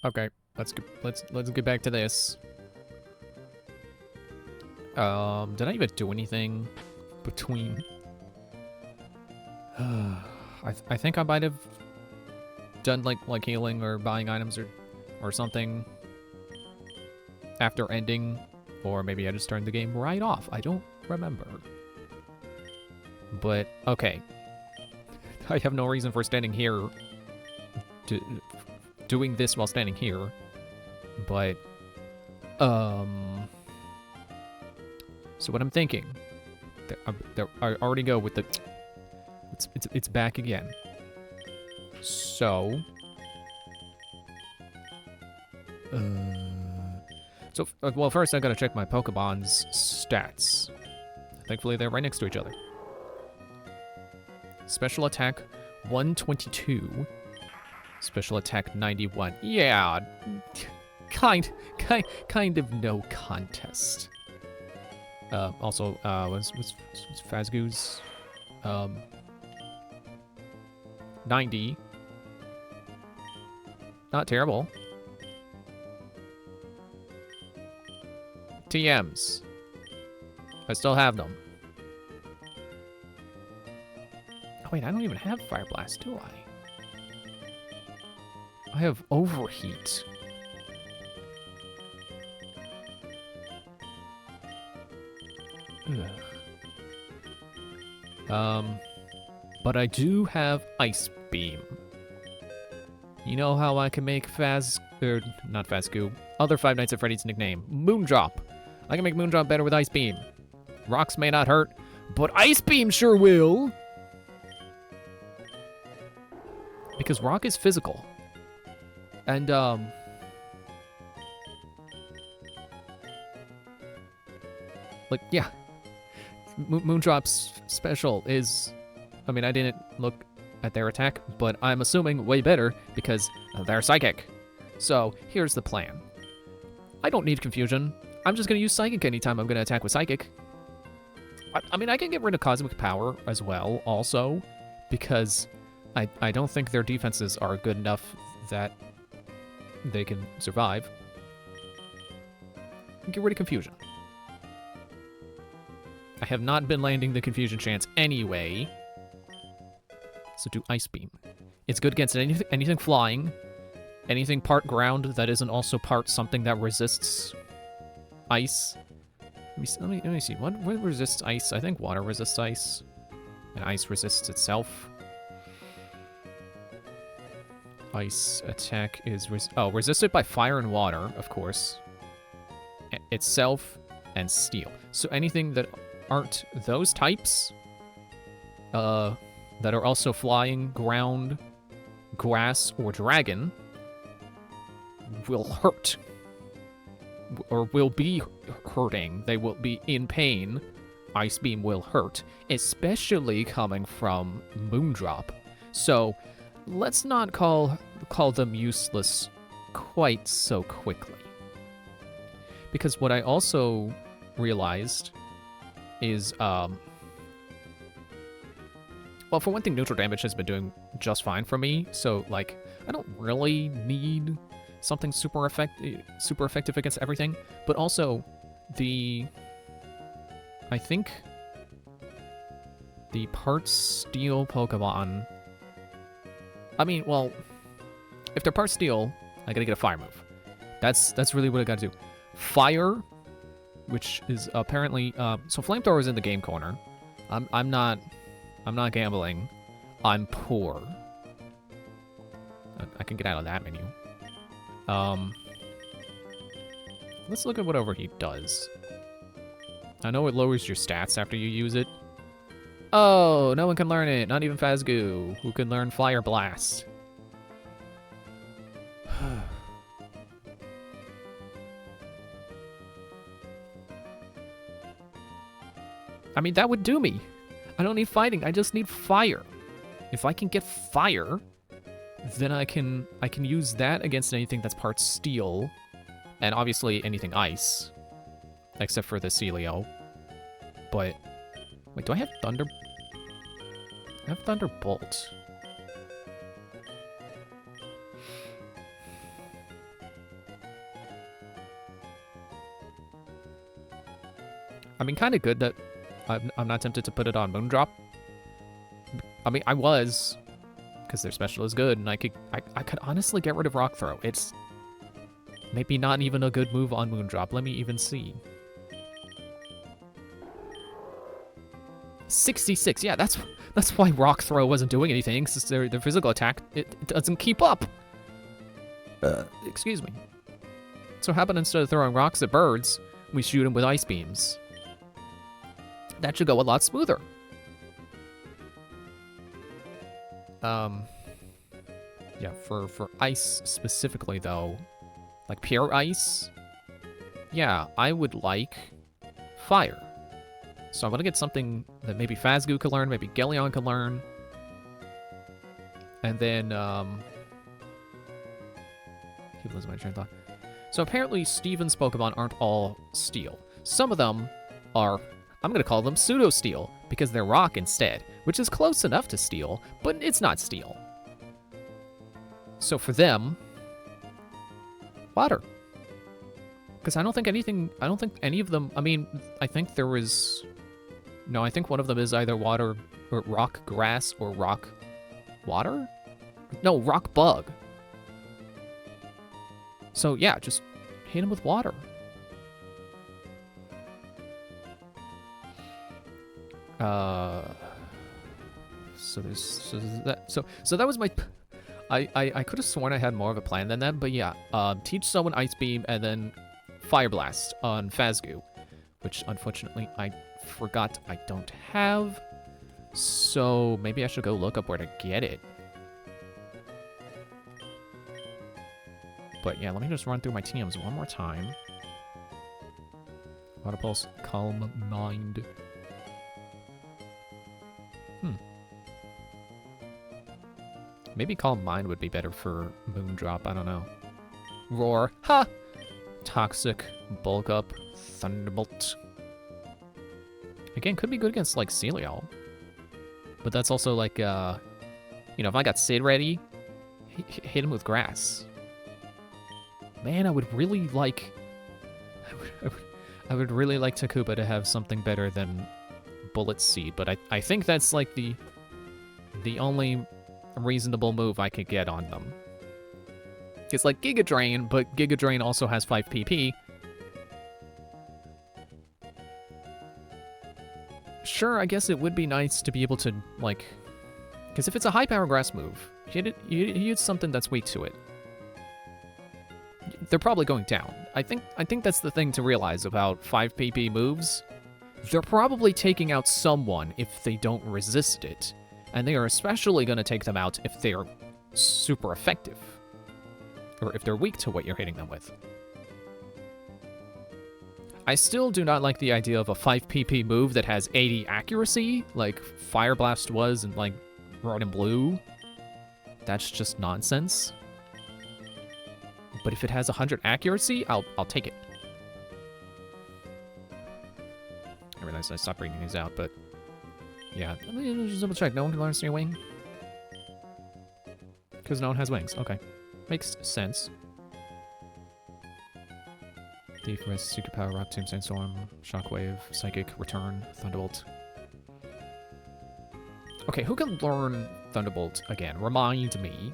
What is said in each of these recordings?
Okay, let's get back to this. Did I even do anything between? I think I might have done like healing or buying items or something after ending, or maybe I just turned the game right off. I don't remember. But okay, I have no reason for standing here doing this while standing here. But so what I'm thinking, I already go with the. It's back again. So. Well, first I gotta check my Pokemon's stats. Thankfully, they're right next to each other. Special attack 122. Special attack 91. Yeah, kind of no contest. Also, what's Fazgoo's? 90. Not terrible. TMs. I still have them. Oh wait, I don't even have Fire Blast, do I? I have Overheat. Ugh. But I do have Ice Beam. You know how I can make not Fazgoo, other Five Nights at Freddy's nickname, Moondrop. I can make Moondrop better with Ice Beam. Rocks may not hurt, but Ice Beam sure will. Because Rock is physical. And, like, yeah. Moondrop's special is, I mean, I didn't look at their attack, but I'm assuming way better because they're psychic. So, here's the plan. I don't need confusion. I'm just gonna use Psychic anytime I'm gonna attack with Psychic. I mean, I can get rid of Cosmic Power as well, also, because I don't think their defenses are good enough that they can survive. Get rid of Confusion. I have not been landing the Confusion chance anyway. So do Ice Beam. It's good against anything flying, anything part ground that isn't also part something that resists ice. Let me see. What resists ice? I think water resists ice, and ice resists itself. Ice attack is resisted by fire and water, of course. Itself and steel. So anything that aren't those types, that are also flying, ground, grass, or dragon, will hurt. Or will be hurting. They will be in pain. Ice Beam will hurt, especially coming from Moondrop. So, let's not call them useless quite so quickly. Because what I also realized is, well, for one thing, neutral damage has been doing just fine for me, so, like, I don't really need something super effective against everything, but also, I think the part steel Pokemon, I mean, well, if they're part steel, I gotta get a fire move. That's really what I gotta do. Fire, which is apparently, so Flamethrower is in the game corner. I'm not gambling. I'm poor. I can get out of that menu. Let's look at what Overheat does. I know it lowers your stats after you use it. Oh, no one can learn it. Not even Fazgoo, who can learn Fire Blast. I mean, that would do me. I don't need fighting. I just need fire. If I can get fire, then I can use that against anything that's part steel, and obviously anything ice, except for the Celio. But wait, do I have Thunder? I have Thunderbolt. I mean, kind of good that I'm not tempted to put it on Moondrop. I mean, I was, because their special is good, and I could honestly get rid of Rock Throw. It's maybe not even a good move on Moondrop. Let me even see. 66. Yeah, that's why Rock Throw wasn't doing anything, since their physical attack it doesn't keep up. Excuse me. So how about instead of throwing rocks at birds, we shoot them with ice beams? That should go a lot smoother. Yeah, for ice specifically though, like pure ice, yeah, I would like fire. So I'm gonna get something that maybe Phasgu could learn, maybe Galeon could learn. And then, keep losing my train of thought. So apparently Steven's Pokemon aren't all steel. Some of them are, I'm gonna call them pseudo-steel, because they're rock instead, which is close enough to steel, but it's not steel. So for them, water. Because I don't think any of them, I mean, I think there was, no, I think one of them is either water, or rock grass, or rock water? No, rock bug. So yeah, just hit him with water. So that was my, I could have sworn I had more of a plan than that, but yeah, teach someone Ice Beam and then Fire Blast on Phasgu, which unfortunately I forgot I don't have, so maybe I should go look up where to get it. But yeah, let me just run through my TMs one more time. Water Pulse, Calm Mind. Maybe Calm Mind would be better for Moondrop, I don't know. Roar, ha! Toxic, Bulk Up, Thunderbolt. Again, could be good against, like, Celial. But that's also, like, you know, if I got Sid ready, hit him with Grass. Man, I would really like... I would really like Takuba to have something better than Bullet Seed, but I think that's, like, the only reasonable move I could get on them. It's like Giga Drain, but Giga Drain also has 5 PP. Sure, I guess it would be nice to be able to, like... Because if it's a high-power grass move, you use something that's weak to it. They're probably going down. I think that's the thing to realize about 5 PP moves. They're probably taking out someone if they don't resist it. And they are especially going to take them out if they're super effective. Or if they're weak to what you're hitting them with. I still do not like the idea of a 5 PP move that has 80 accuracy, like Fire Blast was in, like, Red and Blue. That's just nonsense. But if it has 100 accuracy, I'll take it. I realized I stopped reading these out, but... Yeah, let me just double check. No one can learn Steel Wing? Because no one has wings. Okay. Makes sense. Defense, Secret Power, Rock Tomb, Sandstorm, Shockwave, Psychic, Return, Thunderbolt. Okay, who can learn Thunderbolt again? Remind me.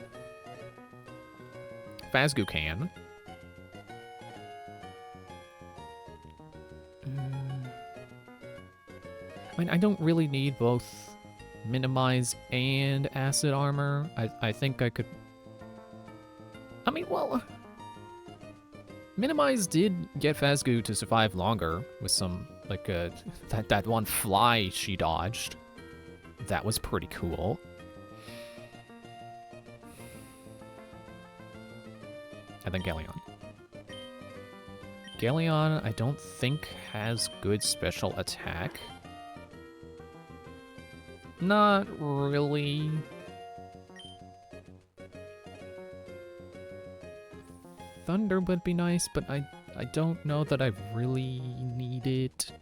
Phasgu can. I mean, I don't really need both Minimize and Acid Armor. I think I could... I mean, well... Minimize did get Phasgu to survive longer with some, like, that one fly she dodged. That was pretty cool. And then Galeon. Galeon, I don't think has good special attack. Not really. Thunder would be nice, but I don't know that I really need it.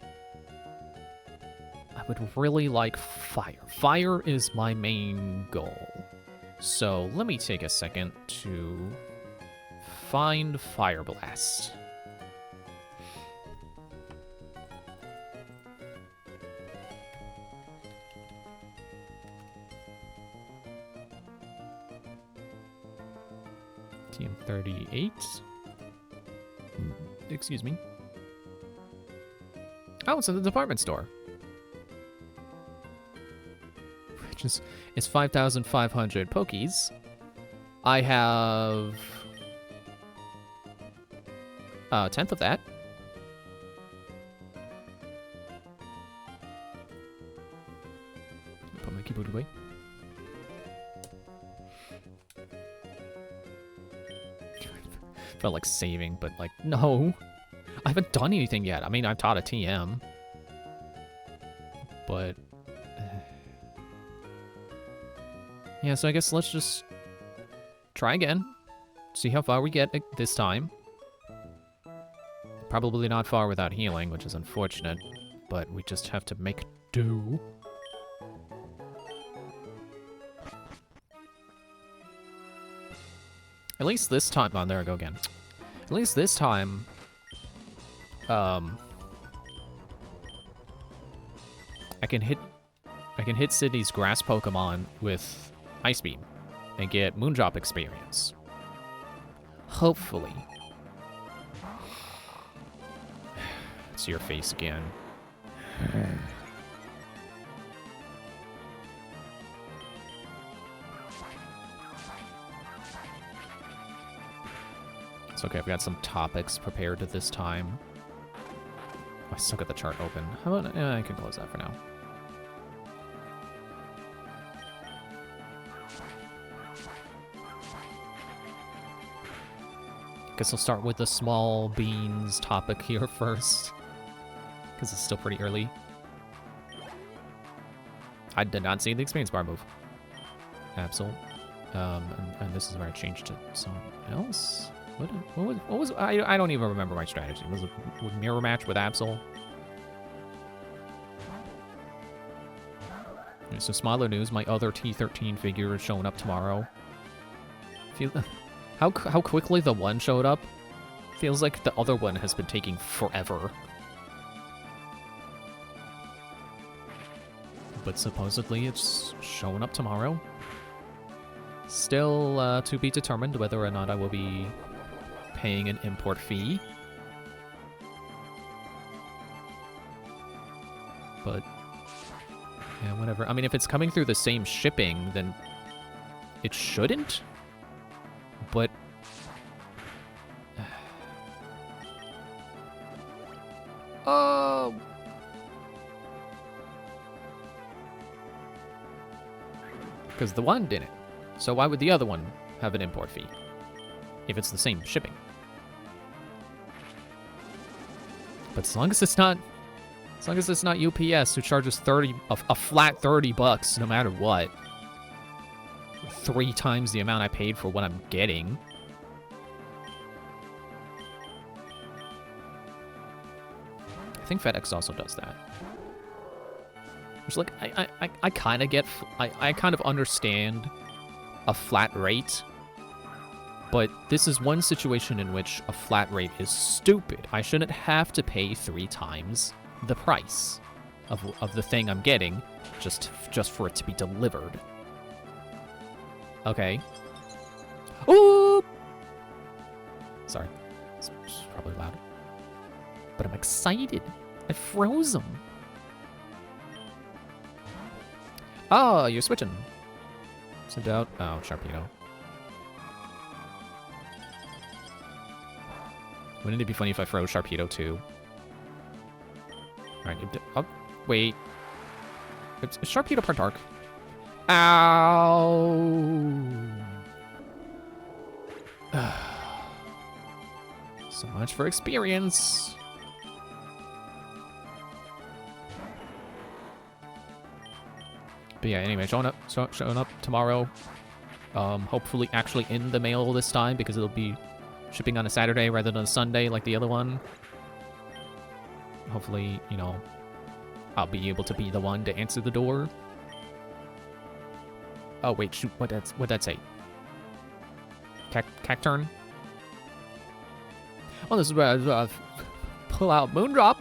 I would really like fire. Fire is my main goal. So let me take a second to find Fire Blast. 38. Excuse me. Oh, it's in the department store. Which is 5,500 Pokies. I have a tenth of that. Put my keyboard away. Felt like saving, but like, no. I haven't done anything yet. I mean, I've taught a TM. But... yeah, so I guess let's just try again. See how far we get this time. Probably not far without healing, which is unfortunate. But we just have to make do. At least this time... oh, there I go again. At least this time... I can hit Sydney's grass Pokemon with Ice Beam and get Moondrop experience. Hopefully. It's your face again. It's okay, I've got some topics prepared at this time. I still got the chart open. How about, I can close that for now. Guess I'll start with the small beans topic here first. Because it's still pretty early. I did not see the experience bar move. Absol. And this is where I changed to someone else. What was I don't even remember my strategy. Was it a mirror match with Absol? So smaller news, my other T13 figure is showing up tomorrow. How quickly the one showed up? Feels like the other one has been taking forever. But supposedly it's showing up tomorrow. Still to be determined whether or not I will be paying an import fee. But, yeah, whatever. I mean, if it's coming through the same shipping, then it shouldn't. But... oh! Because the one didn't. So why would the other one have an import fee? If it's the same shipping. But as long as it's not UPS, who charges a flat $30 no matter what, 3 times the amount I paid for what I'm getting. I think FedEx also does that. Which, like, I kind of get, I kind of understand a flat rate. But this is one situation in which a flat rate is stupid. I shouldn't have to pay 3 times the price of the thing I'm getting just for it to be delivered. Okay. Ooh! Sorry. It's probably loud. But I'm excited. I froze them. Oh, you're switching. Sent out. Oh, Sharpedo. Wouldn't it be funny if I froze Sharpedo too? Alright, oh, wait. Is Sharpedo part dark? Ow! So much for experience. But yeah, anyway, showing up tomorrow. Hopefully actually in the mail this time, because it'll be shipping on a Saturday rather than a Sunday like the other one. Hopefully, you know, I'll be able to be the one to answer the door. Oh wait, shoot, what'd that say? Cacturn? Oh, this is where I pull out Moondrop.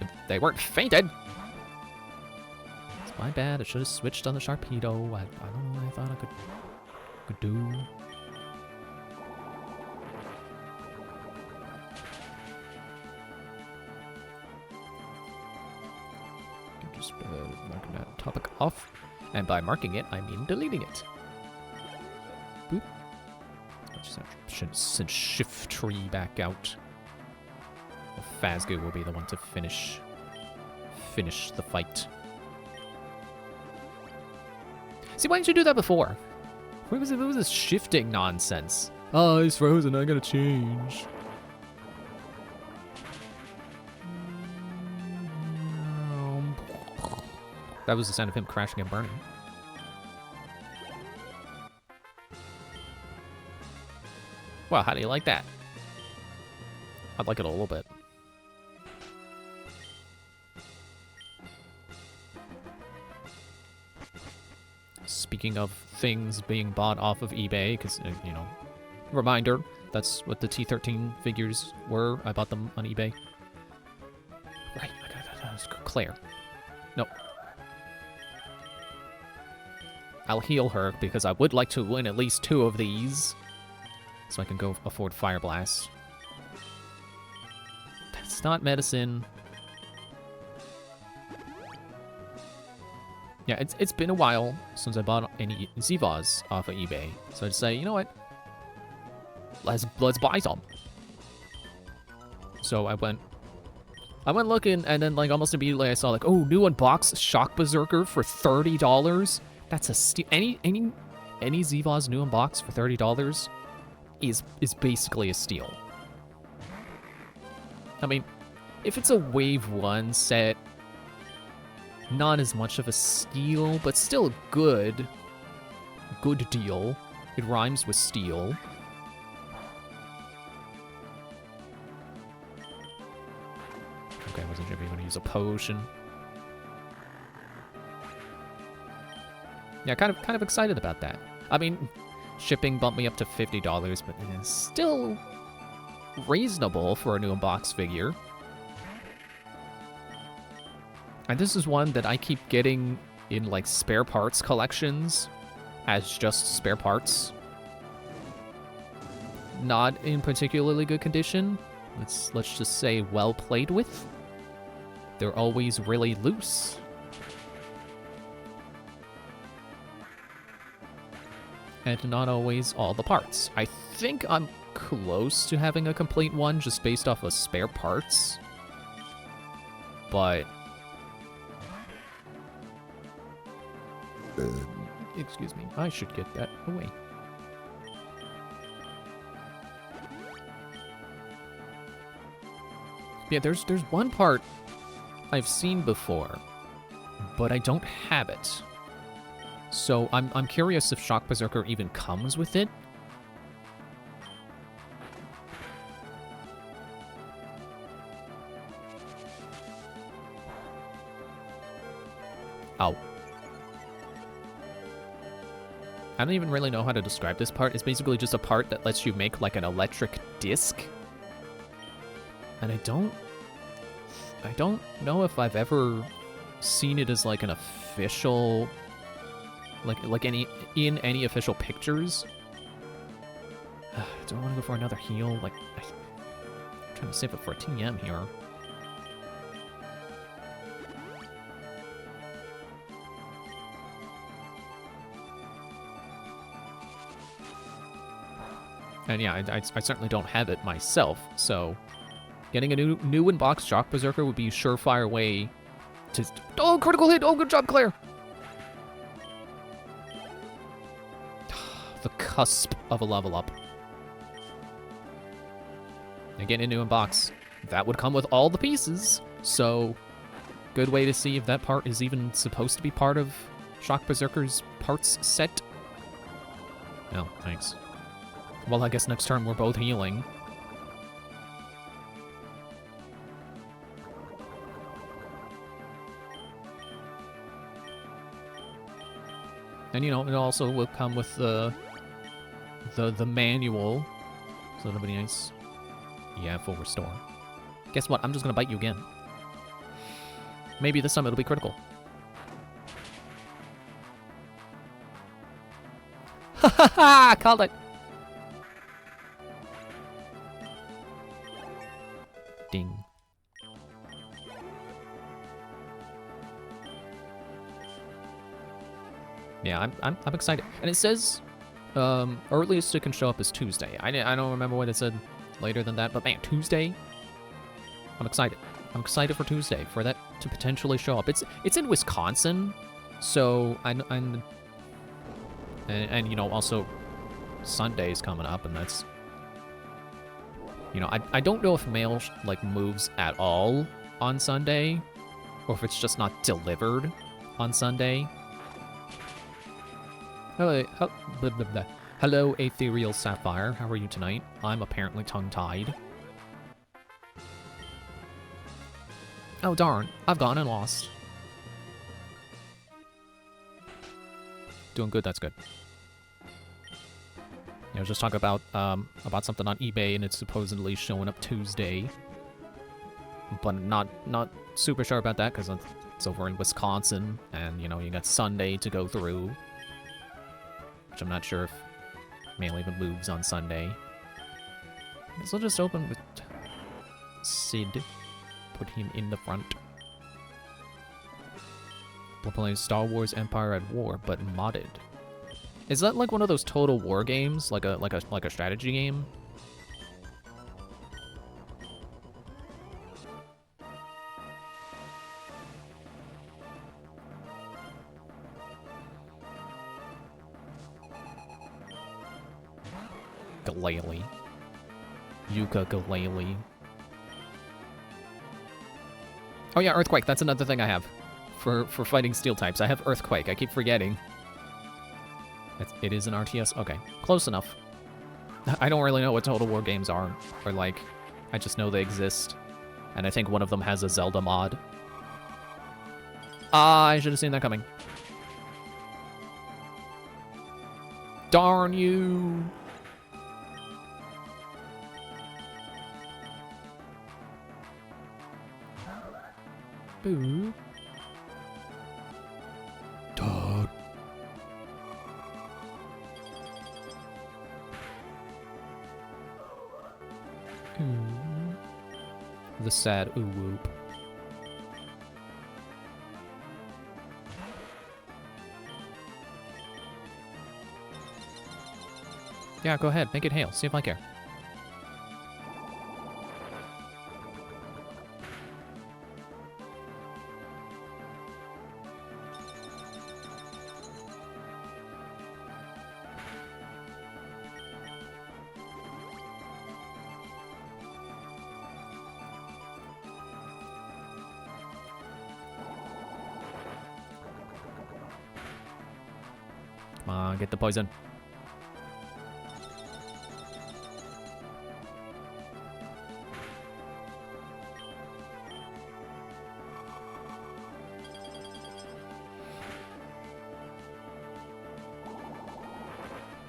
If they weren't fainted. It's my bad. I should have switched on the Sharpedo. I don't know what I thought I could do. just marking that topic off. And by marking it, I mean deleting it. Boop. I just should send shift tree back out. Fazgu will be the one to finish the fight. See, why didn't you do that before? What was this shifting nonsense? Oh, he's frozen, I gotta change. That was the sound of him crashing and burning. Well, how do you like that? I'd like it a little bit. Speaking of things being bought off of eBay, because, you know, reminder, that's what the T13 figures were. I bought them on eBay. Right, that was Claire. Nope. I'll heal her, because I would like to win at least 2 of these, so I can go afford Fire Blast. That's not medicine. Yeah, it's been a while since I bought any Zivas off of eBay, so I decided, you know what? Let's buy some. So I went looking, and then like almost immediately I saw like, oh, new unboxed Shock Berserker for $30. That's a steal. Any Zivas new unbox for $30 is basically a steal. I mean, if it's a Wave 1 set, not as much of a steal, but still a good deal. It rhymes with steal. Okay, I wasn't sure if you want to use a potion. Yeah, kind of excited about that. I mean, shipping bumped me up to $50, but it is still reasonable for a new unbox figure. And this is one that I keep getting in like spare parts collections as just spare parts. Not in particularly good condition. Let's just say well played with. They're always really loose. And not always all the parts. I think I'm close to having a complete one just based off of spare parts. But excuse me, I should get that away. Yeah, there's one part I've seen before, but I don't have it. So I'm curious if Shock Berserker even comes with it. Oh. I don't even really know how to describe this part. It's basically just a part that lets you make like an electric disc. And I don't know if I've ever seen it as like an official, like in any official pictures. Do I want to go for another heal? Like, I'm trying to save it for a TM here. And yeah, I certainly don't have it myself, so getting a new in-box Shock Berserker would be a surefire way to... Oh, critical hit! Oh, good job, Claire! The cusp of a level up. Again, a new in-box. That would come with all the pieces, so good way to see if that part is even supposed to be part of Shock Berserker's parts set. Oh, thanks. Well, I guess next turn we're both healing. And, you know, it also will come with the manual. So that'll be nice. Yeah, full restore. Guess what? I'm just gonna bite you again. Maybe this time it'll be critical. Ha ha ha! Called it! Ding. Yeah, I'm excited. And it says earliest it can show up is Tuesday. I don't remember what it said later than that, but man, Tuesday? I'm excited. I'm excited for Tuesday, for that to potentially show up. It's in Wisconsin, so and you know, also Sunday's coming up, and that's, you know, I don't know if mail like moves at all on Sunday, or if it's just not delivered on Sunday. Hello, blah, blah, blah. Hello, Ethereal Sapphire. How are you tonight? I'm apparently tongue-tied. Oh darn, I've gone and lost. Doing good, that's good. You know, just talk about something on eBay and it's supposedly showing up Tuesday. But not super sure about that because it's over in Wisconsin, and you know, you got Sunday to go through. Which I'm not sure if mail even moves on Sunday. I guess I'll just open with Sid. Put him in the front. We're playing Star Wars Empire at War, but modded. Is that like one of those Total War games? Like a strategy game? Galele. Yuka Galele. Oh yeah, Earthquake. That's another thing I have. For fighting steel types. I have Earthquake. I keep forgetting. It is an RTS? Okay. Close enough. I don't really know what Total War games are. Or like, I just know they exist. And I think one of them has a Zelda mod. Ah, I should have seen that coming. Darn you! Boo. Dog. The sad ooh whoop. Yeah, go ahead, make it hail. See if I care. Come on, get the poison.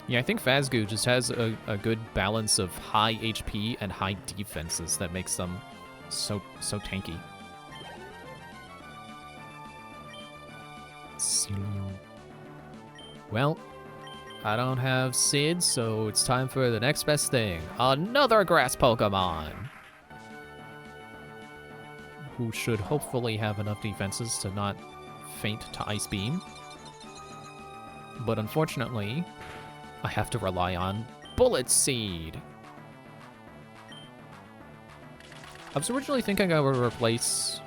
Yeah, I think Phasgu just has a good balance of high HP and high defenses that makes them so tanky. Well, I don't have Sid, so it's time for the next best thing. Another grass Pokemon! Who should hopefully have enough defenses to not faint to Ice Beam. But unfortunately, I have to rely on Bullet Seed. I was originally thinking I would replace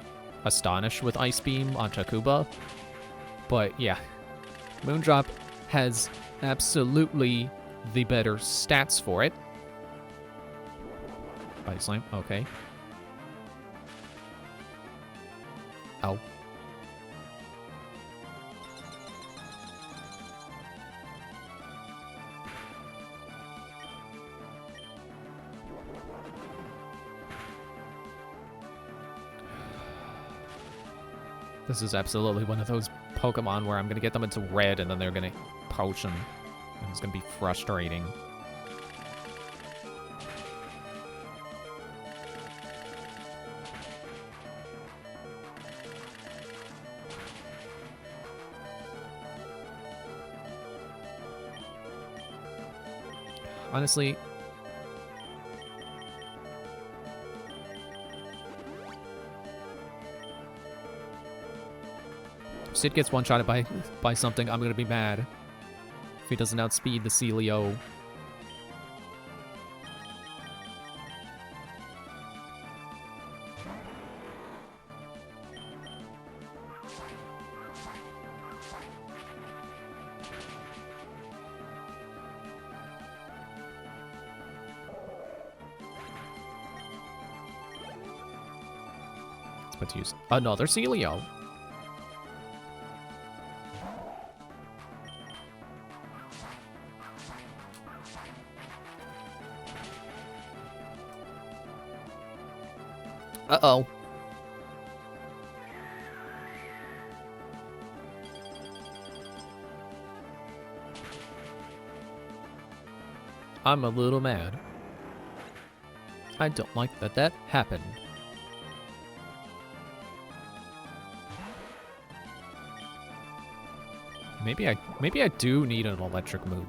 Astonish with Ice Beam on Takuba, but yeah, Moondrop has absolutely the better stats for it. Body Slam, okay. Ow. This is absolutely one of those Pokemon where I'm gonna get them into red and then they're gonna potion. And it's gonna be frustrating. Honestly, Sid gets one-shotted by something, I'm gonna be mad. If he doesn't outspeed the Celio. Let's use another Celio. Uh-oh. I'm a little mad. I don't like that happened. Maybe I do need an electric move.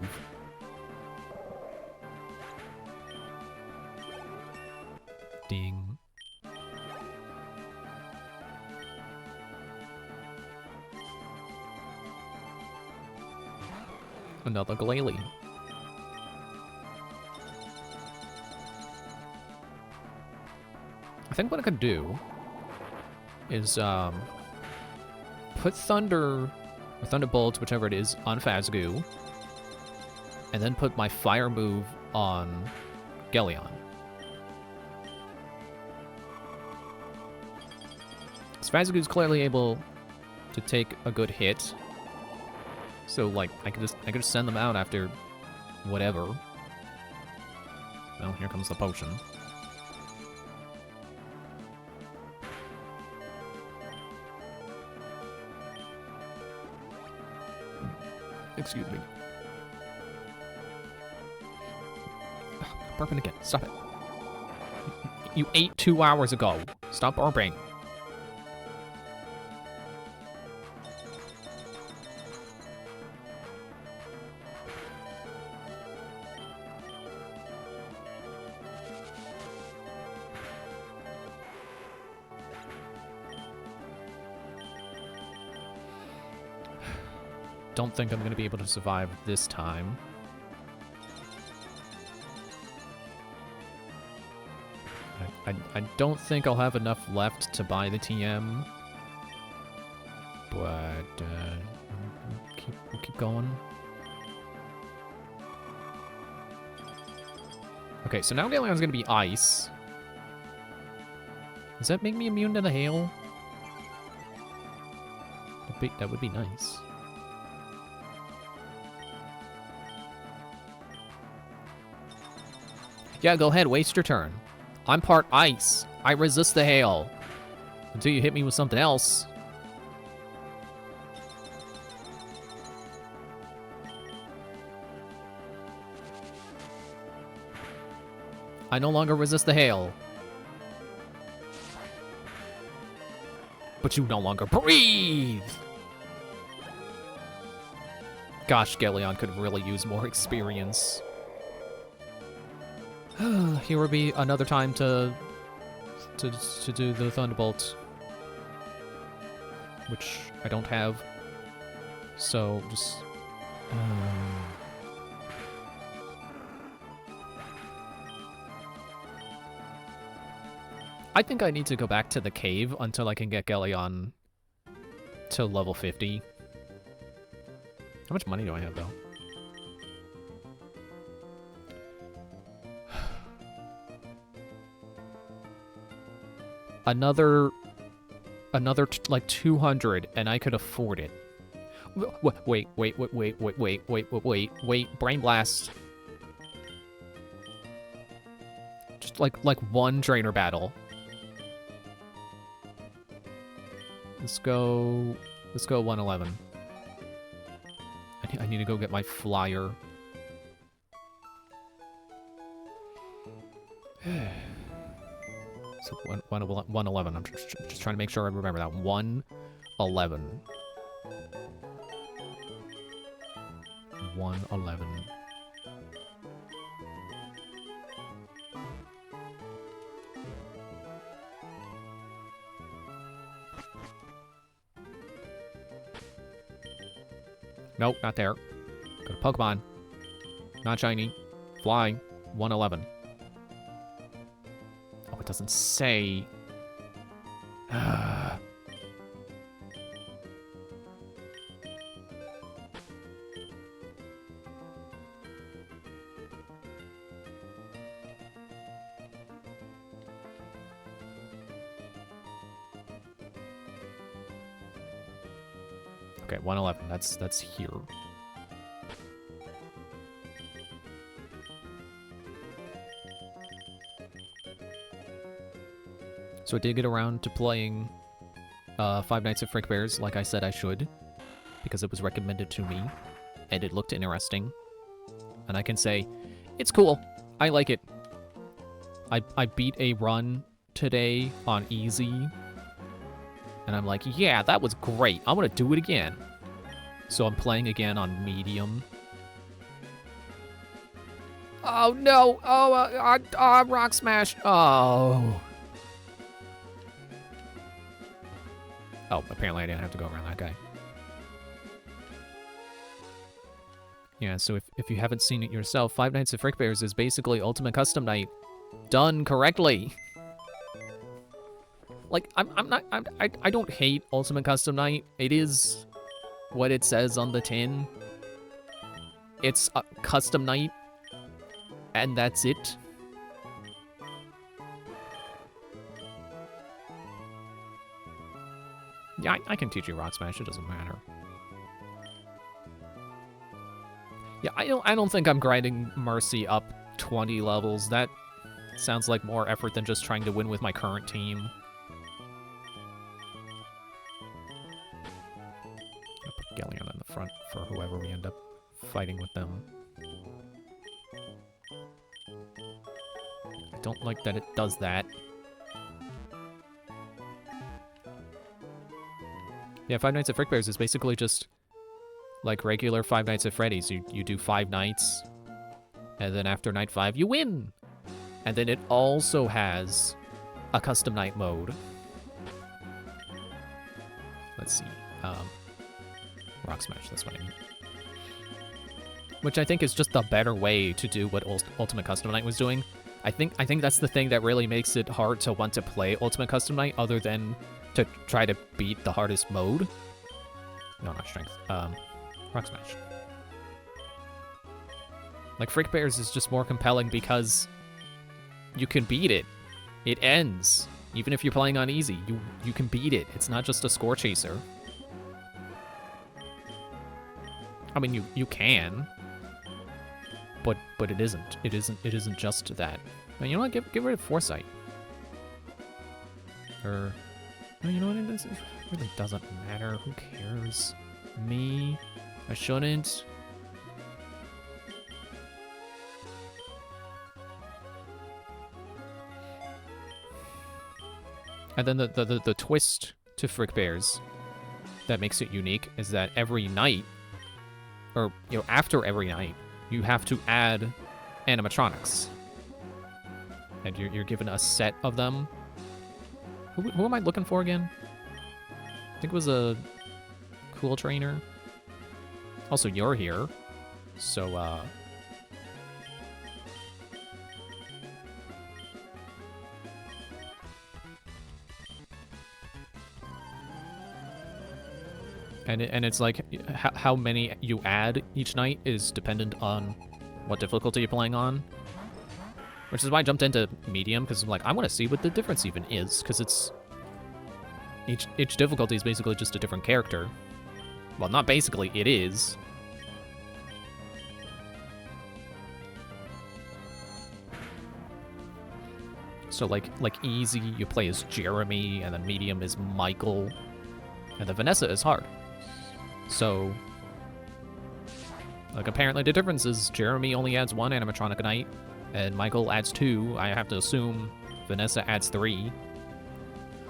Ding. Another Glalie. I think what I could do is put Thunder or Thunderbolt, whichever it is, on Phasgoo, and then put my fire move on Gelion. Phasgoo's clearly able to take a good hit. So like I could just send them out after whatever. Well, here comes the potion. Excuse me. Burping again. Stop it. You ate 2 hours ago. Stop burping. Don't think I'm going to be able to survive this time. I don't think I'll have enough left to buy the TM. But, we'll keep going. Okay, so now Galion's going to be ice. Does that make me immune to the hail? That would be nice. Yeah, go ahead, waste your turn. I'm part ice. I resist the hail. Until you hit me with something else. I no longer resist the hail. But you no longer breathe! Gosh, Gelion could really use more experience. Here will be another time to do the Thunderbolt, which I don't have. So just I think I need to go back to the cave until I can get Gelion to level 50. How much money do I have though? Another like 200, and I could afford it. Wait, Brain Blast. Just like one trainer battle. Let's go 111. I need to go get my flyer. So 111. I'm just trying to make sure I remember that. 111. 111. Nope, not there. Go to Pokemon. Not shiny. Flying. 111. Oh, it doesn't say. Okay, 111. That's here. So I did get around to playing Five Nights at Frick Bears, like I said I should, because it was recommended to me, and it looked interesting. And I can say, it's cool. I like it. I beat a run today on easy, and I'm like, yeah, that was great. I want to do it again. So I'm playing again on medium. Oh, no. Oh, Rock Smash. Oh. Oh, apparently I didn't have to go around that guy. Yeah, so if you haven't seen it yourself, Five Nights at Frick Bears is basically Ultimate Custom Night done correctly. Like, I don't hate Ultimate Custom Night. It is what it says on the tin. It's a custom night, and that's it. Yeah, I can teach you Rock Smash, it doesn't matter. Yeah, I don't think I'm grinding Mercy up 20 levels. That sounds like more effort than just trying to win with my current team. I'll put Galleon in the front for whoever we end up fighting with them. I don't like that it does that. Yeah, Five Nights at Frick Bears is basically just like regular Five Nights at Freddy's. You do 5 nights, and then after night 5, you win! And then it also has a custom night mode. Let's see. Rock Smash, that's what I mean. Which I think is just the better way to do what Ultimate Custom Night was doing. I think that's the thing that really makes it hard to want to play Ultimate Custom Night, other than to try to beat the hardest mode. No, not strength. Rock Smash. Like, Frick Bears is just more compelling because you can beat it. It ends. Even if you're playing on easy, you can beat it. It's not just a score chaser. I mean, you can, but it isn't. It isn't just that. Now, you know what? Get rid of Foresight. Or, no, you know what? It really doesn't matter. Who cares? Me? I shouldn't. And then the twist to Frick Bears that makes it unique is that every night, or, you know, after every night, you have to add animatronics. And you're given a set of them. Who am I looking for again? I think it was a cool trainer. Also, you're here. So, And it's like how many you add each night is dependent on what difficulty you're playing on. Which is why I jumped into medium, because I'm like, I want to see what the difference even is, because it's... Each difficulty is basically just a different character. Well, not basically, it is. So like easy, you play as Jeremy, and then medium is Michael, and then Vanessa is hard. So, like, apparently the difference is Jeremy only adds 1 animatronic a night, and Michael adds 2. I have to assume Vanessa adds 3.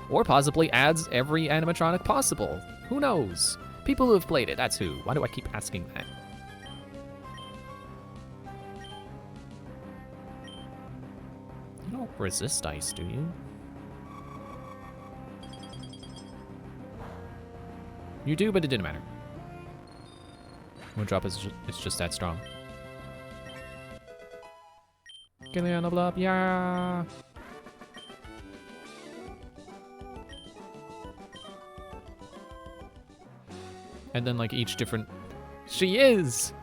Or possibly adds every animatronic possible. Who knows? People who have played it, that's who. Why do I keep asking that? You don't resist ice, do you? You do, but it didn't matter. Moondrop is it's just that strong. Gillian level up, yeah! And then like each different... She is!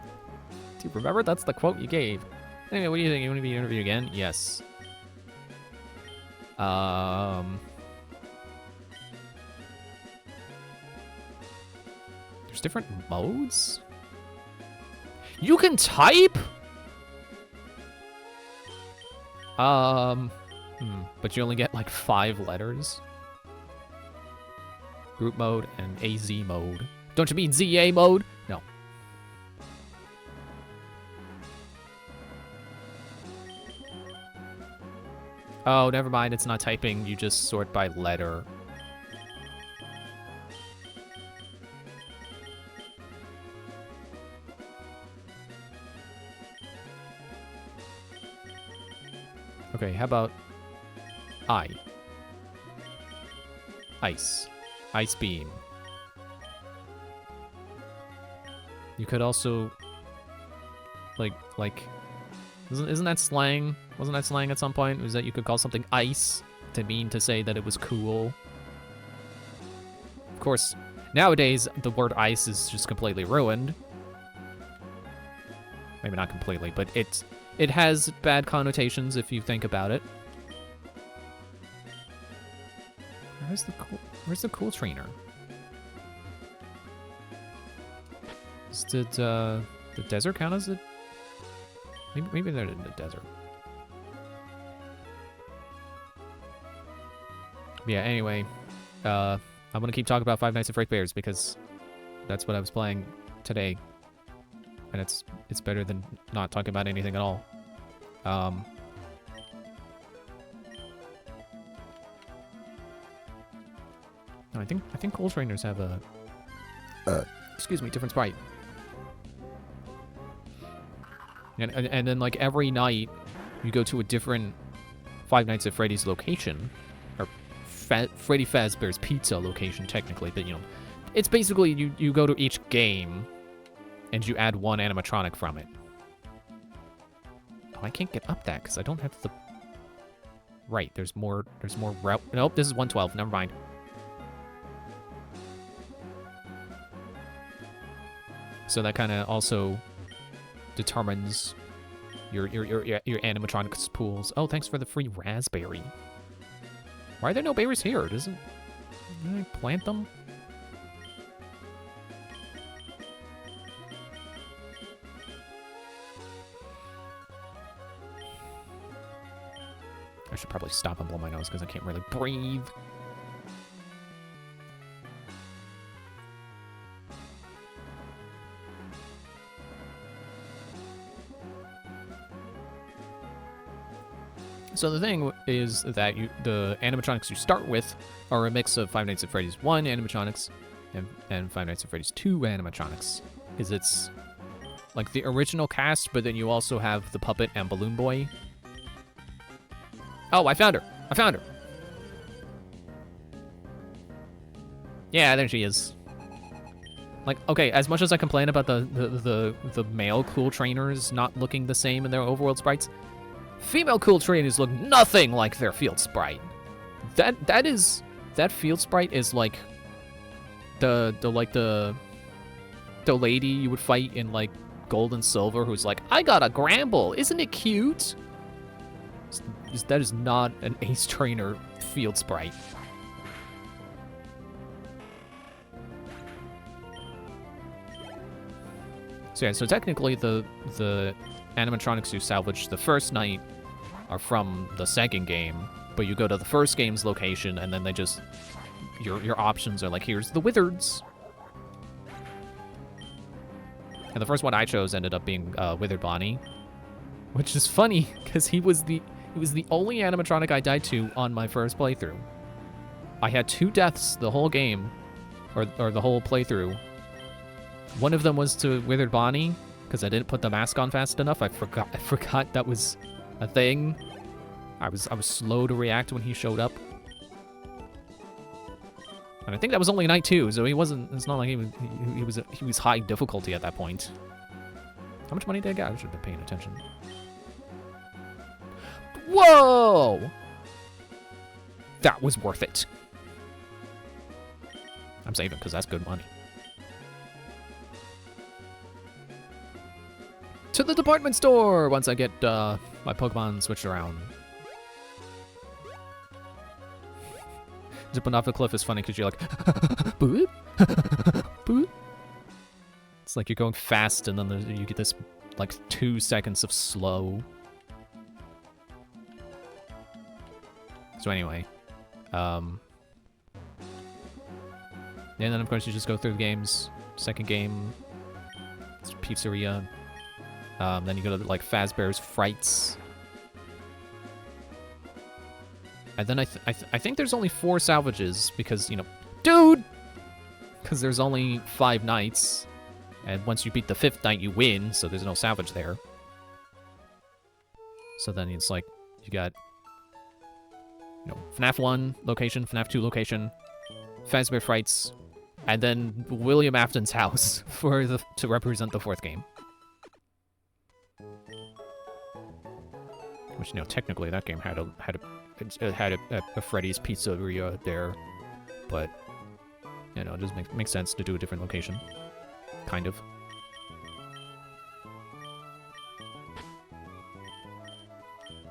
Do you remember? That's the quote you gave. Anyway, what do you think? You want to be interviewed again? Yes. There's different modes? You can type? But you only get like 5 letters. Group mode and AZ mode. Don't you mean ZA mode? No. Oh, never mind. It's not typing. You just sort by letter. Okay, how about I? Ice. Ice beam. You could also, like, isn't that slang? Wasn't that slang at some point? Was that you could call something ice to mean to say that it was cool? Of course, nowadays the word ice is just completely ruined. Maybe not completely, but it has bad connotations if you think about it. Where's the cool trainer? Did the desert count as it? Maybe they're in the desert. Yeah, anyway, I'm gonna keep talking about Five Nights at Freddy's because that's what I was playing today. And it's better than not talking about anything at all. No, I think cool trainers have a excuse me, different sprite. And then like every night you go to a different Five Nights at Freddy's location, or Freddy Fazbear's Pizza location technically, but you know, it's basically you go to each game and you add one animatronic from it. Oh, I can't get up that because I don't have the... Right, there's more route. Nope, this is 112, never mind. So that kind of also determines your animatronics pools. Oh, thanks for the free raspberry. Why are there no berries here? Didn't I plant them? I should probably stop and blow my nose because I can't really breathe. So the thing is that the animatronics you start with are a mix of Five Nights at Freddy's 1 animatronics and Five Nights at Freddy's 2 animatronics. It's like the original cast, but then you also have the puppet and Balloon Boy. Oh, I found her! I found her! Yeah, there she is. Like, okay, as much as I complain about the male cool trainers not looking the same in their overworld sprites, female cool trainers look nothing like their field sprite. That field sprite is like the lady you would fight in like Gold and Silver who's like, I got a Gramble, isn't it cute? That is not an Ace Trainer field sprite. So yeah, so technically the animatronics you salvaged the first night are from the second game, but you go to the first game's location and then they just your options are like, here's the Wizards. And the first one I chose ended up being Withered Bonnie, which is funny because he was the only animatronic I died to on my first playthrough. I had 2 deaths the whole game, or the whole playthrough. One of them was to Withered Bonnie, because I didn't put the mask on fast enough. I forgot that was a thing. I was slow to react when he showed up. And I think that was only night 2, so he wasn't. It's not like he was high difficulty at that point. How much money did I get? I should have been paying attention. Whoa! That was worth it. I'm saving because that's good money. To the department store once I get my Pokemon switched around. Zipping off the cliff is funny because you're like, boop, boop. It's like you're going fast and then you get this like 2 seconds of slow. So anyway, and then of course you just go through the games. Second game, it's pizzeria. Then you go to like Fazbear's Frights. And then I think there's only 4 salvages because, you know, dude! Because there's only 5 nights. And once you beat the 5th night, you win, so there's no salvage there. So then it's like, you got, you know, FNAF 1 location, FNAF 2 location, Fazbear Frights, and then William Afton's house to represent the 4th game. Which, you know, technically that game had a Freddy's Pizzeria there, but, you know, it just makes sense to do a different location. Kind of.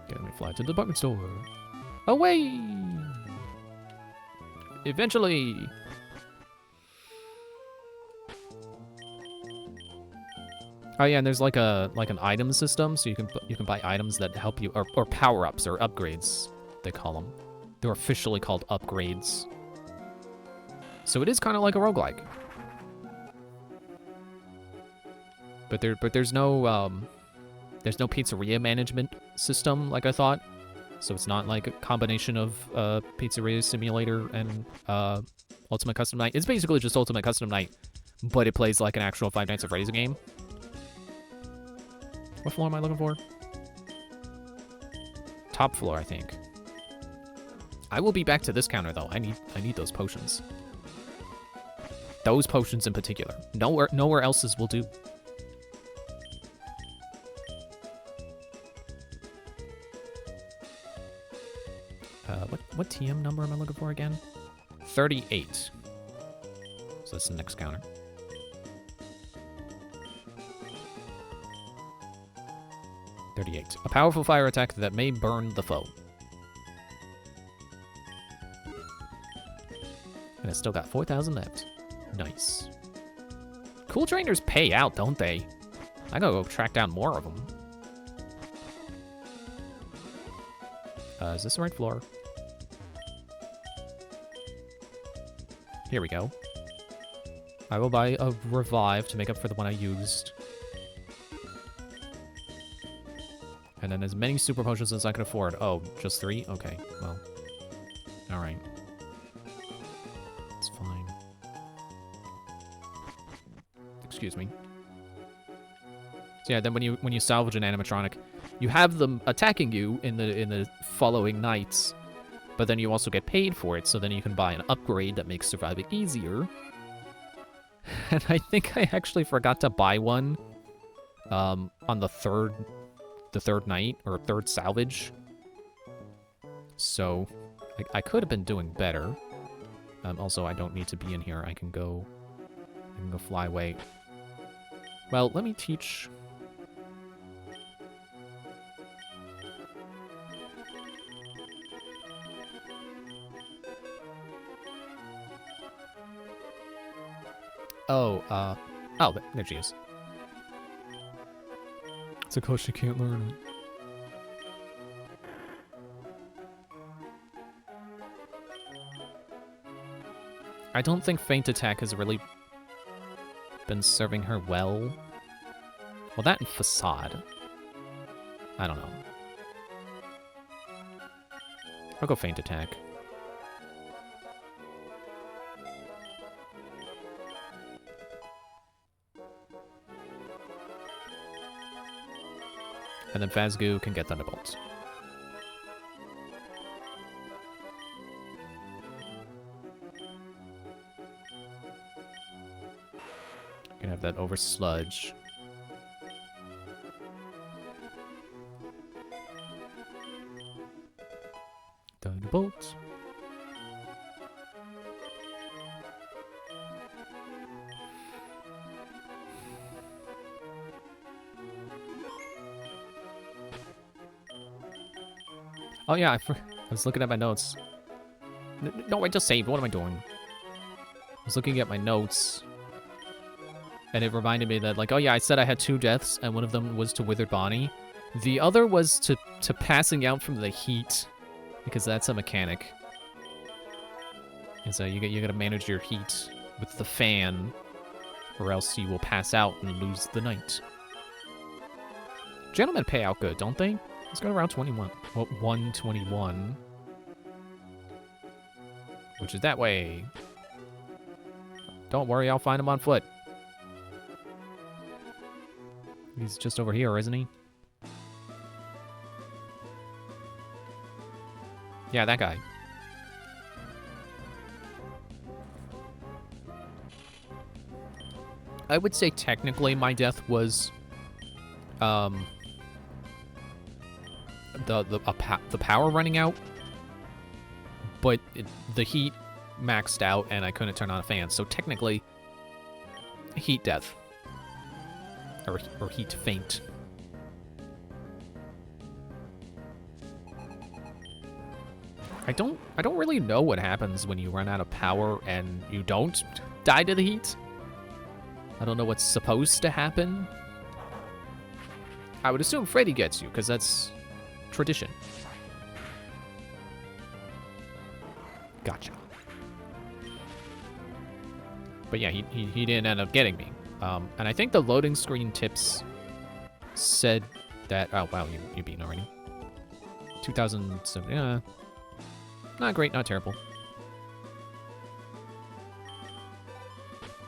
Okay, let me fly to the department store. Away! Eventually! Oh yeah, and there's like an item system, so you can buy items that help you, or power-ups or upgrades, they call them. They're officially called upgrades. So it is kind of like a roguelike. But there's no pizzeria management system like I thought. So it's not like a combination of Pizzeria Simulator and Ultimate Custom Night. It's basically just Ultimate Custom Night, but it plays like an actual Five Nights at Freddy's game. What floor am I looking for? Top floor, I think. I will be back to this counter though. I need those potions. Those potions in particular. Nowhere else's will do. What TM number am I looking for again? 38. So that's the next counter. A powerful fire attack that may burn the foe. And it's still got 4,000 left. Nice. Cool trainers pay out, don't they? I gotta go track down more of them. Is this the right floor? Here we go. I will buy a revive to make up for the one I used. And then as many super potions as I can afford. Oh, just 3? Okay, well. Alright. It's fine. Excuse me. So yeah, then when you salvage an animatronic, you have them attacking you in the following nights, but then you also get paid for it, so then you can buy an upgrade that makes surviving easier. And I think I actually forgot to buy one on the third night, or third salvage. So I could have been doing better. Also, I don't need to be in here. I can go fly away. Well, let me teach. Oh, there she is. It's because she can't learn it. I don't think Feint Attack has really been serving her well. Well, that and Facade. I don't know. I'll go Feint Attack. And then Fazgoo can get Thunderbolts. can have that over sludge. Thunderbolt. Oh yeah, I was looking at my notes. No, I just saved. What am I doing? I was looking at my notes, and it reminded me that, like, oh yeah, I said I had 2 deaths, and one of them was to Withered Bonnie. The other was to passing out from the heat, because that's a mechanic. And so you gotta manage your heat with the fan, or else you will pass out and lose the night. Gentlemen pay out good, don't they? Let's go around 21. Well, 121. Which is that way. Don't worry, I'll find him on foot. He's just over here, isn't he? Yeah, that guy. I would say technically my death was the power running out, but the heat maxed out and I couldn't turn on a fan, so technically heat death or heat faint. I don't really know what happens when you run out of power and you don't die to the heat. I don't know what's supposed to happen. I would assume Freddy gets you, because that's tradition. Gotcha. But yeah, he didn't end up getting me. And I think the loading screen tips said that... Oh, wow, you beat already. 2007, yeah. Not great, not terrible.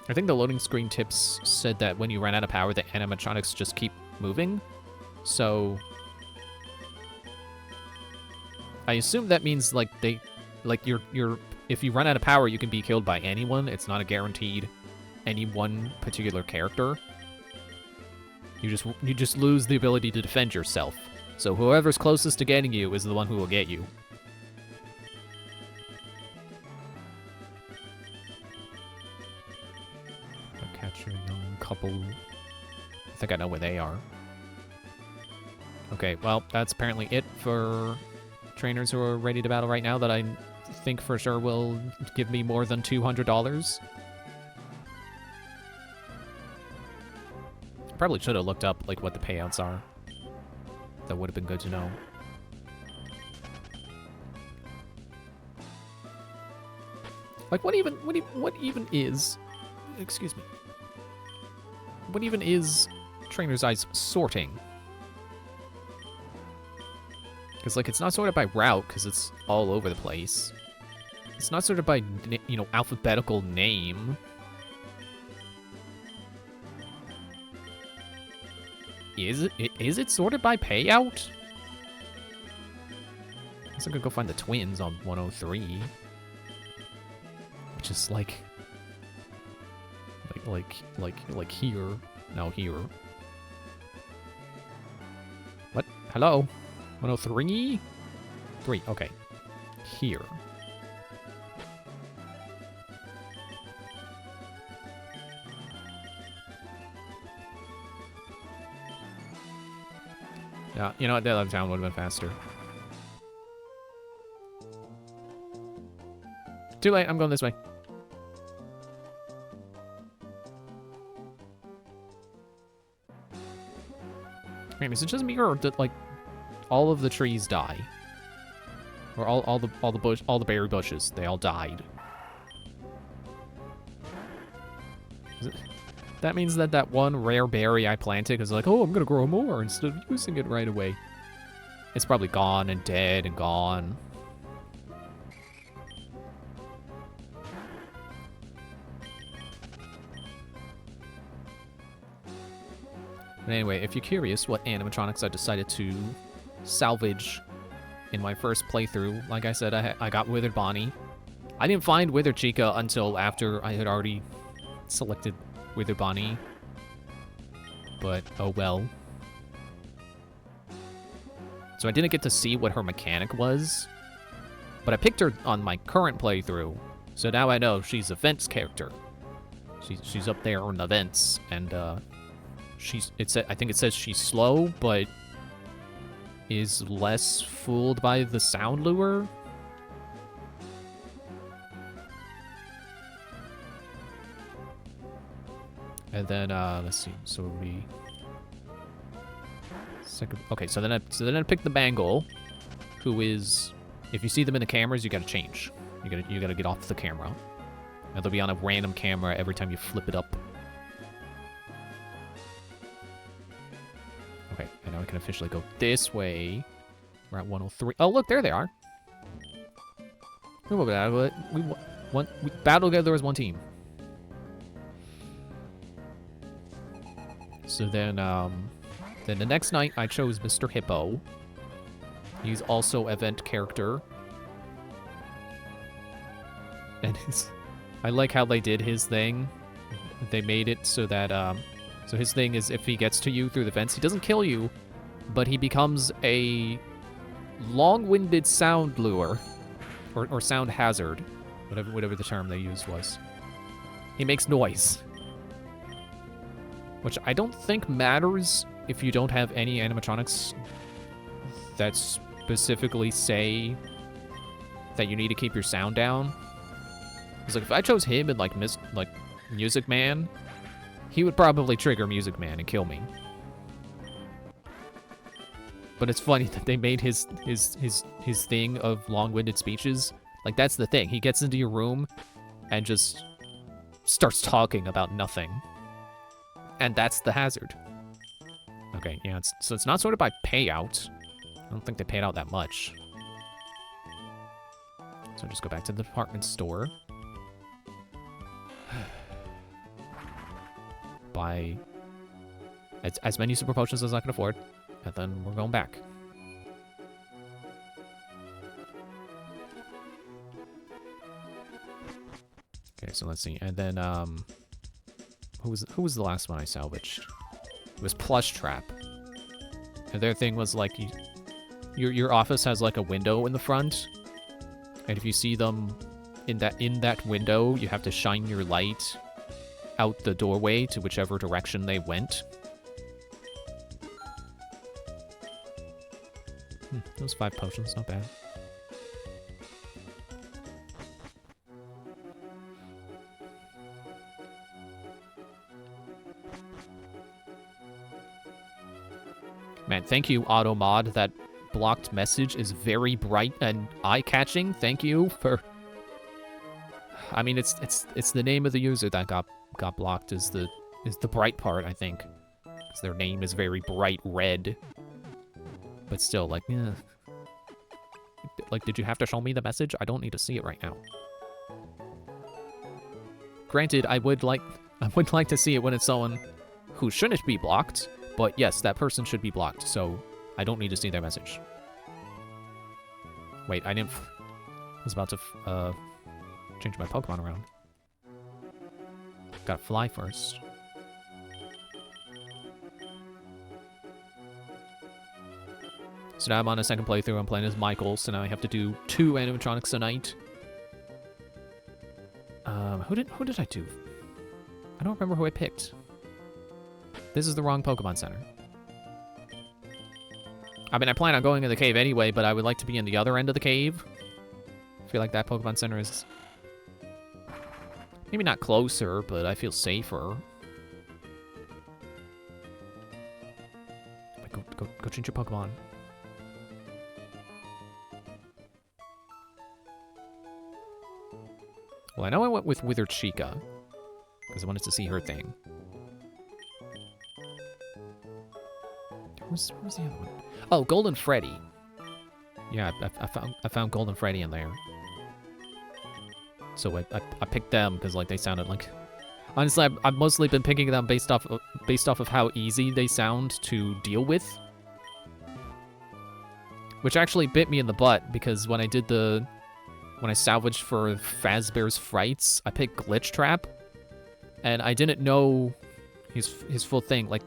I think the loading screen tips said that when you run out of power, the animatronics just keep moving. So I assume that means like if you run out of power, you can be killed by anyone. It's not a guaranteed any one particular character. You just lose the ability to defend yourself. So whoever's closest to getting you is the one who will get you. Catch a young couple. I think I know where they are. Okay, well, that's apparently it for trainers who are ready to battle right now that I think for sure will give me more than $200. Probably should have looked up, like, what the payouts are. That would have been good to know. Like, what even is... Excuse me. What even is Trainer's Eyes sorting? Because, like, it's not sorted by route, because it's all over the place. It's not sorted by, you know, alphabetical name. Is it sorted by payout? I guess I'm gonna go find the twins on 103. Which is like here. No, here. What? Hello? 103? 3, okay. Here. Yeah, you know what? That town would have been faster. Too late, I'm going this way. Man, is it just me or did, like, all of the trees die? Or all the berry bushes, they all died? That means that one rare berry I planted is like, oh, I'm gonna grow more instead of using it right away. It's probably gone and dead and gone. But anyway, if you're curious what animatronics I decided to salvage in my first playthrough, like I said, I got Withered Bonnie. I didn't find Withered Chica until after I had already selected Wither Bunny. But, oh well. So I didn't get to see what her mechanic was. But I picked her on my current playthrough. So now I know she's a vents character. She's up there in the vents. And, I think it says she's slow, but is less fooled by the sound lure. And then, let's see, so it would be... Second, okay, so then I picked the Bangle, who is... If you see them in the cameras, you gotta change. You gotta get off the camera. And they'll be on a random camera every time you flip it up. Okay, and now we can officially go this way. We're at 103. Oh, look, there they are. We battled together as one team. So then the next night I chose Mr. Hippo. He's also event character. And I like how they did his thing. They made it so that, so his thing is if he gets to you through the vents, he doesn't kill you, but he becomes a long-winded sound lure. Or sound hazard. Whatever the term they used was. He makes noise. Which I don't think matters if you don't have any animatronics that specifically say that you need to keep your sound down. Because like if I chose him and like Music Man, he would probably trigger Music Man and kill me. But it's funny that they made his thing of long-winded speeches. Like that's the thing. He gets into your room and just starts talking about nothing. And that's the hazard. Okay, yeah, so it's not sorted by payout. I don't think they paid out that much. So I'll just go back to the department store. Buy as many super potions as I can afford. And then we're going back. Okay, so let's see. And then, who was the last one I salvaged? It was Plush Trap. And their thing was like, your office has like a window in the front. And if you see them in that window, you have to shine your light out the doorway to whichever direction they went. Those 5 potions, not bad. Man, thank you, Automod. That blocked message is very bright and eye-catching. Thank you for... I mean, it's the name of the user that got blocked is the bright part, I think. Because their name is very bright red. But still, like, yeah. Like, did you have to show me the message? I don't need to see it right now. Granted, I would like to see it when it's someone who shouldn't be blocked, but yes, that person should be blocked, so I don't need to see their message. Wait, I was about to change my Pokemon around. Gotta fly first. So now I'm on a second playthrough. I'm playing as Michael, so now I have to do 2 animatronics a night. Who did I do? I don't remember who I picked. This is the wrong Pokemon Center. I mean, I plan on going in the cave anyway, but I would like to be in the other end of the cave. I feel like that Pokemon Center is maybe not closer, but I feel safer. Go change your Pokemon. Well, I know I went with Withered Chica, because I wanted to see her thing. Where's the other one? Oh, Golden Freddy. Yeah, I found Golden Freddy in there. So I picked them because like they sounded like. Honestly, I've mostly been picking them based off of how easy they sound to deal with. Which actually bit me in the butt because when I salvaged for Fazbear's Frights, I picked Glitch Trap. and I didn't know his full thing. Like,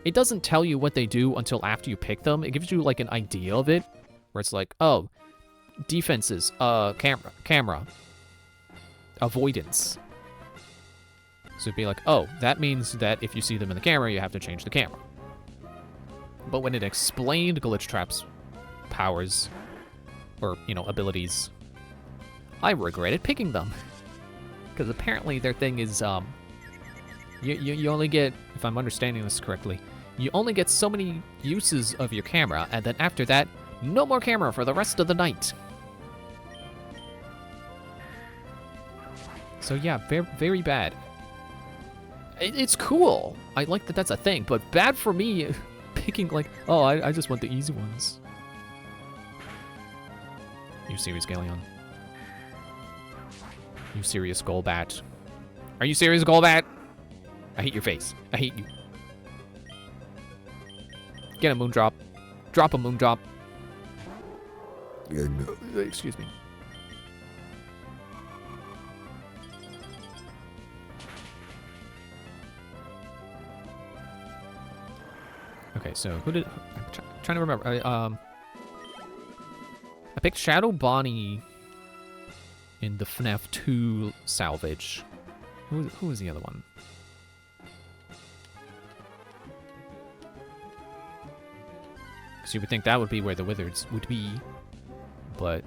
it doesn't tell you what they do until after you pick them. It gives you like an idea of it, where it's like, oh, defenses, camera, avoidance. So it'd be like, oh, that means that if you see them in the camera, you have to change the camera. But when it explained Glitch Trap's powers, or, you know, abilities, I regretted picking them. Because apparently their thing is, you only get, if I'm understanding this correctly, you only get so many uses of your camera, and then after that, no more camera for the rest of the night. So yeah, very, very bad. It's cool. I like that that's a thing, but bad for me picking like, oh, I just want the easy ones. You serious, Galleon? You serious, Golbat? Are you serious, Golbat? I hate your face. I hate you. Get a Moondrop. Drop a Moondrop. Excuse me. Okay, so who did... I'm trying to remember. I picked Shadow Bonnie in the FNAF 2 salvage. Who was the other one? Because you would think that would be where the Wizards would be. But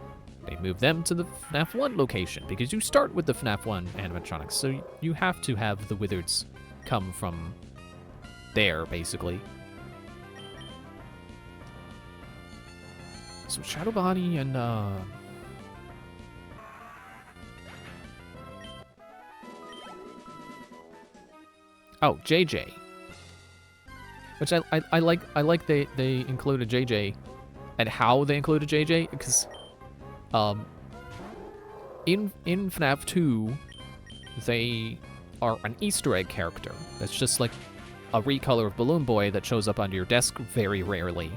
they moved them to the FNAF 1 location, because you start with the FNAF 1 animatronics, so you have to have the Wizards come from there, basically. So Shadow Bonnie and, oh, JJ. Which I like they included JJ, and how they included JJ, because in FNAF 2 they are an Easter egg character. That's just like a recolor of Balloon Boy that shows up onto your desk very rarely.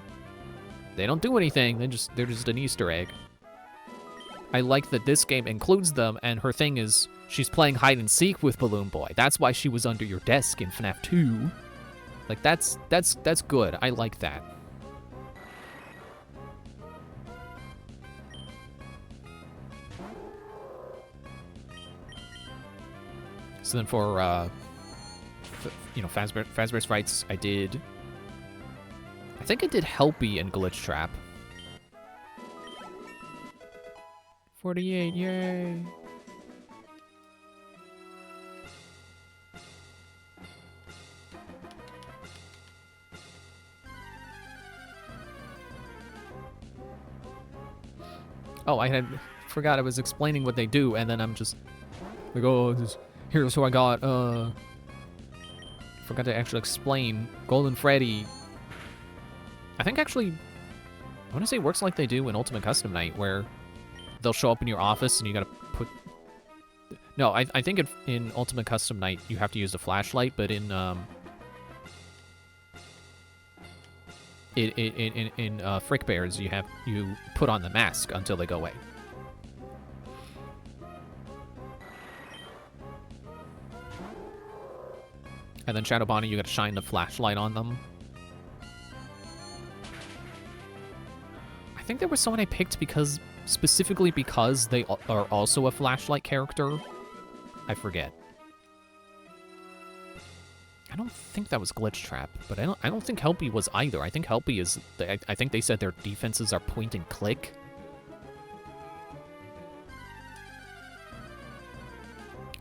They don't do anything, they're just an Easter egg. I like that this game includes them, and her thing is she's playing hide and seek with Balloon Boy. That's why she was under your desk in FNAF 2. Like, that's good. I like that. So then for, you know, Fazbear's Frights, I think I did Helpy and Glitch Trap. 48, yay! Oh, I forgot I was explaining what they do, and then I'm just like, oh, here's who I got. Forgot to actually explain. Golden Freddy. I think actually, I want to say it works like they do in Ultimate Custom Night, where they'll show up in your office and you gotta put... No, I think in Ultimate Custom Night you have to use the flashlight, but in Frick Bears you put on the mask until they go away. And then Shadow Bonnie, you gotta shine the flashlight on them. I think there was someone I picked specifically because they are also a flashlight character. I forget. I don't think that was Glitch Trap, but I don't think Helpy was either. I think Helpy is... I think they said their defenses are point and click.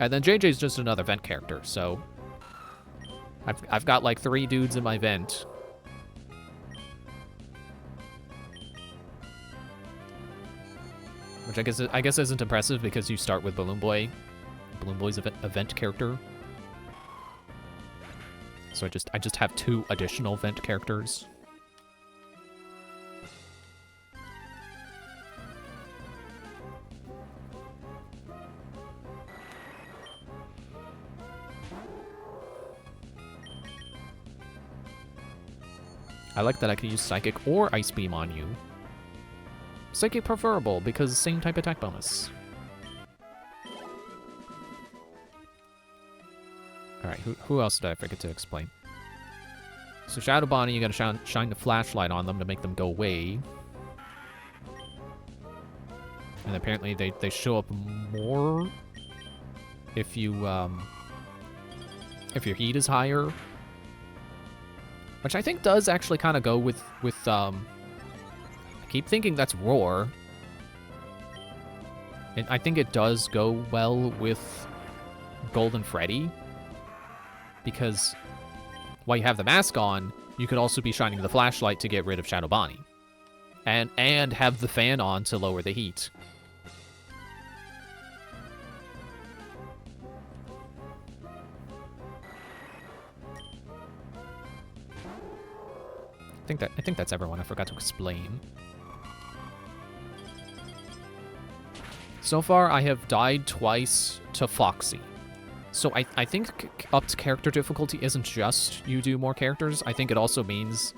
And then JJ's just another vent character, so... I've got like 3 dudes in my vent. Which I guess isn't impressive because you start with Balloon Boy. Balloon Boy's a vent character. So I just have 2 additional vent characters. I like that I can use Psychic or Ice Beam on you. Psychic preferable, because same type attack bonus. Alright, who else did I forget to explain? So Shadow Bonnie, you gotta shine the flashlight on them to make them go away. And apparently they show up more if your heat is higher. Which I think does actually kind of go with I keep thinking that's Roar. And I think it does go well with Golden Freddy. Because while you have the mask on, you could also be shining the flashlight to get rid of Shadow Bonnie. And have the fan on to lower the heat. I think that's everyone. I forgot to explain. So far, I have died twice to Foxy. So I think upped character difficulty isn't just you do more characters. I think it also means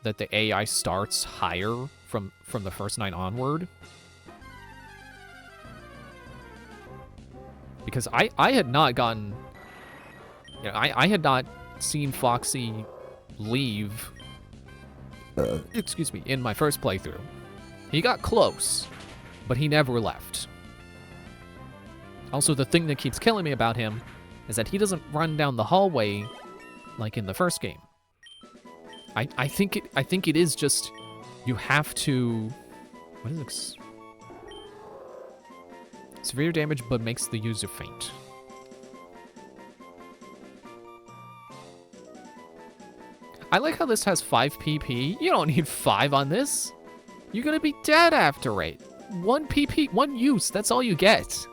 that the AI starts higher from the first night onward. Because I had not gotten... You know, I had not seen Foxy leave... excuse me, in my first playthrough. He got close, but he never left. Also, the thing that keeps killing me about him is that he doesn't run down the hallway like in the first game. I think it is just you have to... What is it? Severe damage, but makes the user faint. I like how this has 5 PP. You don't need 5 on this. You're gonna be dead after 8. 1 PP, 1 use, that's all you get.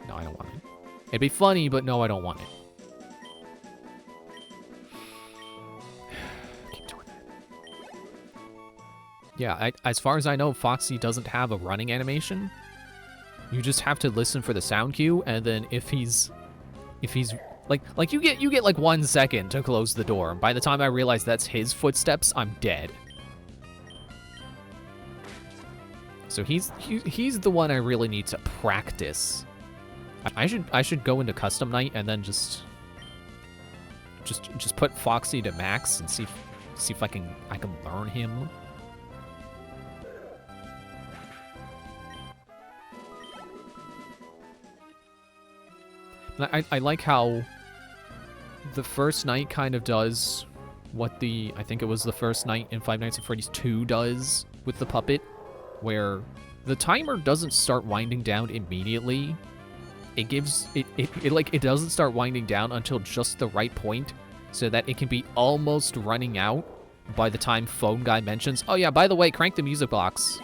No, I don't want it. It'd be funny, but no, I don't want it. Keep doing that. Yeah, as far as I know, Foxy doesn't have a running animation. You just have to listen for the sound cue, and then if he's like you get like 1 second to close the door. By the time I realize that's his footsteps, I'm dead. So he's the one I really need to practice. I should go into custom night and then just put Foxy to max and see if I can learn him. I like how the first night kind of does what I think it was the first night in Five Nights at Freddy's 2 does with the puppet, where the timer doesn't start winding down immediately. It doesn't start winding down until just the right point, so that it can be almost running out by the time Phone Guy mentions, oh yeah, by the way, crank the music box.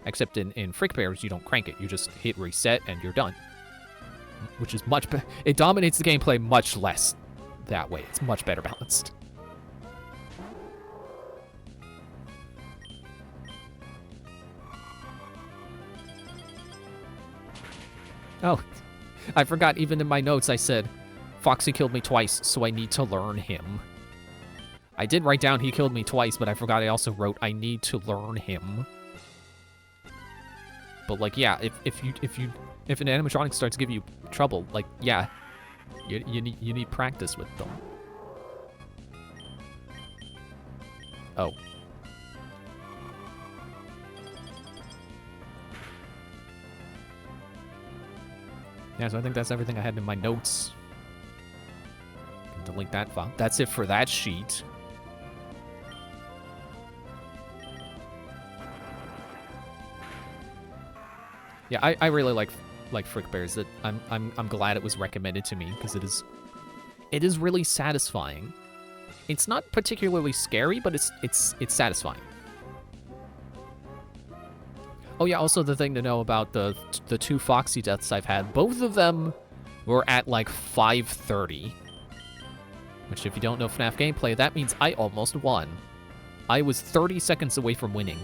Except in Frick Bears, you don't crank it. You just hit reset and you're done. Which is much better. It dominates the gameplay much less that way. It's much better balanced. Oh, I forgot, even in my notes I said, Foxy killed me twice, so I need to learn him. I did write down he killed me twice, but I forgot I also wrote I need to learn him. But like, yeah, if an animatronic starts giving you trouble, like, yeah, you need practice with them. Oh. Yeah, so I think that's everything I had in my notes. Delete that file. That's it for that sheet. Yeah, I really like Frick Bears. That I'm glad it was recommended to me, because it is really satisfying. It's not particularly scary, but it's satisfying. Oh yeah, also the thing to know about the 2 Foxy deaths I've had, both of them were at like 5:30. Which, if you don't know FNAF gameplay, that means I almost won. I was 30 seconds away from winning.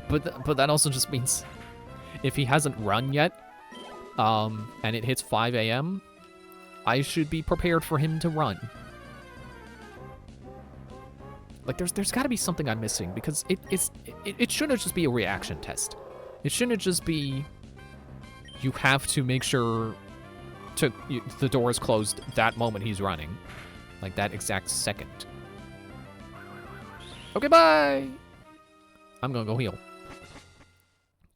But that also just means if he hasn't run yet, and it hits 5 a.m., I should be prepared for him to run. Like, there's got to be something I'm missing, because it shouldn't just be a reaction test. It shouldn't just be you have to make sure the door is closed that moment he's running. Like, that exact second. Okay, bye! I'm gonna go heal.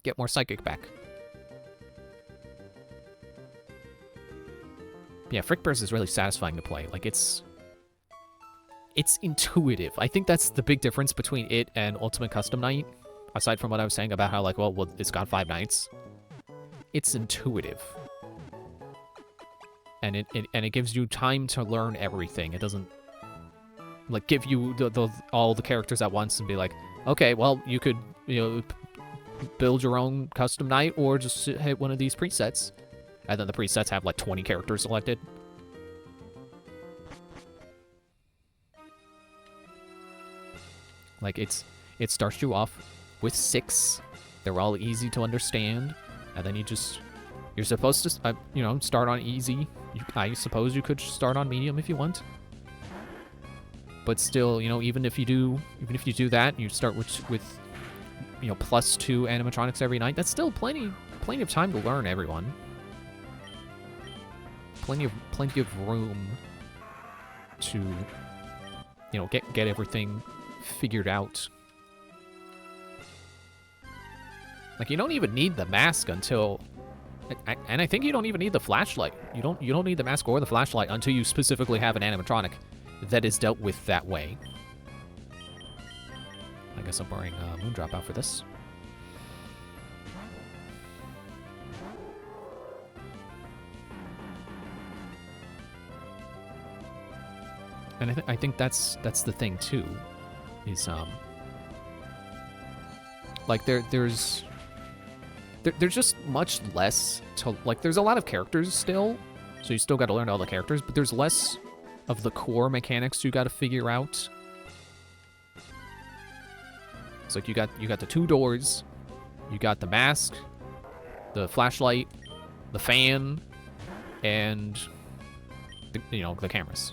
Get more psychic back. Yeah, Frick Bears is really satisfying to play. Like, it's intuitive. I think that's the big difference between it and Ultimate Custom Night. Aside from what I was saying about how, like, well, it's got 5 nights. It's intuitive. And it gives you time to learn everything. It doesn't, like, give you all the characters at once and be like, okay, well, you could, build your own custom night or just hit one of these presets. And then the presets have, like, 20 characters selected. Like, it starts you off with 6. They're all easy to understand. And then you're supposed to, start on easy. I suppose you could start on medium if you want. But still, even if you do that, you start with +2 animatronics every night. That's still plenty of time to learn everyone. Plenty of room to, get everything figured out. Like, you don't even need the mask until, and I think you don't even need the flashlight. You don't need the mask or the flashlight until you specifically have an animatronic that is dealt with that way. I guess I'm wearing Moondrop out for this. And I think that's the thing too, is like there's just much less to, like, there's a lot of characters still, so you still got to learn all the characters, but there's less of the core mechanics you got to figure out. It's like you got the 2 doors, you got the mask, the flashlight, the fan, and the cameras.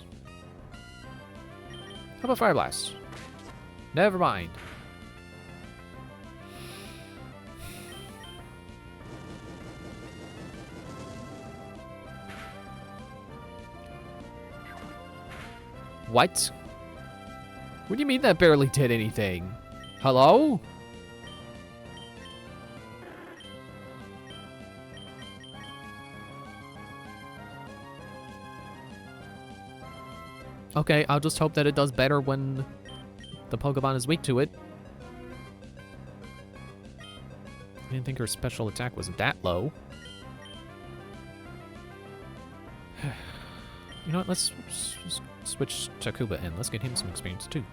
How about Fire Blast? Never mind. What? What do you mean that barely did anything? Hello? Okay, I'll just hope that it does better when the Pokemon is weak to it. I didn't think her special attack was that low. You know what, let's switch Takuba in. Let's get him some experience too.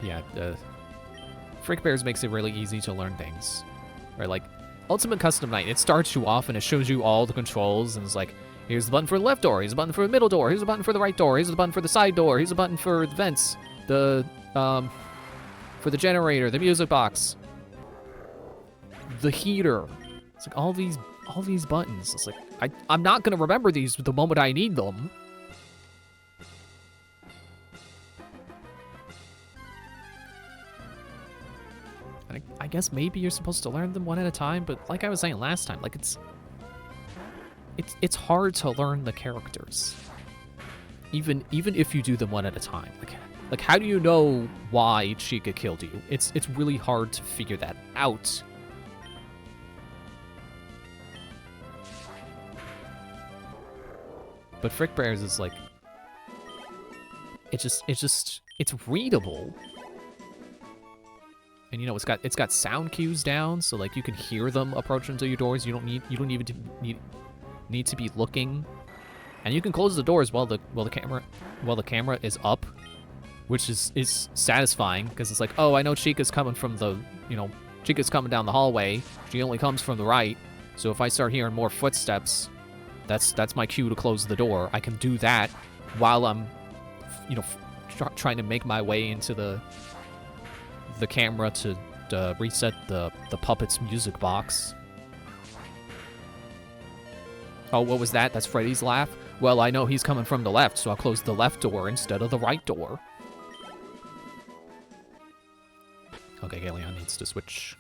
Yeah, Frick Bears makes it really easy to learn things. Right, like, Ultimate Custom Night, it starts you off and it shows you all the controls, and it's like, here's the button for the left door, here's a button for the middle door, here's a button for the right door, here's a button for the side door, here's a button for the vents, for the generator, the music box, the heater. It's like all these buttons. It's like, I'm not gonna remember these the moment I need them. I guess maybe you're supposed to learn them one at a time, but like I was saying last time, like it's hard to learn the characters, even if you do them one at a time. Like how do you know why Chica killed you? It's really hard to figure that out. But Frick Bears is like, it's readable. And it's got sound cues down, so like you can hear them approach into your doors. You don't even need to be looking, and you can close the doors while the camera is up, which is satisfying, because it's like, oh, I know Chica's coming from Chica's coming down the hallway. She only comes from the right, so if I start hearing more footsteps, that's my cue to close the door. I can do that while I'm trying to make my way into the camera to reset the puppet's music box. Oh, what was that? That's Freddy's laugh? Well, I know he's coming from the left, so I'll close the left door instead of the right door. Okay, Galeon needs to switch.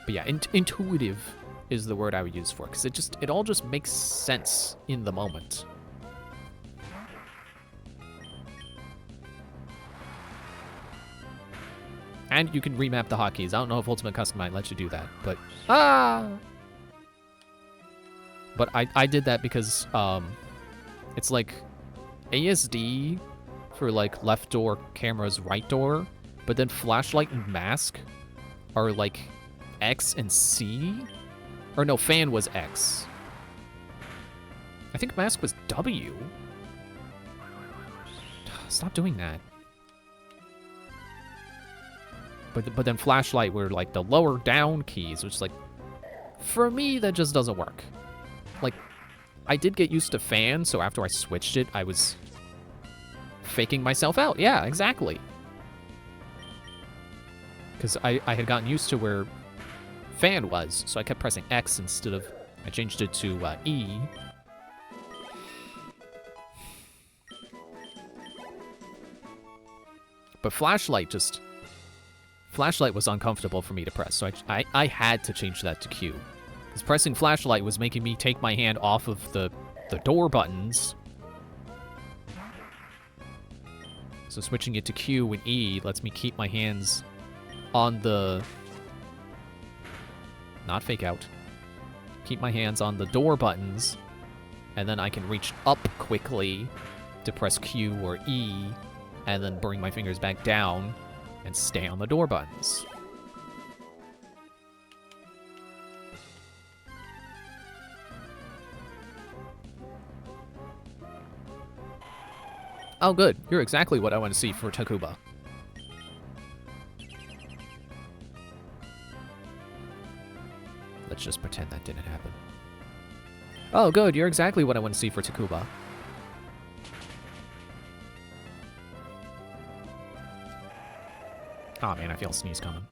But yeah, intuitive is the word I would use for it, because it all just makes sense in the moment. And you can remap the hotkeys. I don't know if Ultimate Custom might let you do that, but But I did that because it's like ASD for like left door, camera's right door, but then flashlight and mask are like X and C? Or no, fan was X. I think mask was W. Stop doing that. But then flashlight were like the lower down keys, which is like, for me, that just doesn't work. Like, I did get used to fan, so after I switched it, I was faking myself out. Yeah, exactly. Because I had gotten used to where fan was, so I kept pressing X instead of, I changed it to E. But flashlight was uncomfortable for me to press, so I had to change that to Q. Because pressing flashlight was making me take my hand off of the door buttons. So switching it to Q and E lets me keep my hands on the... Not fake out. Keep my hands on the door buttons, and then I can reach up quickly to press Q or E, and then bring my fingers back down and stay on the door buttons. Oh, good. You're exactly what I want to see for Takuba. Let's just pretend that didn't happen. Oh, good. You're exactly what I want to see for Takuba. Oh man, I feel a sneeze coming.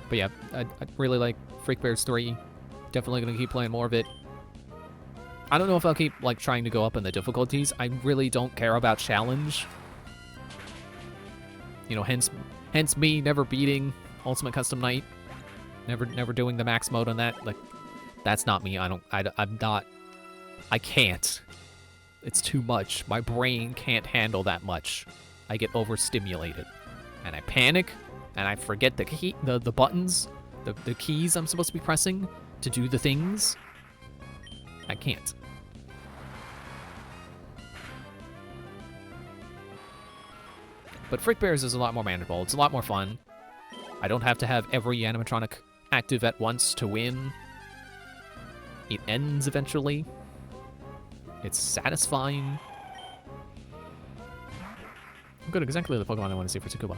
But yeah, I really like Freak Bears 3. Definitely gonna keep playing more of it. I don't know if I'll keep like trying to go up in the difficulties. I really don't care about challenge. You know, hence me never beating Ultimate Custom Night. Never doing the max mode on that. Like, that's not me. I'm not. I can't. It's too much. My brain can't handle that much. I get overstimulated. And I panic, and I forget the buttons, the keys I'm supposed to be pressing to do the things. I can't. But Freak Bears is a lot more manageable. It's a lot more fun. I don't have to have every animatronic active at once to win. It ends eventually. It's satisfying. Good, exactly the Pokemon I want to see for Takuba.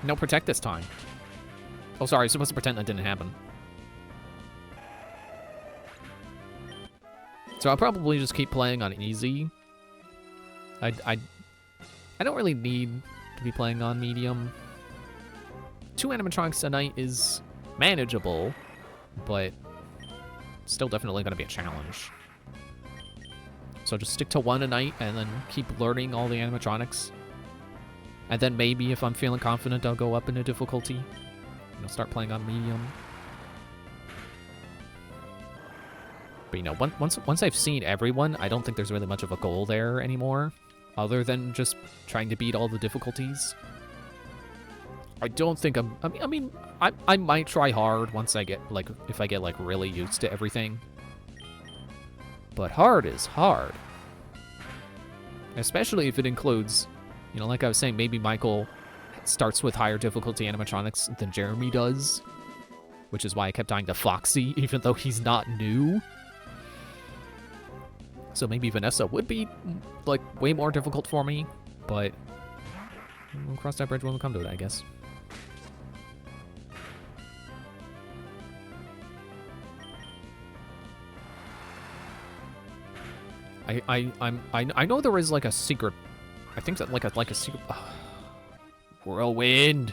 No Protect this time. Oh, sorry, I was supposed to pretend that didn't happen. So I'll probably just keep playing on easy. I don't really need to be playing on medium. 2 animatronics a night is manageable, but still definitely going to be a challenge. So just stick to 1 a night and then keep learning all the animatronics. And then maybe if I'm feeling confident, I'll go up in the difficulty. You know, start playing on medium. But you know, once I've seen everyone, I don't think there's really much of a goal there anymore, other than just trying to beat all the difficulties. I don't think I might try hard once I get, like, if I get, like, really used to everything. But hard is hard. Especially if it includes, you know, like I was saying, maybe Michael starts with higher difficulty animatronics than Jeremy does. Which is why I kept dying to Foxy, even though he's not new. So maybe Vanessa would be, like, way more difficult for me. But we'll cross that bridge when we come to it, I guess. I know there is like a secret. I think that like a secret. Whirlwind.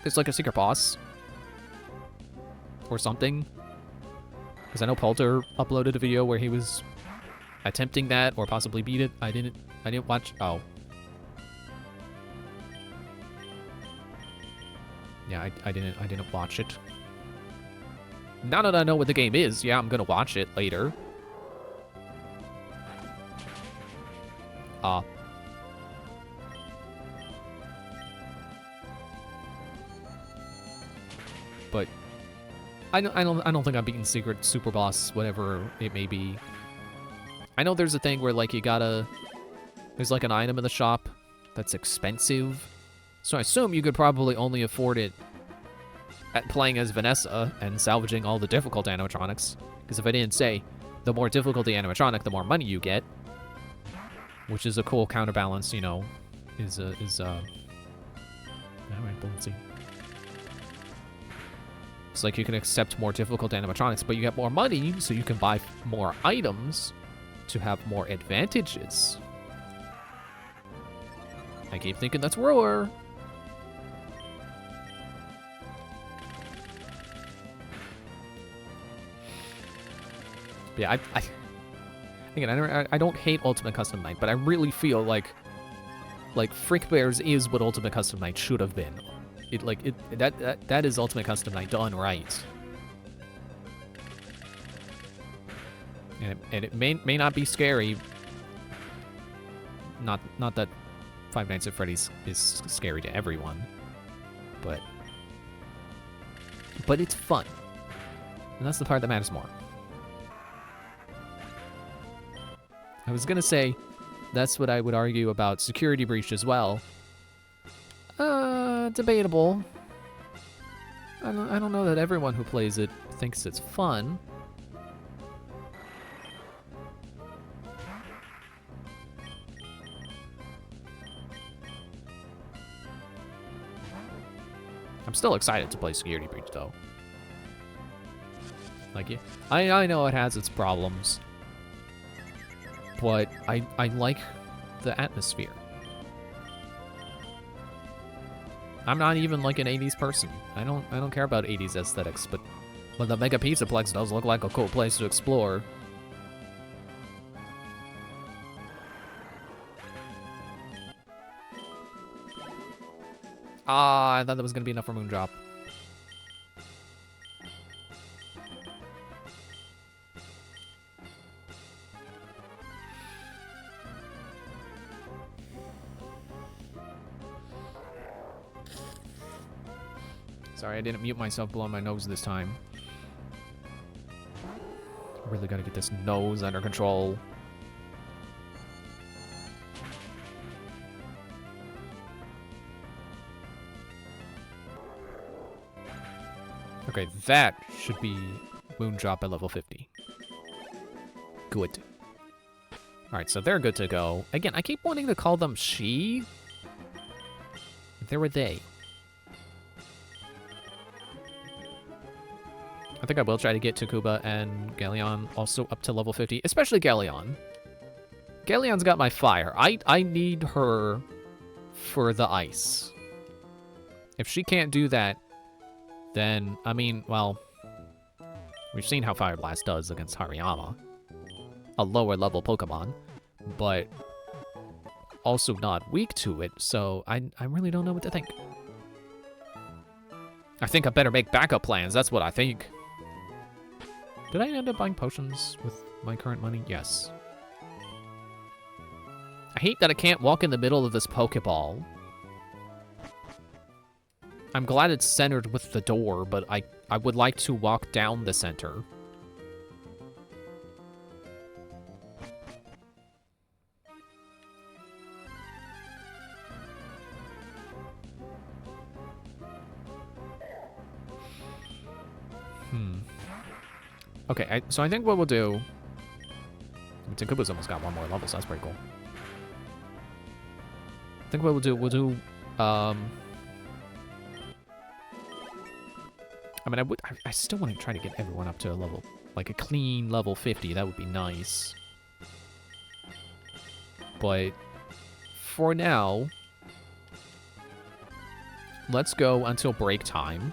There's like a secret boss or something. Because I know Polter uploaded a video where he was attempting that or possibly beat it. I didn't watch. Oh. Yeah, I didn't watch it. Now that I know what the game is, yeah, I'm gonna watch it later. But I don't think I'm beating secret super boss, whatever it may be. I know there's a thing where like there's like an item in the shop that's expensive. So I assume you could probably only afford it at playing as Vanessa and salvaging all the difficult animatronics. Because if I didn't say, the more difficult the animatronic, the more money you get. Which is a cool counterbalance, you know, alright, let's see. It's like you can accept more difficult animatronics, but you get more money, so you can buy more items to have more advantages. I keep thinking that's Roar. But yeah, I don't hate Ultimate Custom Night, but I really feel like Frick Bears is what Ultimate Custom Night should have been. That is Ultimate Custom Night done right. And it may not be scary. Not that Five Nights at Freddy's is scary to everyone, but it's fun, and that's the part that matters more. I was gonna say, that's what I would argue about Security Breach as well. Debatable. I don't know that everyone who plays it thinks it's fun. I'm still excited to play Security Breach though. Like, yeah, I know it has its problems, but I like the atmosphere. I'm not even like an 80s person. I don't care about 80s aesthetics, but the Mega Pizzaplex does look like a cool place to explore. Ah, I thought that was gonna be enough for Moondrop. Sorry, I didn't mute myself blowing my nose this time. Really gotta get this nose under control. Okay, that should be Moondrop at level 50. Good. Alright, so they're good to go. Again, I keep wanting to call them she. They were they. I think I will try to get Takuba and Galleon also up to level 50, especially Galleon. Galleon's got my fire. I need her for the ice. If she can't do that, then, I mean, well, we've seen how Fire Blast does against Hariyama, a lower level Pokemon, but also not weak to it, so I really don't know what to think. I think I better make backup plans, that's what I think. Did I end up buying potions with my current money? Yes. I hate that I can't walk in the middle of this Pokeball. I'm glad it's centered with the door, but I would like to walk down the center. Okay, so I think what we'll do... Takuba's almost got one more level, so that's pretty cool. I think what we'll do, I mean, I still want to try to get everyone up to a level Like a clean level 50, that would be nice. But for now, let's go until break time.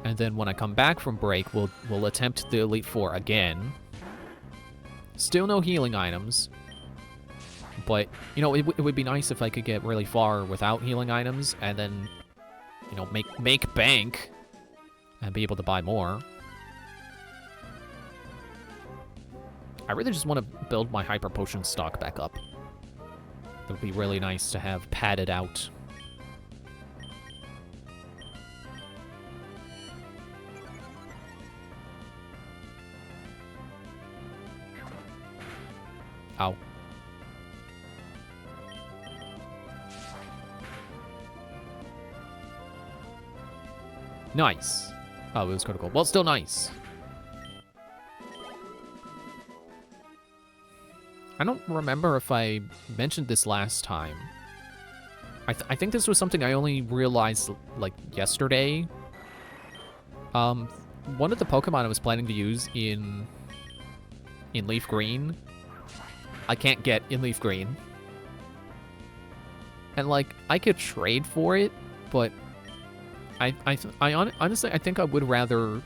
And then when I come back from break, we'll attempt the Elite Four again. Still no healing items. But, you know, it would be nice if I could get really far without healing items and then, you know, make bank and be able to buy more. I really just want to build my Hyper Potion stock back up. It would be really nice to have padded out. Ow. Nice. Oh, it was critical. Well, still nice. I don't remember if I mentioned this last time. I think this was something I only realized, like, yesterday. One of the Pokemon I was planning to use in Leaf Green, I can't get in Leaf Green. And, like, I could trade for it, but honestly, I think I would rather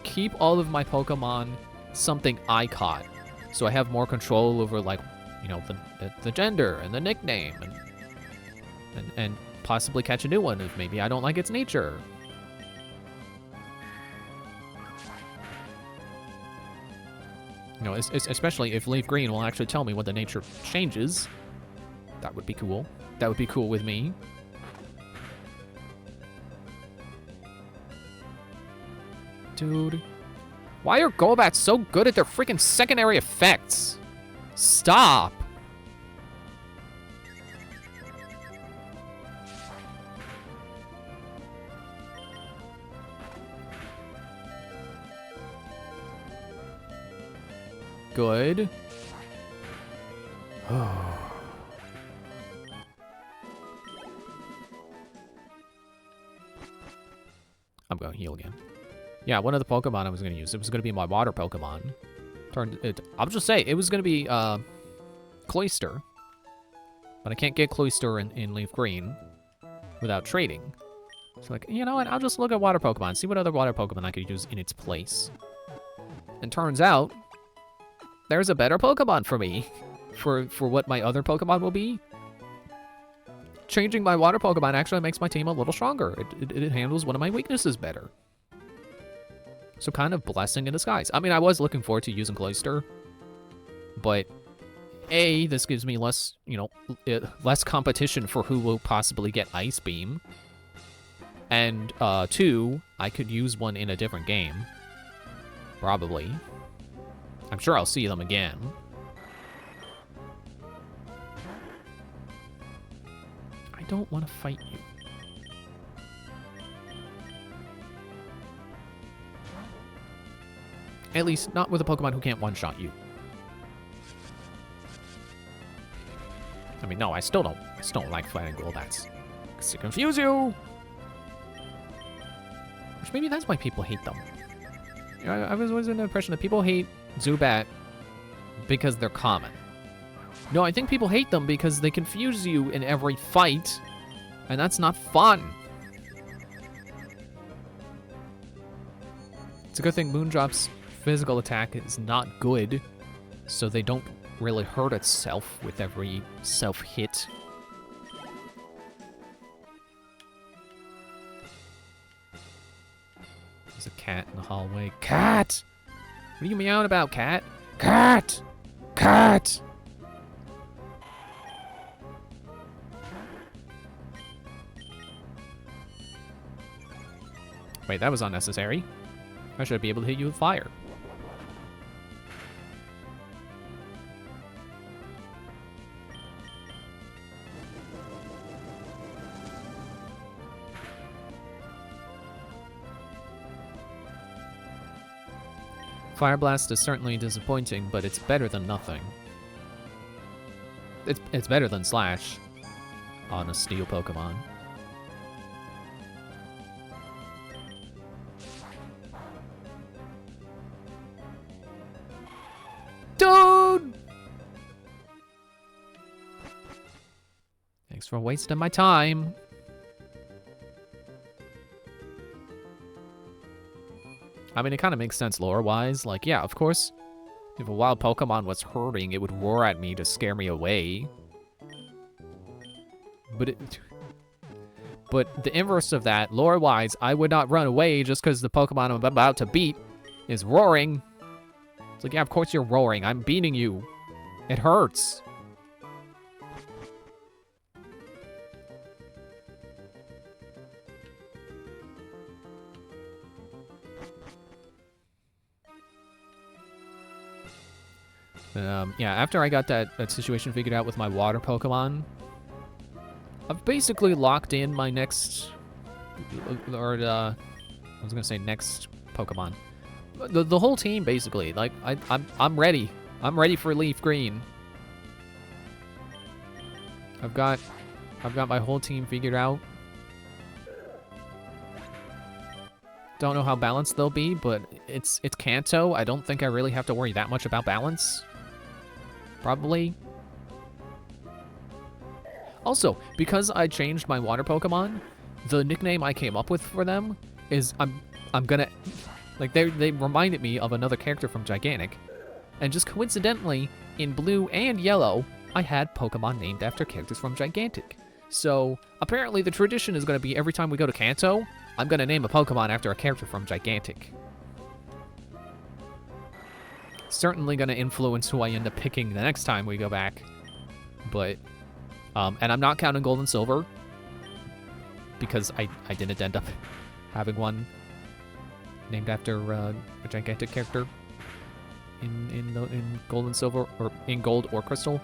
keep all of my Pokemon something I caught, so I have more control over, like, you know, the gender and the nickname, and possibly catch a new one if maybe I don't like its nature. You know, especially if Leaf Green will actually tell me when the nature changes. That would be cool. That would be cool with me. Dude. Why are Golbats so good at their freaking secondary effects? Stop! Good. I'm going to heal again. Yeah, one of the Pokemon I was going to use, it was going to be my water Pokemon. I'll just say, it was going to be Cloyster. But I can't get Cloyster in Leaf Green without trading. So, like, you know what? I'll just look at water Pokemon, see what other water Pokemon I could use in its place. And turns out, there's a better Pokemon for me. For what my other Pokemon will be. Changing my water Pokemon actually makes my team a little stronger. It handles one of my weaknesses better. So kind of blessing in disguise. I mean, I was looking forward to using Cloyster. But, A, this gives me less, you know, less competition for who will possibly get Ice Beam. And, 2, I could use one in a different game. Probably. I'm sure I'll see them again. I don't want to fight you. At least, not with a Pokemon who can't one-shot you. I mean, no, I still don't like fighting Golbats. Because they confuse you! Which maybe that's why people hate them. You know, I was always under the impression that people hate Zubat because they're common. No, I think people hate them because they confuse you in every fight, and that's not fun. It's a good thing Moondrop's physical attack is not good, so they don't really hurt itself with every self-hit. There's a cat in the hallway. Cat! What are you meowing about, cat? Cat! Cat! Wait, that was unnecessary. I should be able to hit you with fire. Fire Blast is certainly disappointing, but it's better than nothing. It's better than Slash on a Steel Pokemon. Thanks for wasting my time. I mean, it kind of makes sense lore-wise. Like, yeah, of course, if a wild Pokemon was hurting, it would roar at me to scare me away. But the inverse of that, lore-wise, I would not run away just because the Pokemon I'm about to beat is roaring. It's like, yeah, of course you're roaring. I'm beating you. It hurts. Yeah, after I got that situation figured out with my water Pokemon, I've basically locked in my next, or I was gonna say next Pokemon. The whole team basically. Like I'm ready. I'm ready for Leaf Green. I've got my whole team figured out. Don't know how balanced they'll be, but it's Kanto. I don't think I really have to worry that much about balance. Probably. Also, because I changed my water Pokemon, the nickname I came up with for them is I'm gonna, like, they reminded me of another character from Gigantic, and just coincidentally, in blue and yellow, I had Pokemon named after characters from Gigantic. So apparently the tradition is gonna be every time we go to Kanto, I'm gonna name a Pokemon after a character from Gigantic. Certainly gonna influence who I end up picking the next time we go back, but. And I'm not counting Gold and Silver, because I didn't end up having one named after a Gigantic character in Gold and Silver, or in Gold or Crystal.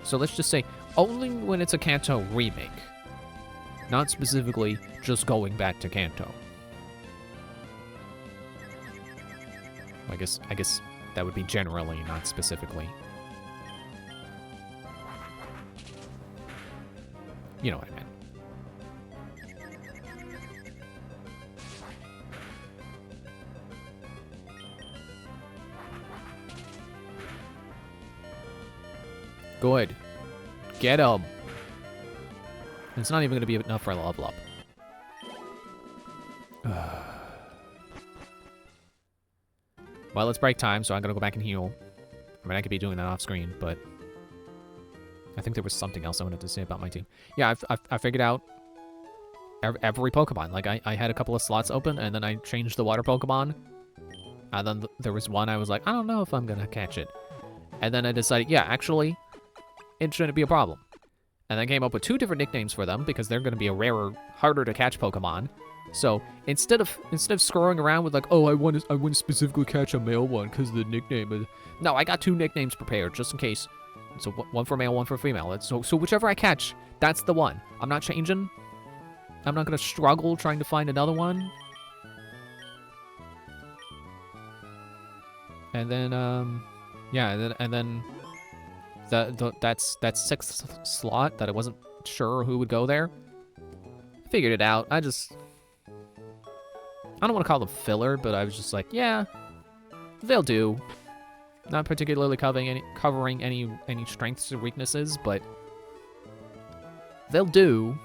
So let's just say only when it's a Kanto remake, not specifically just going back to Kanto. I guess that would be generally, not specifically. You know what I meant. Good. Get him. It's not even going to be enough for a level up. Well, it's break time, so I'm going to go back and heal. I mean, I could be doing that off screen, but I think there was something else I wanted to say about my team. Yeah, I figured out every Pokemon. Like, I had a couple of slots open, and then I changed the water Pokemon. And then there was one I was like, I don't know if I'm going to catch it. And then I decided, yeah, actually, it shouldn't be a problem. And I came up with 2 different nicknames for them, because they're going to be a rarer, harder to catch Pokemon. So instead of screwing around with like, oh, I want to specifically catch a male one because the nickname is... No, I got 2 nicknames prepared just in case. So one for male, one for female. So whichever I catch, that's the one. I'm not changing. I'm not gonna struggle trying to find another one. And then yeah, and then that 6th slot that I wasn't sure who would go there. Figured it out. I don't want to call them filler, but I was just like, yeah, they'll do. Not particularly covering any strengths or weaknesses, but they'll do.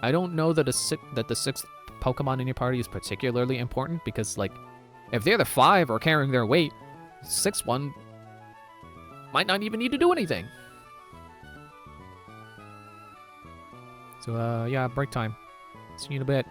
I don't know that the 6th Pokemon in your party is particularly important, because, like, if the other 5 are carrying their weight, the 6th one might not even need to do anything. So, yeah, break time. See you in a bit.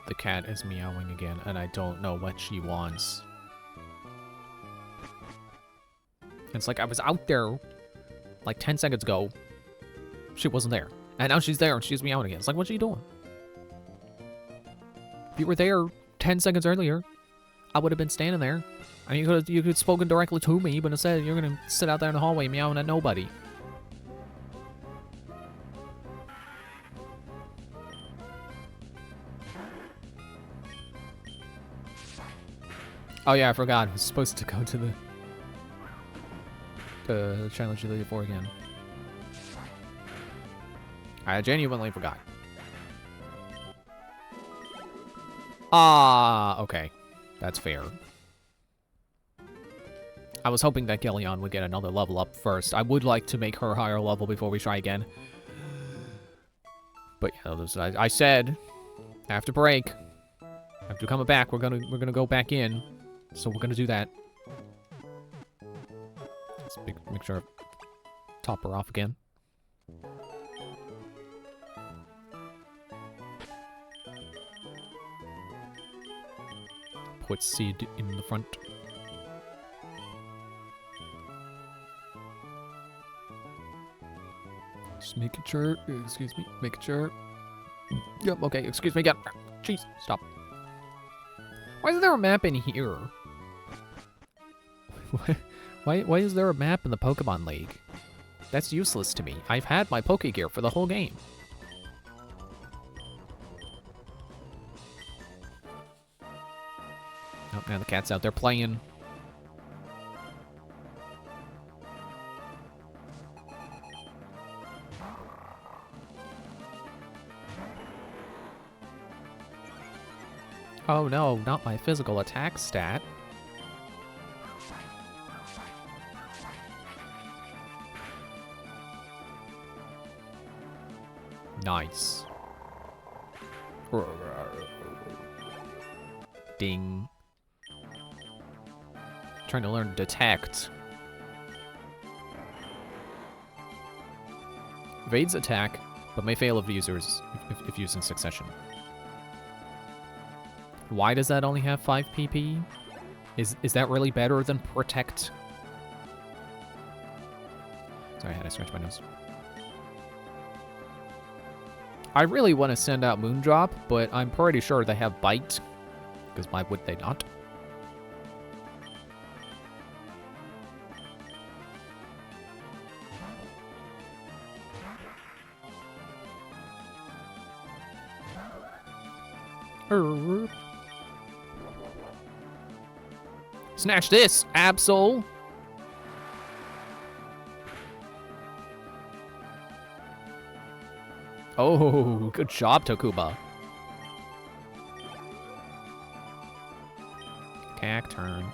The cat is meowing again, and I don't know what she wants. It's like I was out there like 10 seconds ago. She wasn't there. And now she's there and she's meowing again. It's like, what's she doing? If you were there 10 seconds earlier, I would have been standing there. And you could have spoken directly to me, but instead you're gonna sit out there in the hallway meowing at nobody. Oh yeah, I forgot. I was supposed to go to the challenge you did for again. I genuinely forgot. Ah, okay. That's fair. I was hoping that Gillian would get another level up first. I would like to make her higher level before we try again. But yeah, I said after break, after coming back, we're gonna go back in. So we're gonna do that. Let's make sure top her off again. Put seed in the front. Just making sure. Excuse me. Making sure. Yep. Okay. Excuse me again. Jeez. Stop. Why is there a map in here? Why is there a map in the Pokemon League? That's useless to me. I've had my Pokegear for the whole game. Oh, now the cat's out there playing. Oh no, not my physical attack stat. Nice. Ding. Trying to learn detect. Evades attack, but may fail if used in succession. Why does that only have 5 PP? Is that really better than protect? Sorry, I had to scratch my nose. I really want to send out Moondrop, but I'm pretty sure they have Bite. Because why would they not? Snatch this, Absol! Oh, good job, Tokuba. Attack turn.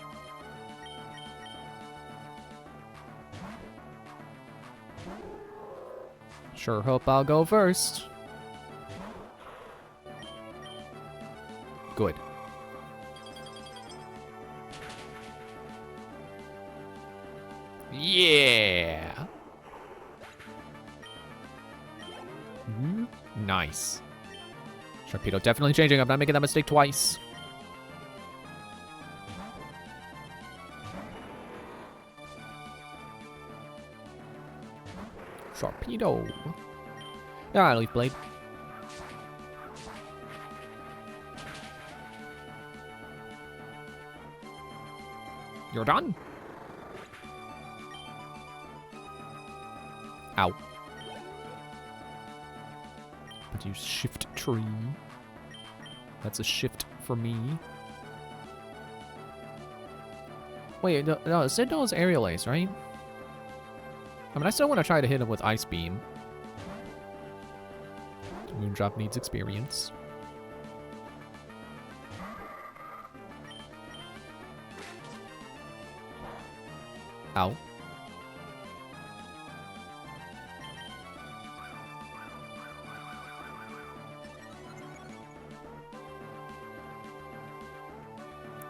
Sure hope I'll go first. Good. Yeah! Nice. Sharpedo definitely changing. I'm not making that mistake twice. Sharpedo. Alright, Leaf Blade. You're done. Ow. But use shift tree. That's a shift for me. Wait, no, Sidno is Aerial Ace, right? I mean, I still want to try to hit him with Ice Beam. Moondrop needs experience. Ow.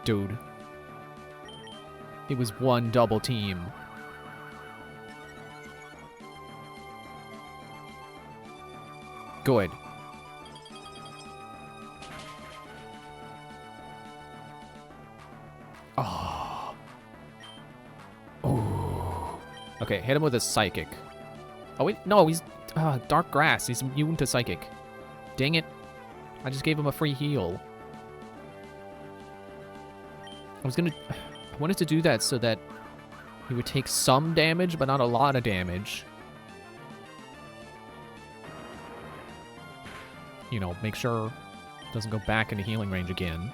Dude. It was one double team. Okay, hit him with his psychic. Oh, wait, no, he's dark grass. He's immune to psychic. Dang it. I just gave him a free heal. I wanted to do that so that he would take some damage, but not a lot of damage. You know, make sure it doesn't go back into healing range again.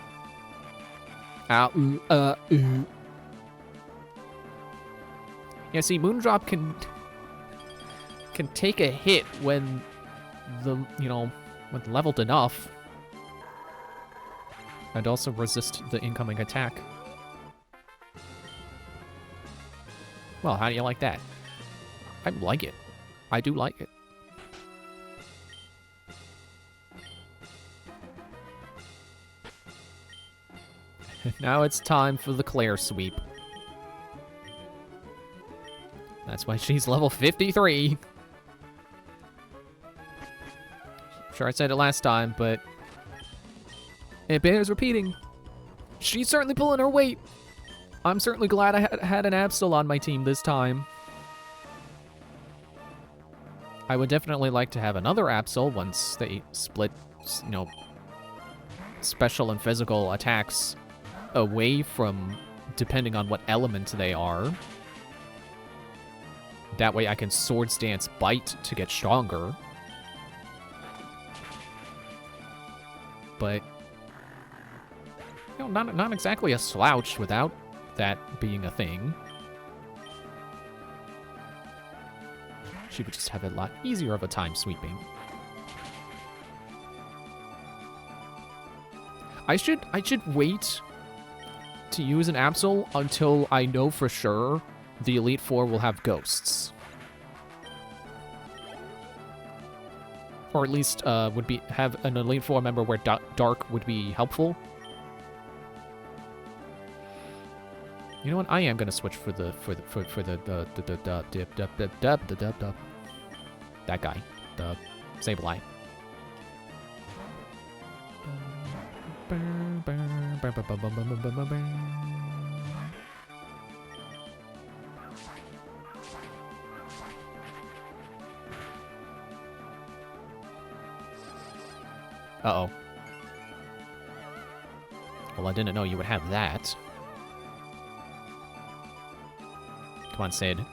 Yeah, see, Moondrop can take a hit when when leveled enough. And also resist the incoming attack. Well, how do you like that? I like it. I do like it. Now it's time for the Claire sweep. That's why she's level 53. Sure, I said it last time, but it bears repeating. She's certainly pulling her weight. I'm certainly glad I had an Absol on my team this time. I would definitely like to have another Absol once they split, special and physical attacks away from depending on what element they are. That way I can Swords Dance Bite to get stronger. But not exactly a slouch without that being a thing. She would just have a lot easier of a time sweeping. I should wait to use an Absol until I know for sure the Elite Four will have ghosts. Or at least have an Elite Four member where Dark would be helpful. You know what? I am gonna switch for the that guy, the Sableye. Uh-oh. Well, I didn't know you would have that. Come on, Sid.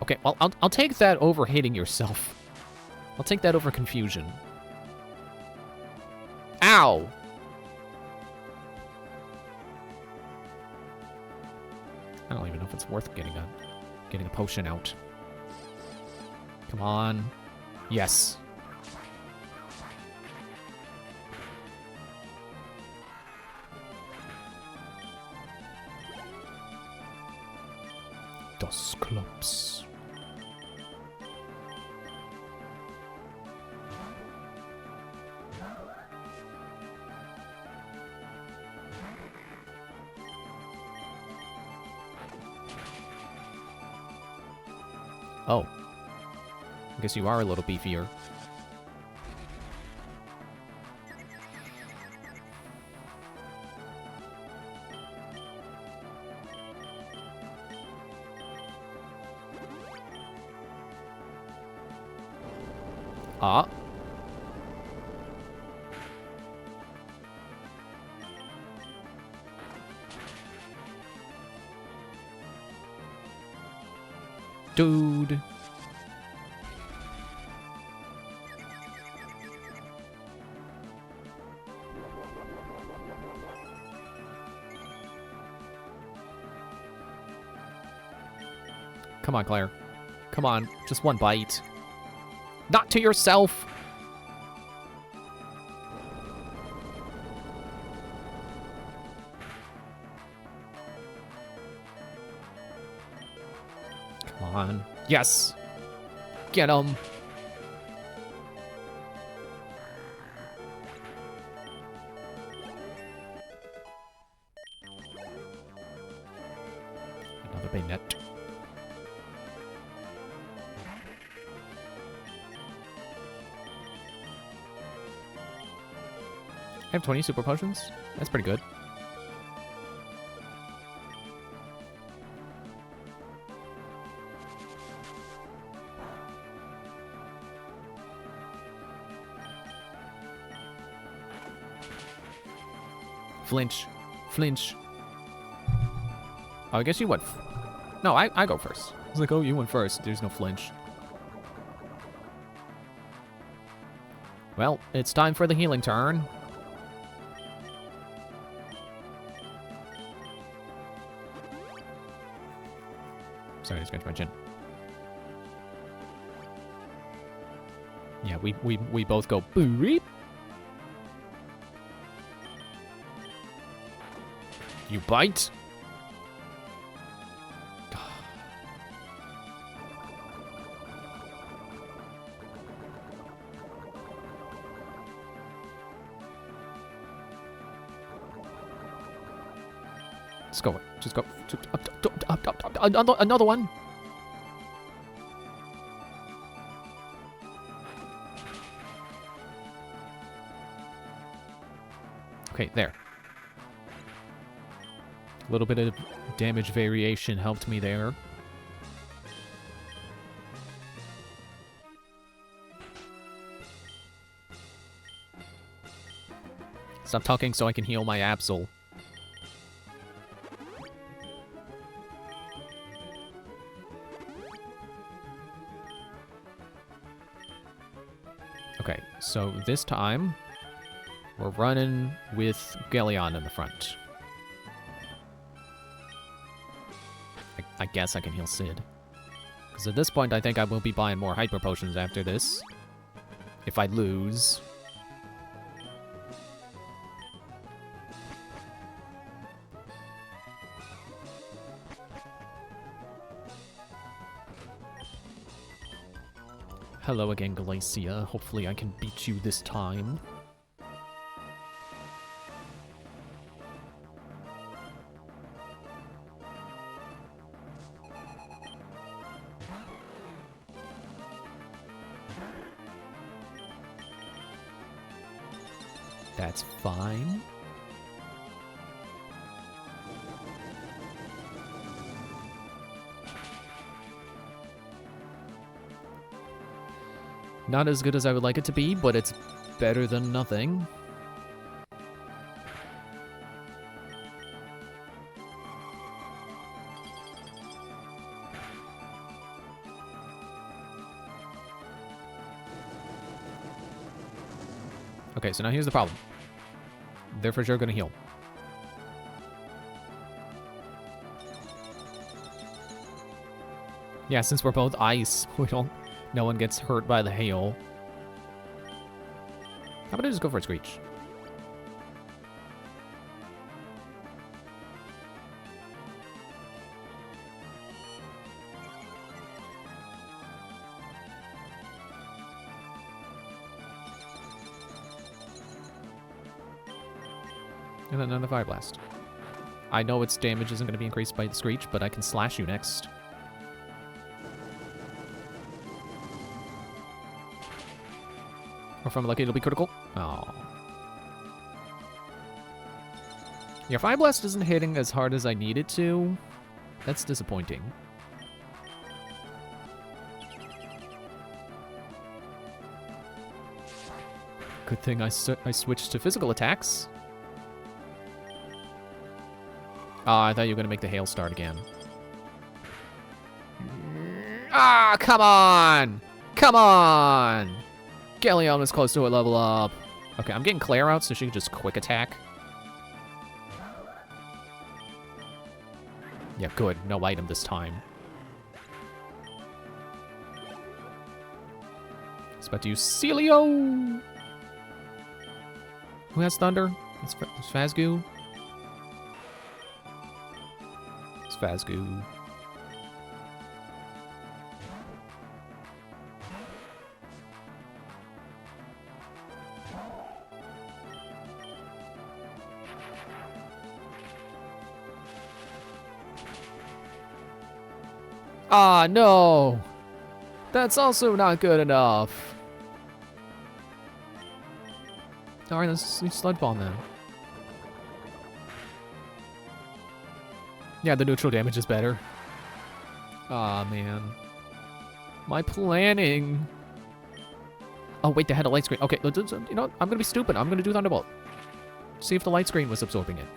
Okay, well, I'll take that over hitting yourself. I'll take that over confusion. Ow! I don't even know if it's worth getting a potion out. Come on. Yes. Dusclops. Oh. I guess you are a little beefier. Ah. Dude. Come on, Claire. Come on, just one bite. Not to yourself! Come on. Yes! Get him! Another bayonet. I have 20 super potions. That's pretty good. Flinch. Flinch. Oh, I guess you went... No, I go first. I was like, oh, you went first. There's no flinch. Well, it's time for the healing turn. Sorry, I scratched my chin. Yeah, we both go boop. You bite? Just go. Just go. Up. Another one. Okay, there. A little bit of damage variation helped me there. Stop talking so I can heal my Absol. Okay, so this time, we're running with Galleon in the front. I guess I can heal Sid. Because at this point, I think I will be buying more Hyper Potions after this. If I lose. Hello again, Galacia. Hopefully I can beat you this time. That's fine. Not as good as I would like it to be, but it's better than nothing. Okay, so now here's the problem. They're for sure gonna heal. Yeah, since we're both ice, no one gets hurt by the hail. How about I just go for a Screech? And then another Fire Blast. I know its damage isn't going to be increased by the Screech, but I can slash you next. Or if I'm lucky, it'll be critical. Oh. Yeah, Fire Blast isn't hitting as hard as I need it to. That's disappointing. Good thing I switched to physical attacks. Oh, I thought you were going to make the hail start again. Ah, come on! Come on! Galleon is close to a level up. Okay, I'm getting Claire out so she can just quick attack. Yeah, good. No item this time. I was about to use Celio! Who has Thunder? It's Phasgu. It's Phasgu. Ah, no! That's also not good enough. Alright, let's use Sludge Bomb then. Yeah, the neutral damage is better. Aw, man. My planning. Oh, wait, they had a light screen. Okay, you know what? I'm gonna be stupid. I'm gonna do Thunderbolt. See if the light screen was absorbing it.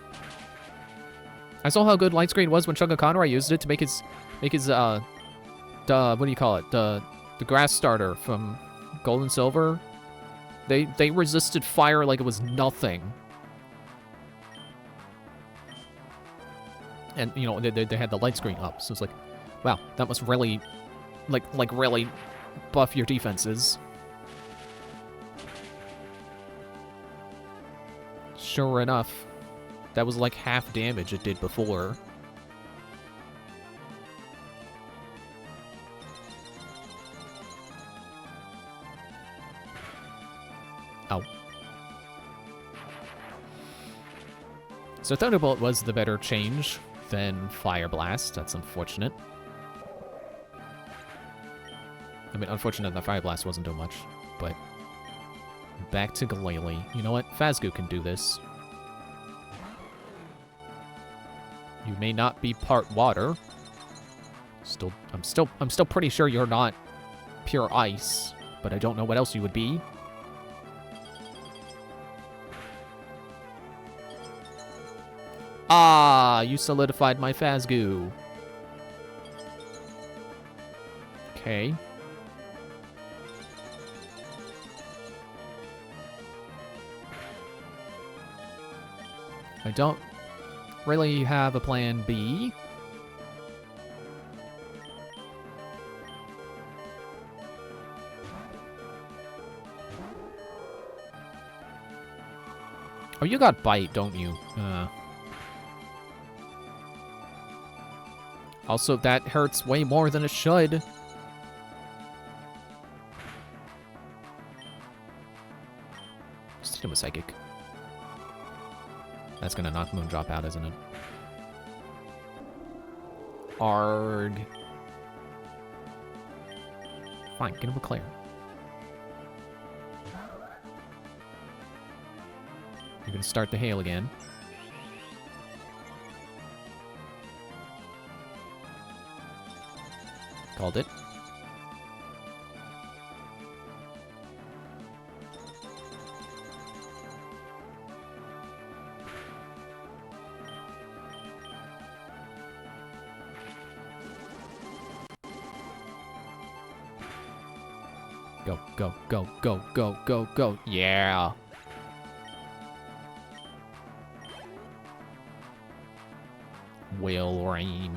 I saw how good light screen was when Chugga Conroy used it to make his what do you call it? The grass starter from Gold and Silver. They resisted fire like it was nothing. And you know, they had the light screen up, so it's like, wow, that must really like really buff your defenses. Sure enough, that was like half damage it did before. Ow. So Thunderbolt was the better change than Fire Blast. That's unfortunate. I mean, unfortunate that Fire Blast wasn't doing much, but back to Glalie. You know what? Phasgu can do this. You may not be part water. I'm still pretty sure you're not pure ice, but I don't know what else you would be. Ah, you solidified my Phasgu. Okay. I don't really have a plan B. Oh, you got Bite, don't you? Also, that hurts way more than it should. Just hit him with Psychic. That's gonna knock Moondrop out, isn't it? Arg. Fine, get him with Claire. You're gonna start the hail again. Called it. Go, go, go, go, go, go, go. Yeah. Will rain.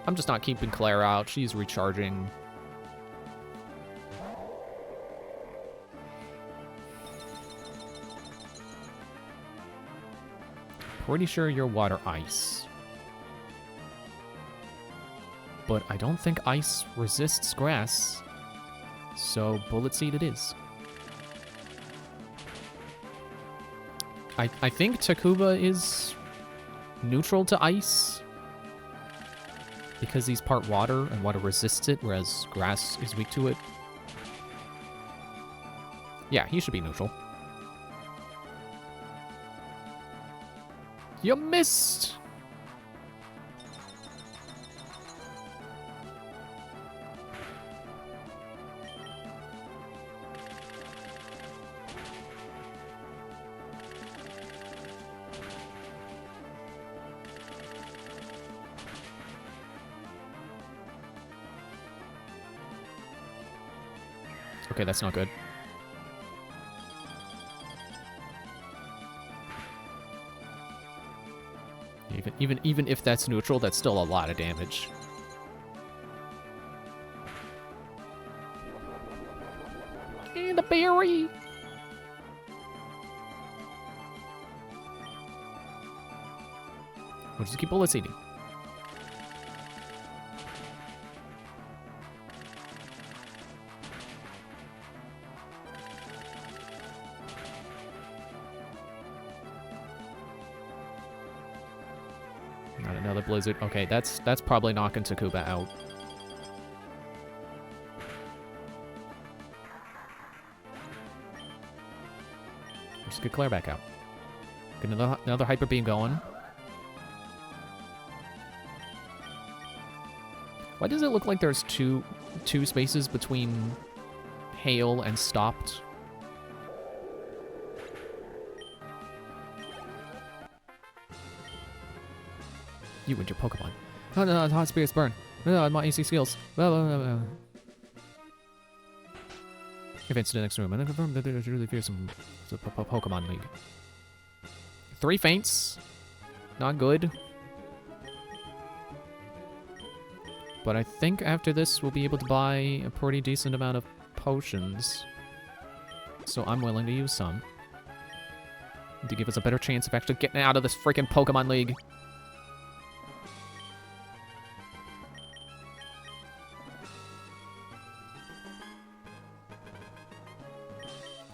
I'm just not keeping Claire out. She's recharging. Pretty sure you're water ice. But I don't think ice resists grass. So Bullet Seed it is. I think Takuba is neutral to ice. Because he's part water, and water resists it, whereas grass is weak to it. Yeah, he should be neutral. You missed! Okay, that's not good. Even if that's neutral, that's still a lot of damage. And a berry! We'll just keep bullet seeding. Not another blizzard. Okay, that's probably knocking Takuba out. Just get Claire back out. Get another Hyper Beam going. Why does it look like there's two spaces between hail and stopped. You and your Pokemon. Oh no, hot spirits burn. No, my AC skills. Blah, blah, blah, blah. Advance to the next room. And I confirm that there's really fearsome Pokemon League. 3 faints. Not good. But I think after this, we'll be able to buy a pretty decent amount of potions. So I'm willing to use some. To give us a better chance of actually getting out of this freaking Pokemon League.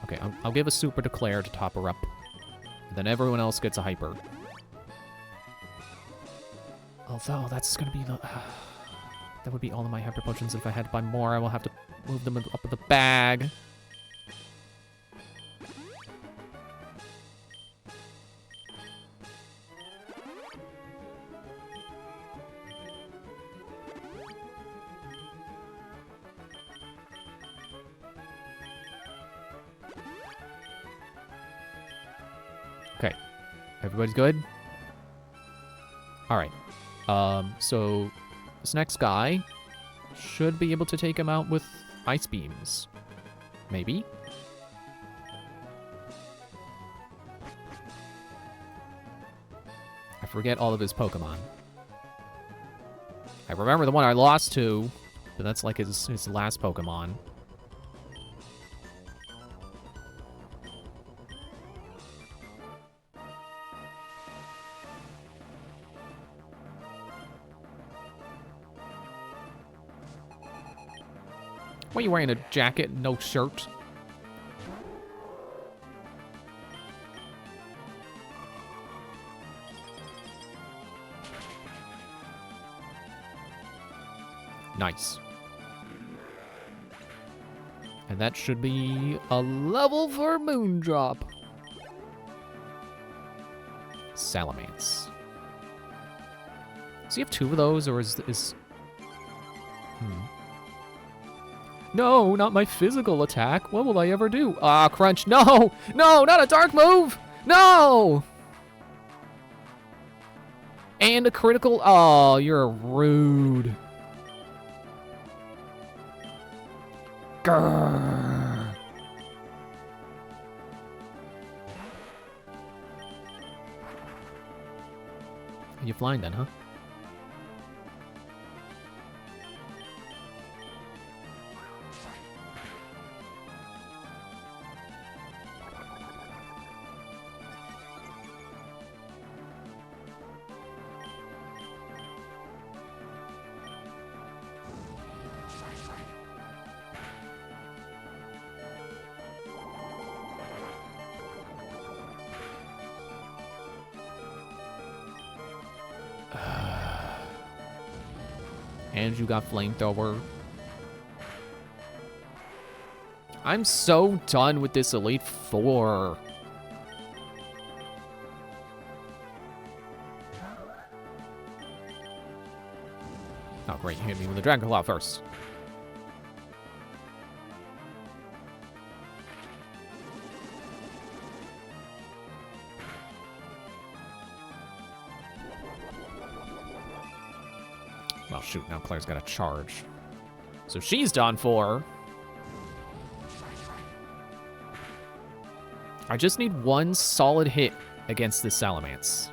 Okay, I'll give a Super Declare to top her up. And then everyone else gets a Hyper. Although, that's gonna be the... that would be all of my Hyper Potions. If I had to buy more, I will have to move them up with the bag. Okay. Everybody's good? Alright. So this next guy should be able to take him out with ice beams. Maybe? I forget all of his Pokemon. I remember the one I lost to, but that's like his last Pokemon. Why are you wearing a jacket and no shirt? Nice. And that should be a level for Moondrop. Salamence. Does he have 2 of those, or is... No, not my physical attack. What will I ever do? Ah, crunch. No! No, not a dark move! No! And a critical... Oh, you're rude. Grrr. Are you flying then, huh? And you got Flamethrower. I'm so done with this Elite Four. Oh, great. You hit me with the Dragon Claw first. Well, shoot, now Claire's got a charge. So she's done for. I just need one solid hit against this Salamence.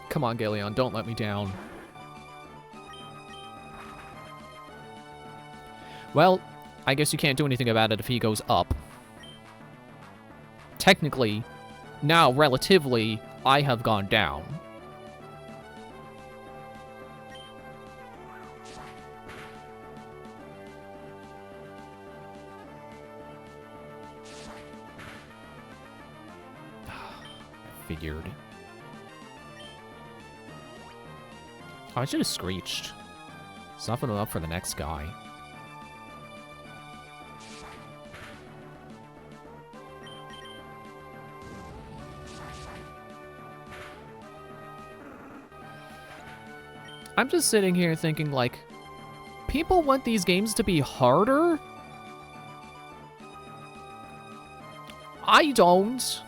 Come on, Galeon, don't let me down. Well, I guess you can't do anything about it if he goes up. Technically, now, relatively, I have gone down. Figured. Oh, I should have screeched. Soften it up for the next guy. I'm just sitting here thinking, like, People want these games to be harder? I don't.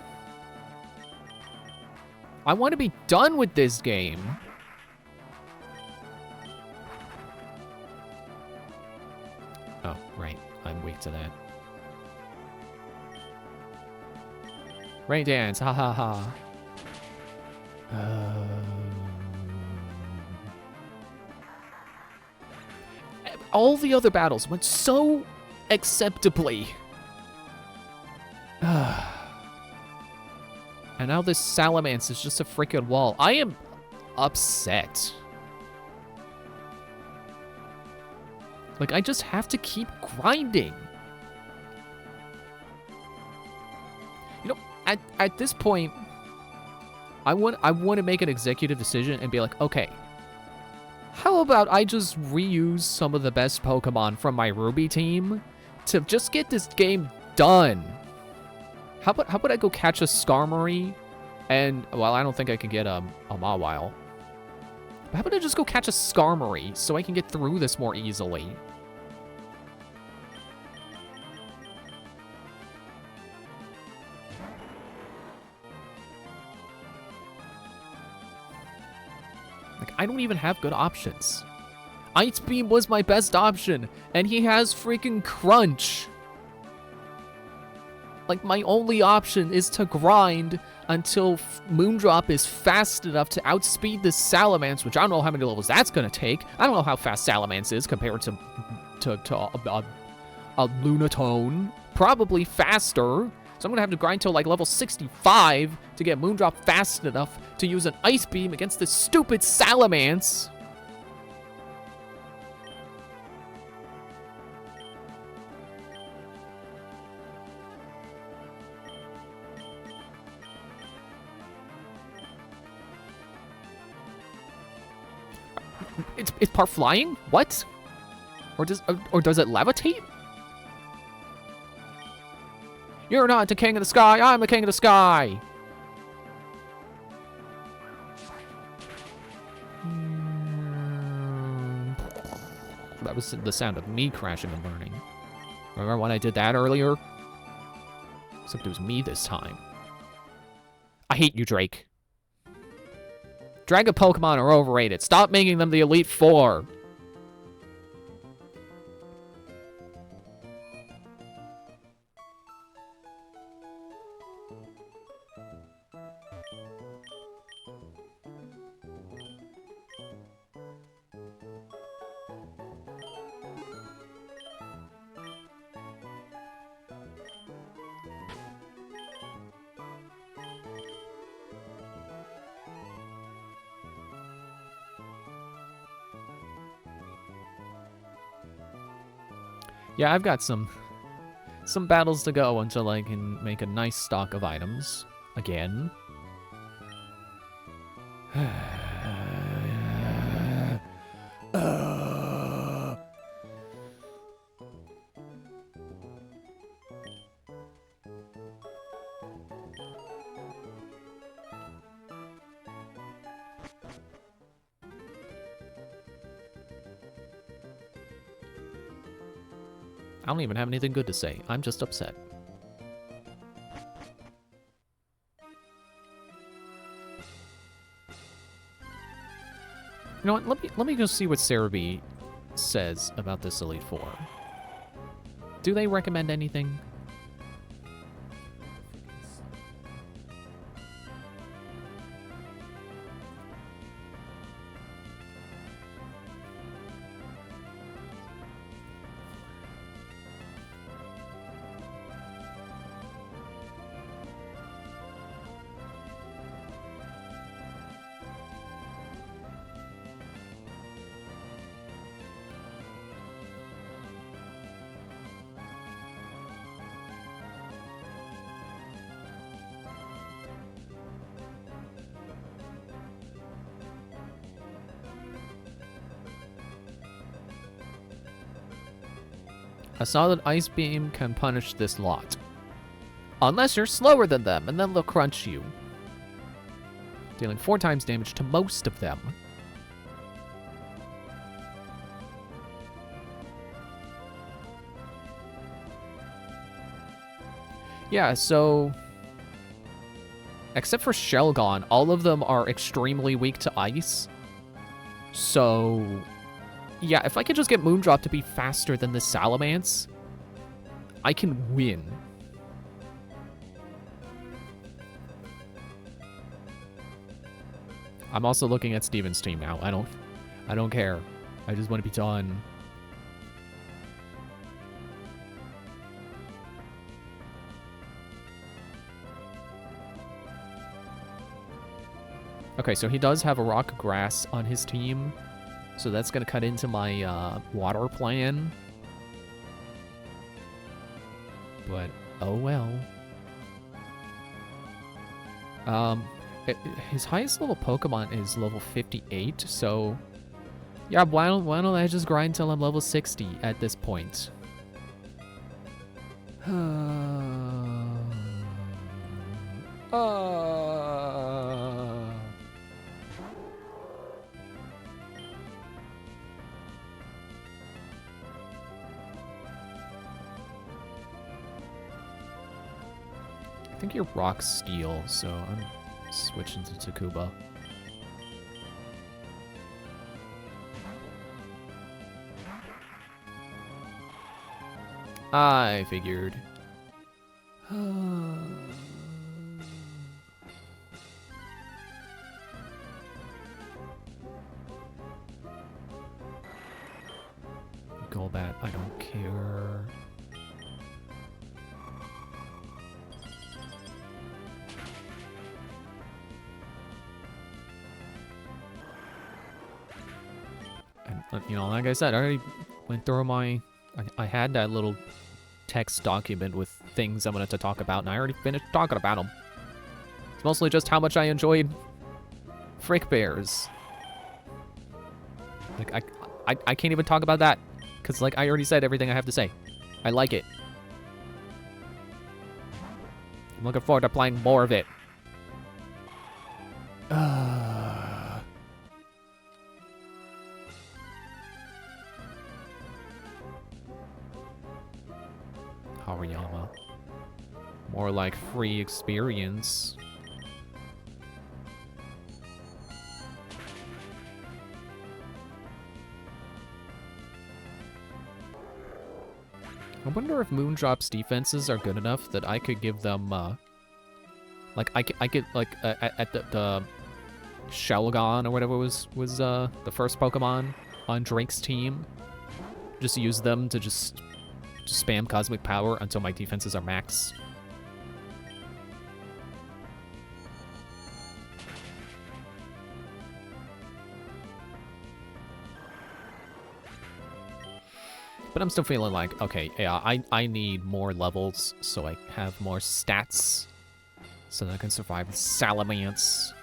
I want to be done with this game. Oh, right. I'm weak to that. Rain dance, ha ha ha. All the other battles went so acceptably. And now this Salamence is just a freaking wall. I am upset. Like, I just have to keep grinding. You know, at this point, I want to make an executive decision and be like, okay, how about I just reuse some of the best Pokemon from my Ruby team to just get this game done? How about I go catch a Skarmory and, well, I don't think I can get a Mawile. But how about I just go catch a Skarmory so I can get through this more easily? Like, I don't even have good options. Ice Beam was my best option, and he has freaking Crunch. Like, my only option is to grind until Moondrop is fast enough to outspeed this Salamence, which I don't know how many levels that's gonna take. I don't know how fast Salamence is compared to a Lunatone. Probably faster. So I'm gonna have to grind till like level 65 to get Moondrop fast enough to use an Ice Beam against this stupid Salamence. It's part flying? What? Or does it levitate? You're not the king of the sky, I'm the king of the sky! That was the sound of me crashing and burning. Remember when I did that earlier? Except it was me this time. I hate you, Drake. Dragon Pokemon are overrated. Stop making them the Elite Four. Yeah, I've got some battles to go until I can make a nice stock of items again. I don't even have anything good to say. I'm just upset. You know what? Let me go see what Cerebi says about this Elite Four. Do they recommend anything? A solid Ice Beam can punish this lot. Unless you're slower than them, and then they'll crunch you. Dealing 4 times damage to most of them. Yeah, so except for Shelgon, all of them are extremely weak to ice. So yeah, if I could just get Moondrop to be faster than the Salamence, I can win. I'm also looking at Steven's team now. I don't care. I just want to be done. Okay, so he does have a rock grass on his team, so that's gonna cut into my water plan. But oh well. His highest level Pokemon is level 58, so yeah, why don't I just grind till I'm level 60 at this point? I think you're Rock Steel, so I'm switching to Takuba. I figured. Golbat, I don't care. And, you know, like I said, I already went through my... I had that little text document with things I'm going to talk about, and I already finished talking about them. It's mostly just how much I enjoyed Frick Bears. Like, I can't even talk about that, because, like, I already said everything I have to say. I like it. I'm looking forward to playing more of it. Hariyama. More like free experience. I wonder if Moondrop's defenses are good enough that I could give them, like, I could like, at the Shelgon or whatever was the first Pokemon on Drake's team, just use them to just spam Cosmic Power until my defenses are max. But I'm still feeling like, okay, yeah, I need more levels so I have more stats so that I can survive Salamence.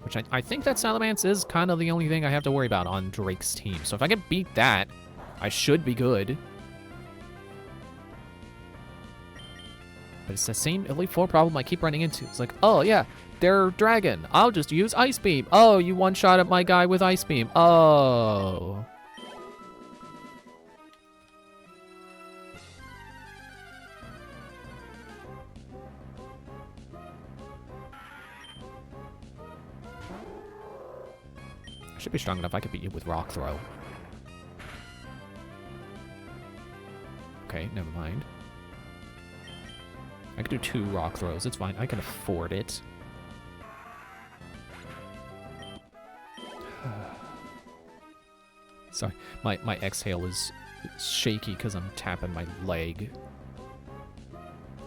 Which I think that Salamence is kind of the only thing I have to worry about on Drake's team. So if I can beat that, I should be good. But it's the same Elite Four problem I keep running into. It's like, oh yeah, they're Dragon. I'll just use Ice Beam. Oh, you one-shot at my guy with Ice Beam. Oh. I should be strong enough I could beat you with Rock Throw. Okay, never mind. I could do 2 Rock Throws. It's fine. I can afford it. Sorry, my exhale is shaky because I'm tapping my leg.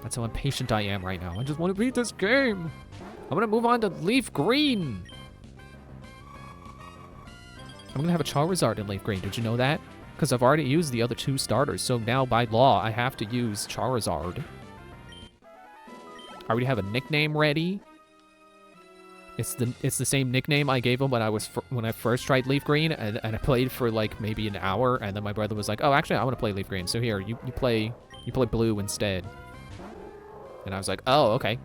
That's how impatient I am right now. I just want to beat this game. I'm going to move on to Leaf Green. I'm going to have a Charizard in Leaf Green. Did you know that? Because I've already used the other 2 starters, so now by law I have to use Charizard. I already have a nickname ready. It's the same nickname I gave him when I first tried Leaf Green, and I played for like maybe an hour, and then my brother was like, "Oh, actually, I want to play Leaf Green. So here, you play Blue instead." And I was like, "Oh, okay."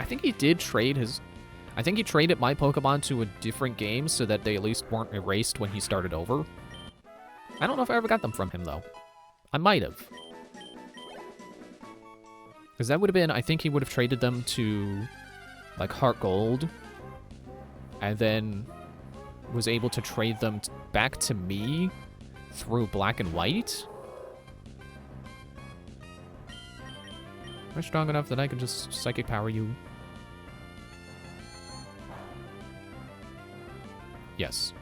I think he did trade his. I think he traded my Pokemon to a different game so that they at least weren't erased when he started over. I don't know if I ever got them from him, though. I might have. Because that would have been, I think he would have traded them to, like, Heart Gold. And then was able to trade them back to me through Black and White. Am I strong enough that I can just Psychic Power you? Yes.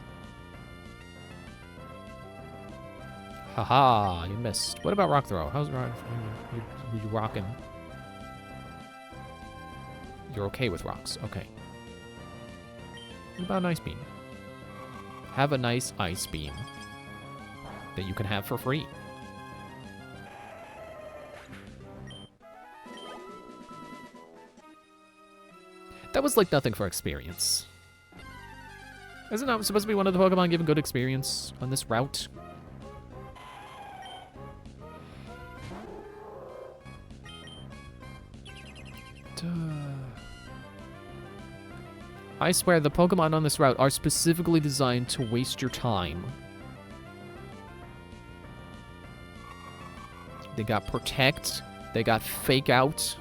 Haha, you missed. What about Rock Throw? How's you rocking? You're okay with rocks. Okay. What about an Ice Beam? Have a nice Ice Beam that you can have for free. That was like nothing for experience. Isn't that supposed to be one of the Pokemon given good experience on this route? I swear the Pokemon on this route are specifically designed to waste your time. They got Protect, they got Fake Out,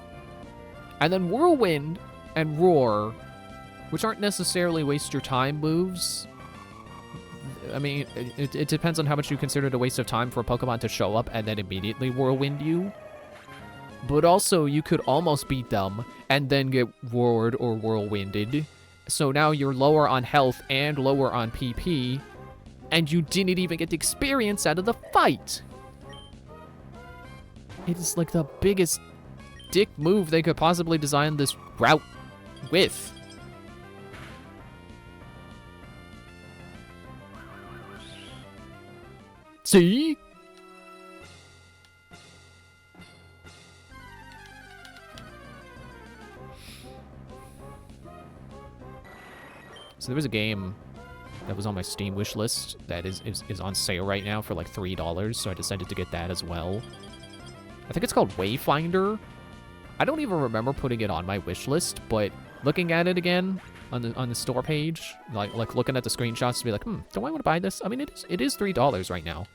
and then Whirlwind and Roar, which aren't necessarily waste your time moves. I mean, it depends on how much you consider it a waste of time for a Pokemon to show up and then immediately Whirlwind you. But also, you could almost beat them and then get Roared or Whirlwinded. So now you're lower on health and lower on PP, and you didn't even get the experience out of the fight. It is like the biggest dick move they could possibly design this route with. See? So there was a game that was on my Steam wish list that is on sale right now for like $3, so I decided to get that as well. I think it's called Wayfinder. I don't even remember putting it on my wish list, but looking at it again on the store page, like looking at the screenshots to be like, do I want to buy this? I mean, it is $3 right now.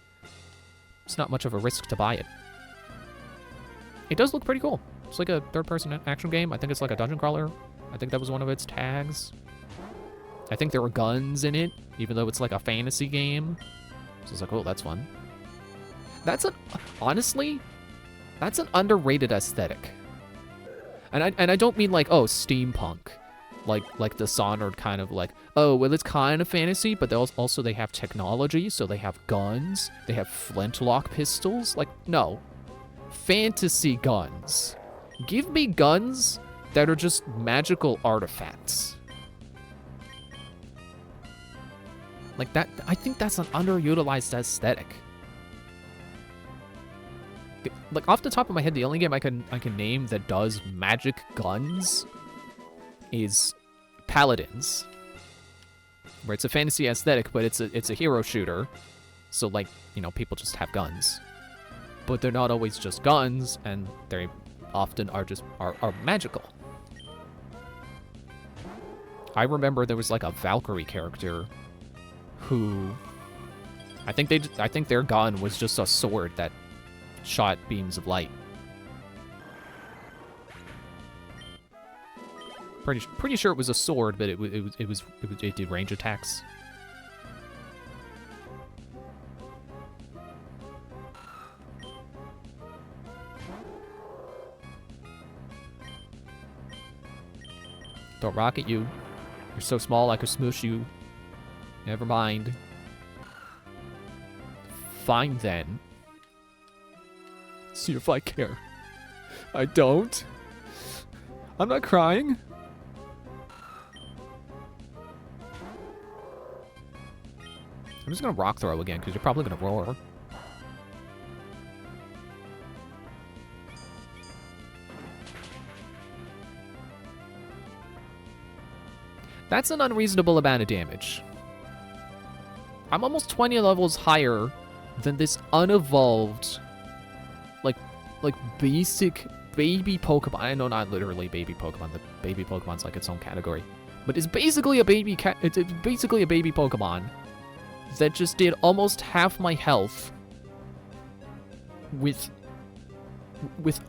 It's not much of a risk to buy it. It does look pretty cool. It's like a third-person action game. I think it's like a dungeon crawler. I think that was one of its tags. I think there were guns in it, even though it's like a fantasy game. So it's like, oh, that's fun. Honestly, that's an underrated aesthetic. And I don't mean like, oh, steampunk. Like Dishonored kind of like, oh, well, it's kind of fantasy, but also they have technology, so they have guns, they have flintlock pistols. Like, no. Fantasy guns. Give me guns that are just magical artifacts. Like that, I think that's an underutilized aesthetic. Like off the top of my head, the only game I can name that does magic guns is Paladins, where it's a fantasy aesthetic, but it's a hero shooter. So like, you know, people just have guns, but they're not always just guns, and they often are magical. I remember there was like a Valkyrie character who I think their gun was just a sword that shot beams of light. Pretty sure it was a sword, but it did range attacks. Throw a rock at you. You're so small I could smoosh you. Never mind. Fine then. See if I care. I don't. I'm not crying. I'm just gonna rock throw again, because you're probably gonna roar. That's an unreasonable amount of damage. I'm almost 20 levels higher than this unevolved, like basic baby Pokemon. I know not literally baby Pokemon. The baby Pokemon's like its own category. But it's basically a baby cat. It's basically a baby Pokemon that just did almost half my health with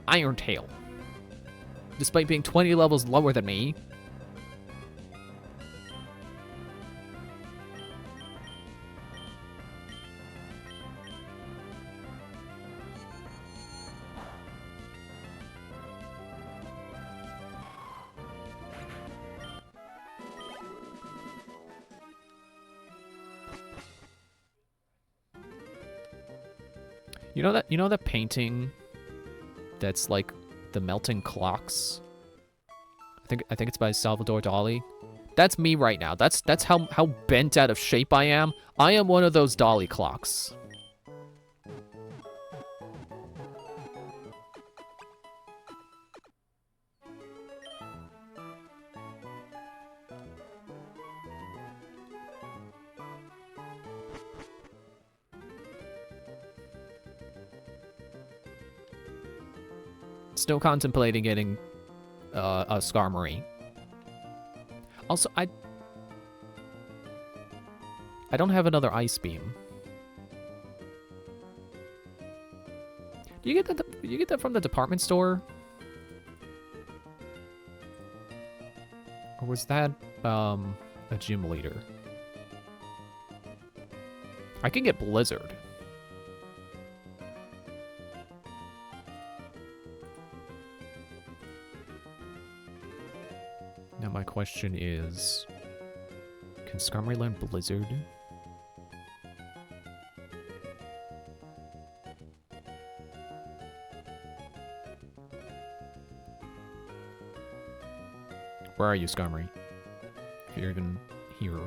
Iron Tail, despite being 20 levels lower than me. You know that painting that's like the melting clocks? I think it's by Salvador Dali. That's me right now. That's how bent out of shape I am. I am one of those Dali clocks. Still contemplating getting a Skarmory. Also, I don't have another Ice Beam. Do you get that? You get that from the department store? Or was that a gym leader? I can get Blizzard. Now my question is, can Skarmory learn Blizzard? Where are you, Skarmory? If you're even here.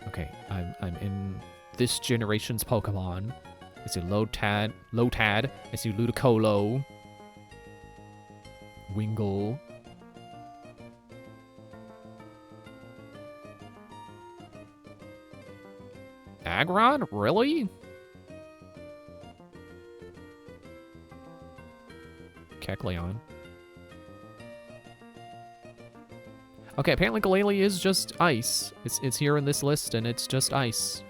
Okay, I'm in this generation's Pokemon. I see Lotad. I see Ludicolo. Wingull. Aggron? Really? Kecleon. Okay, apparently Glalie is just ice. It's here in this list, and it's just ice.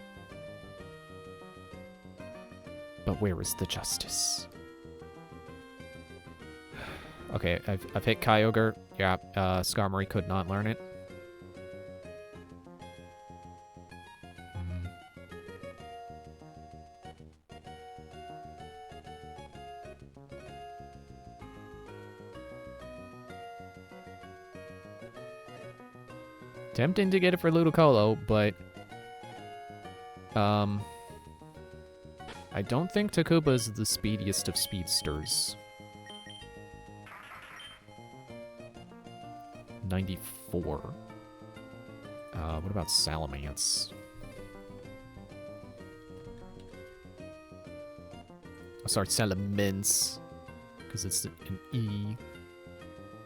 But where is the justice? Okay, I've hit Kyogre. Yeah, Skarmory could not learn it. Tempting to get it for Ludicolo, but I don't think Takuba is the speediest of speedsters. 94. What about Salamence? Oh, sorry, Salamence, because it's an E.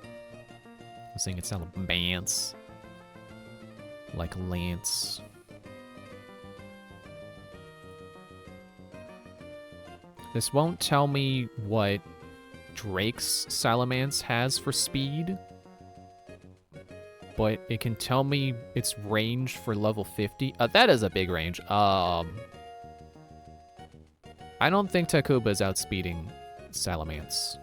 I'm saying it's Salamence. Like Lance. This won't tell me what Drake's Salamence has for speed, but it can tell me its range for level 50. That is a big range. I don't think Takuba is outspeeding Salamence.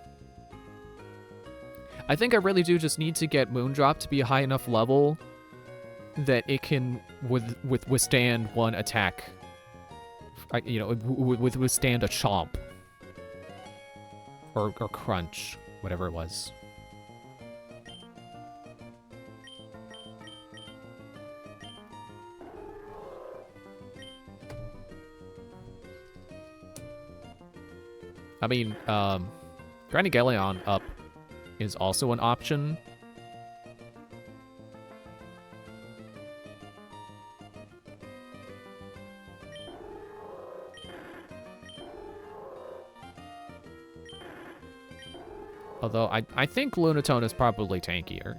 I think I really do just need to get Moondrop to be a high enough level that it can withstand one attack. You know, withstand a chomp. Or crunch, whatever it was. I mean, grinding Galeon up is also an option. Although, I think Lunatone is probably tankier.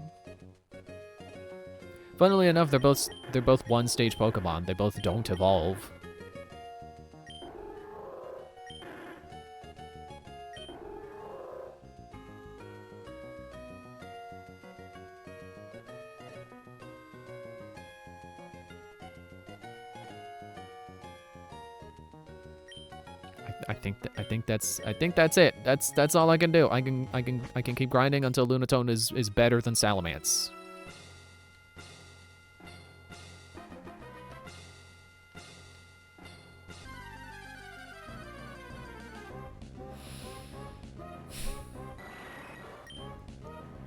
Funnily enough, they're both one-stage Pokemon. They both don't evolve. I think that's it. That's all I can do. I can keep grinding until Lunatone is better than Salamence.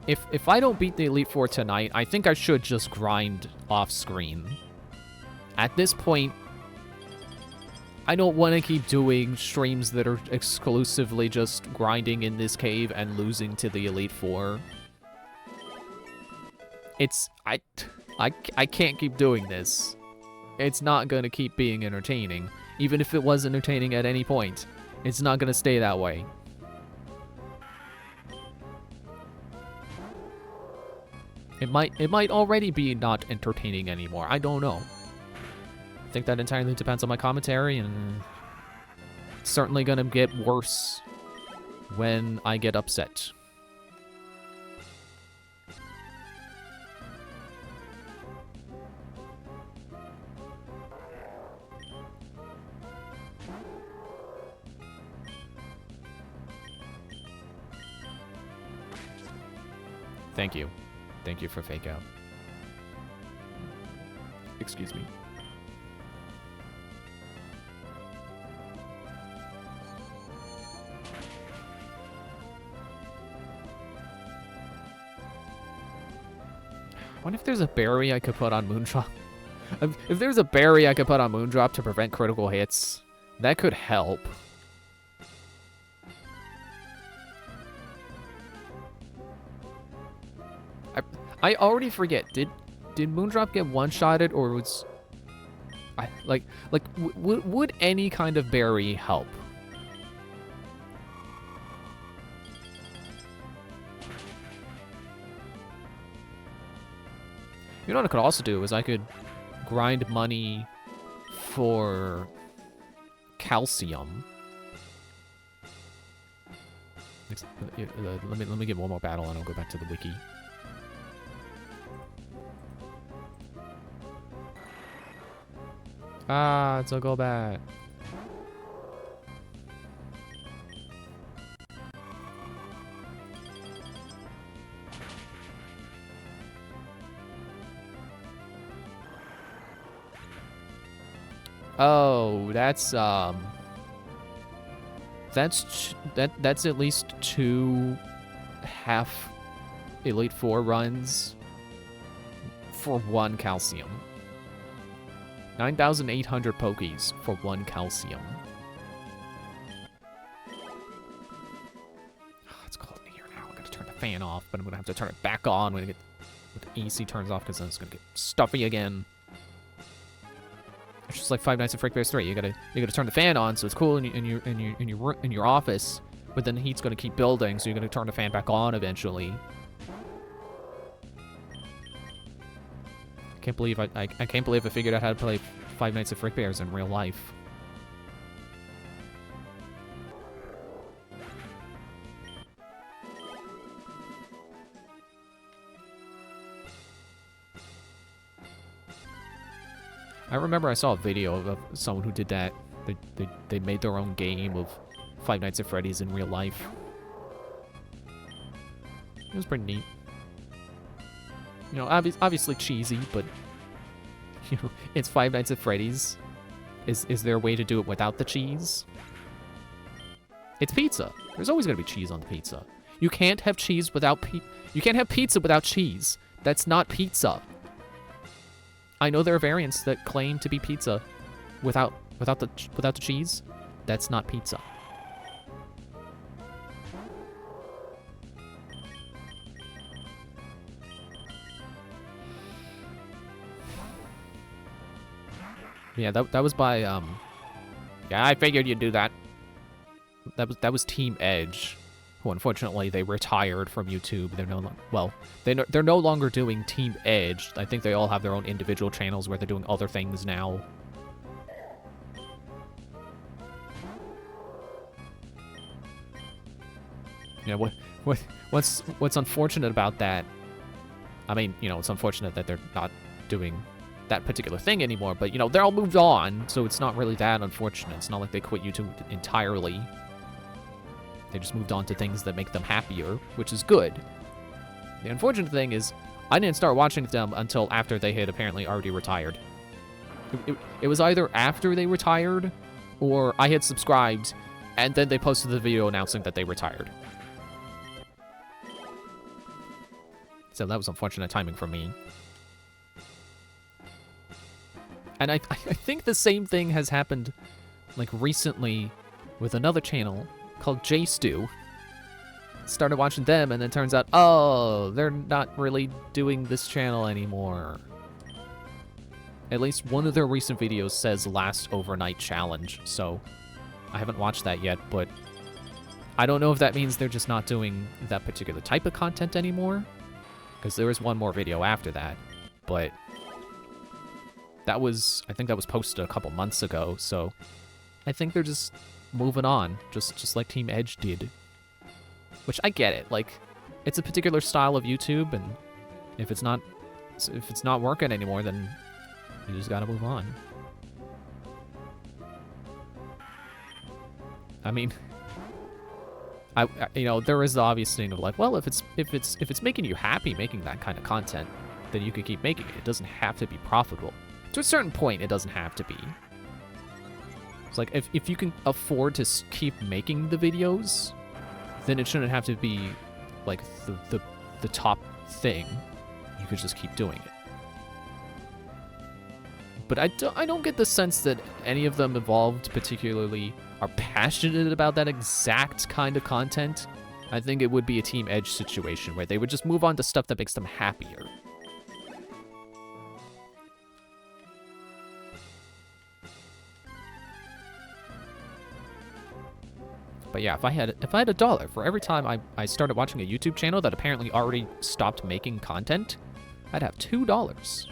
If I don't beat the Elite Four tonight, I think I should just grind off screen. At this point, I don't want to keep doing streams that are exclusively just grinding in this cave and losing to the Elite Four. I can't keep doing this. It's not going to keep being entertaining. Even if it was entertaining at any point, it's not going to stay that way. It might already be not entertaining anymore. I don't know. I think that entirely depends on my commentary, and it's certainly gonna get worse when I get upset. Thank you. Thank you for fake out. Excuse me. I wonder if there's a berry I could put on Moondrop. If there's a berry I could put on Moondrop to prevent critical hits, that could help. I already forget. Did Moondrop get one-shotted, or was would any kind of berry help? You know what I could also do is I could grind money for calcium. Let me get one more battle and I'll go back to the wiki. Ah, it's a Golbat. Oh, that's at least 2 half Elite Four runs for 1 calcium. 9,800 Pokies for 1 calcium. Oh, it's cold in here now. I'm gonna turn the fan off, but I'm gonna have to turn it back on when the AC turns off, because then it's gonna get stuffy again. It's just like Five Nights at Freddy's 3. You gotta turn the fan on so it's cool in your office, but then the heat's gonna keep building, so you're gonna turn the fan back on eventually. I can't believe I can't believe I figured out how to play Five Nights at Freddy's in real life. I remember I saw a video of someone who did that. They made their own game of Five Nights at Freddy's in real life. It was pretty neat. You know, obviously cheesy, but you know, it's Five Nights at Freddy's. Is there a way to do it without the cheese? It's pizza. There's always gonna be cheese on the pizza. You can't have cheese without you can't have pizza without cheese. That's not pizza. I know there are variants that claim to be pizza without the cheese. That's not pizza. Yeah, that was by yeah, I figured you'd do that. That was Team Edge, who unfortunately they retired from YouTube. They're no longer doing Team Edge. I think they all have their own individual channels where they're doing other things now. Yeah, what's unfortunate about that? I mean, you know, it's unfortunate that they're not doing that particular thing anymore, but, you know, they're all moved on, so it's not really that unfortunate. It's not like they quit YouTube entirely. They just moved on to things that make them happier, which is good. The unfortunate thing is, I didn't start watching them until after they had apparently already retired. It was either after they retired, or I had subscribed, and then they posted the video announcing that they retired. So that was unfortunate timing for me. And I think the same thing has happened, like, recently with another channel called JStew. Started watching them, and then turns out, oh, they're not really doing this channel anymore. At least one of their recent videos says Last Overnight Challenge, so I haven't watched that yet, but I don't know if that means they're just not doing that particular type of content anymore, because there was one more video after that, but that was, I think that was posted a couple months ago, so I think they're just moving on, just like Team Edge did. Which, I get it, like, it's a particular style of YouTube, and if it's not working anymore, then you just gotta move on. I mean, you know, there is the obvious thing of like, well, if it's making you happy making that kind of content, then you can keep making it. It doesn't have to be profitable. To a certain point, it doesn't have to be. It's like, if you can afford to keep making the videos, then it shouldn't have to be, like, the top thing. You could just keep doing it. But I don't get the sense that any of them involved particularly are passionate about that exact kind of content. I think it would be a Team Edge situation where they would just move on to stuff that makes them happier. But yeah, if I had $1 for every time I started watching a YouTube channel that apparently already stopped making content, I'd have $2.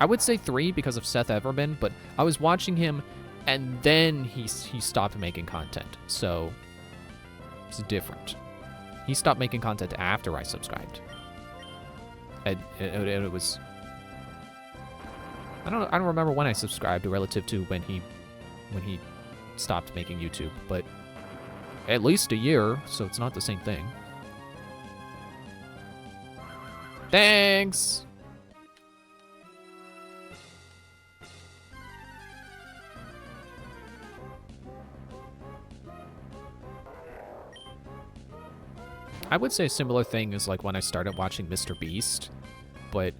I would say 3 because of Seth Everman, but I was watching him and then he stopped making content, so it's different. He stopped making content after I subscribed. And it was, I don't remember when I subscribed relative to when he stopped making YouTube, but at least a year, so it's not the same thing. Thanks! I would say a similar thing is like when I started watching Mr. Beast, but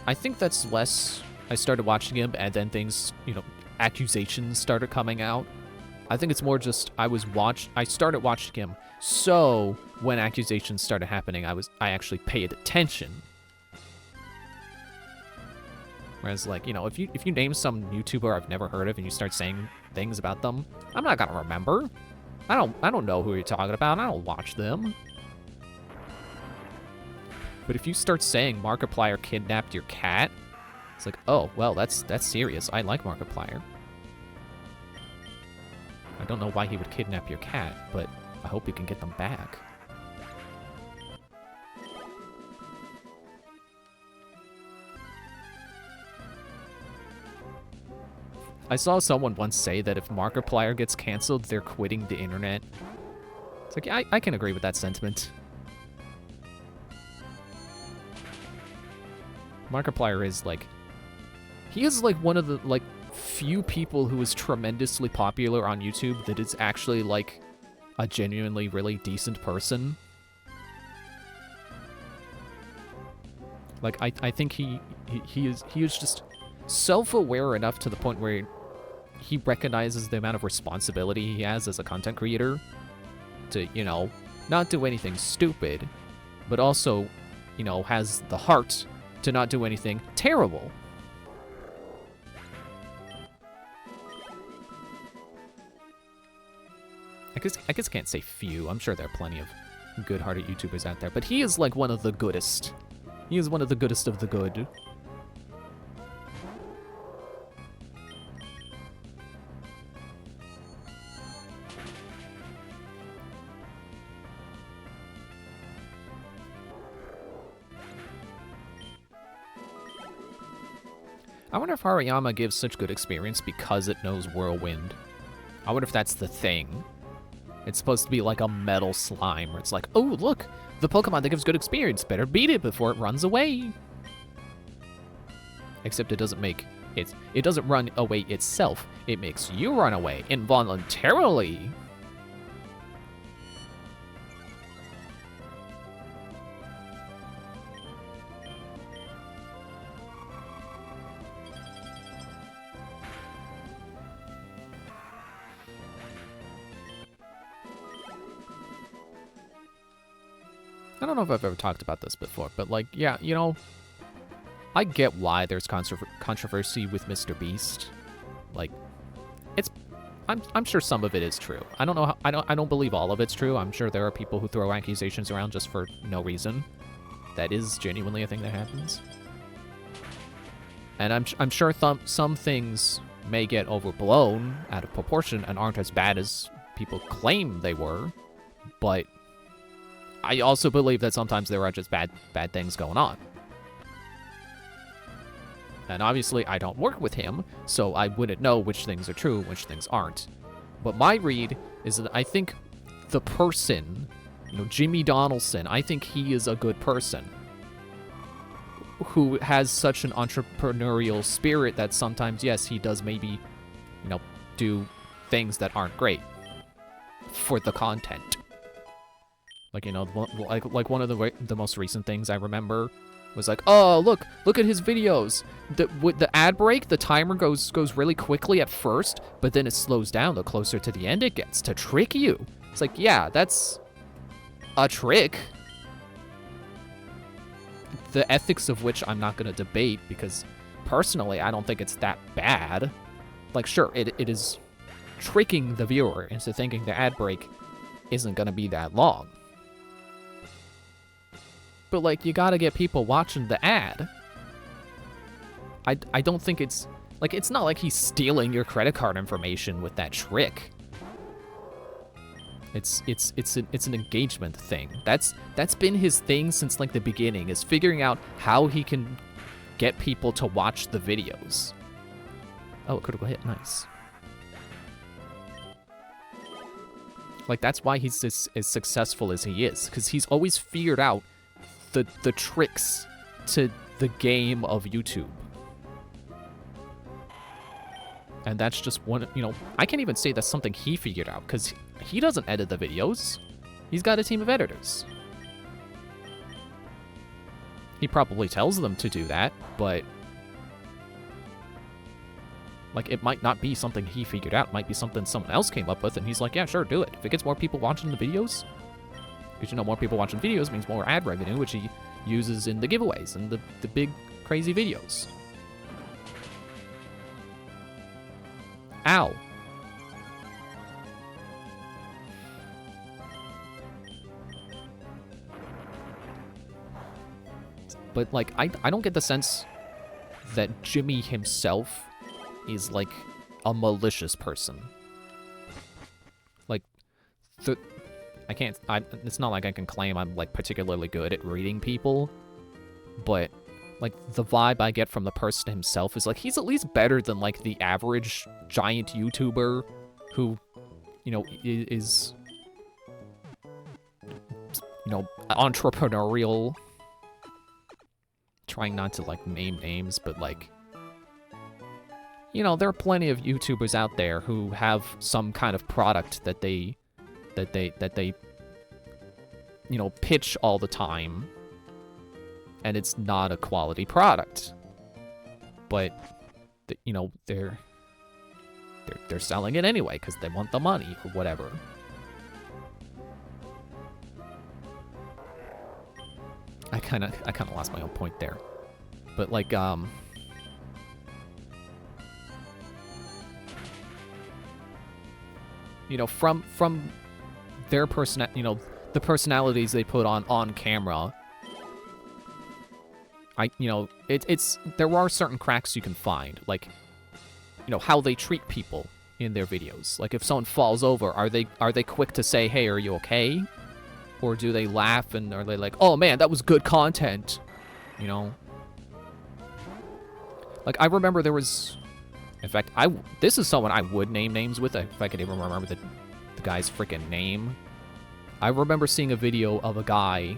I think that's less, I started watching him and then things, you know, accusations started coming out. I think it's more just I started watching him, so when accusations started happening, I actually paid attention. Whereas, like, you know, if you name some YouTuber I've never heard of and you start saying things about them, I'm not gonna remember. I don't know who you're talking about. I don't watch them. But if you start saying Markiplier kidnapped your cat, it's like, oh, well, that's serious. I like Markiplier. I don't know why he would kidnap your cat, but I hope you can get them back. I saw someone once say that if Markiplier gets canceled, they're quitting the internet. It's like, I can agree with that sentiment. Markiplier is, like, he is, like, one of the, like, few people who is tremendously popular on YouTube that is actually, like, a genuinely really decent person. Like, I think he is just self-aware enough to the point where he recognizes the amount of responsibility he has as a content creator to, you know, not do anything stupid, but also, you know, has the heart to not do anything terrible. I guess can't say few. I'm sure there are plenty of good-hearted YouTubers out there, but he is like one of the goodest. He is one of the goodest of the good. I wonder if Hariyama gives such good experience because it knows Whirlwind. I wonder if that's the thing. It's supposed to be like a metal slime where it's like, oh, look, the Pokemon that gives good experience, better beat it before it runs away. Except it doesn't make it doesn't run away itself. It makes you run away involuntarily. I don't know if I've ever talked about this before, but like, yeah, you know, I get why there's controversy with Mr. Beast. Like, I'm sure some of it is true. I don't know how, I don't believe all of it's true. I'm sure there are people who throw accusations around just for no reason. That is genuinely a thing that happens. And I'm sure some things may get overblown out of proportion and aren't as bad as people claim they were, but I also believe that sometimes there are just bad things going on. And obviously, I don't work with him, so I wouldn't know which things are true, which things aren't. But my read is that I think the person, you know, Jimmy Donaldson, I think he is a good person who has such an entrepreneurial spirit that sometimes, yes, he does maybe, you know, do things that aren't great for the content. Like, you know, like one of the most recent things I remember was like, oh, look at his videos. With the ad break, the timer goes really quickly at first, but then it slows down the closer to the end it gets to trick you. It's like, yeah, that's a trick. The ethics of which I'm not going to debate because personally, I don't think it's that bad. Like, sure, it is tricking the viewer into thinking the ad break isn't going to be that long. But, like, you gotta get people watching the ad. I don't think it's... Like, it's not like he's stealing your credit card information with that trick. It's an engagement thing. That's been his thing since, like, the beginning, is figuring out how he can get people to watch the videos. Oh, critical hit. Nice. Like, that's why he's as successful as he is, because he's always figured out the tricks to the game of YouTube. And that's just one, you know, I can't even say that's something he figured out, because he doesn't edit the videos. He's got a team of editors. He probably tells them to do that, but like, it might not be something he figured out. It might be something someone else came up with, and he's like, yeah, sure, do it. If it gets more people watching the videos, because, you know, more people watching videos means more ad revenue, which he uses in the giveaways and the big, crazy videos. Ow. But, like, I don't get the sense that Jimmy himself is, like, a malicious person. Like, it's not like I can claim I'm, like, particularly good at reading people, but, like, the vibe I get from the person himself is, like, he's at least better than, like, the average giant YouTuber who, you know, is, you know, entrepreneurial. Trying not to, like, name names, but, like, you know, there are plenty of YouTubers out there who have some kind of product that they you know, pitch all the time, and it's not a quality product, but you know, they're selling it anyway because they want the money or whatever. I kind of lost my own point there, but like you know, from their you know, the personalities they put on camera, you know, there are certain cracks you can find, like, you know, how they treat people in their videos. Like, if someone falls over, are they quick to say, hey, are you okay? Or do they laugh and are they like, oh man, that was good content, you know? Like, I remember there was... In fact, this is someone I would name names with, if I could even remember the guy's freaking name. I remember seeing a video of a guy,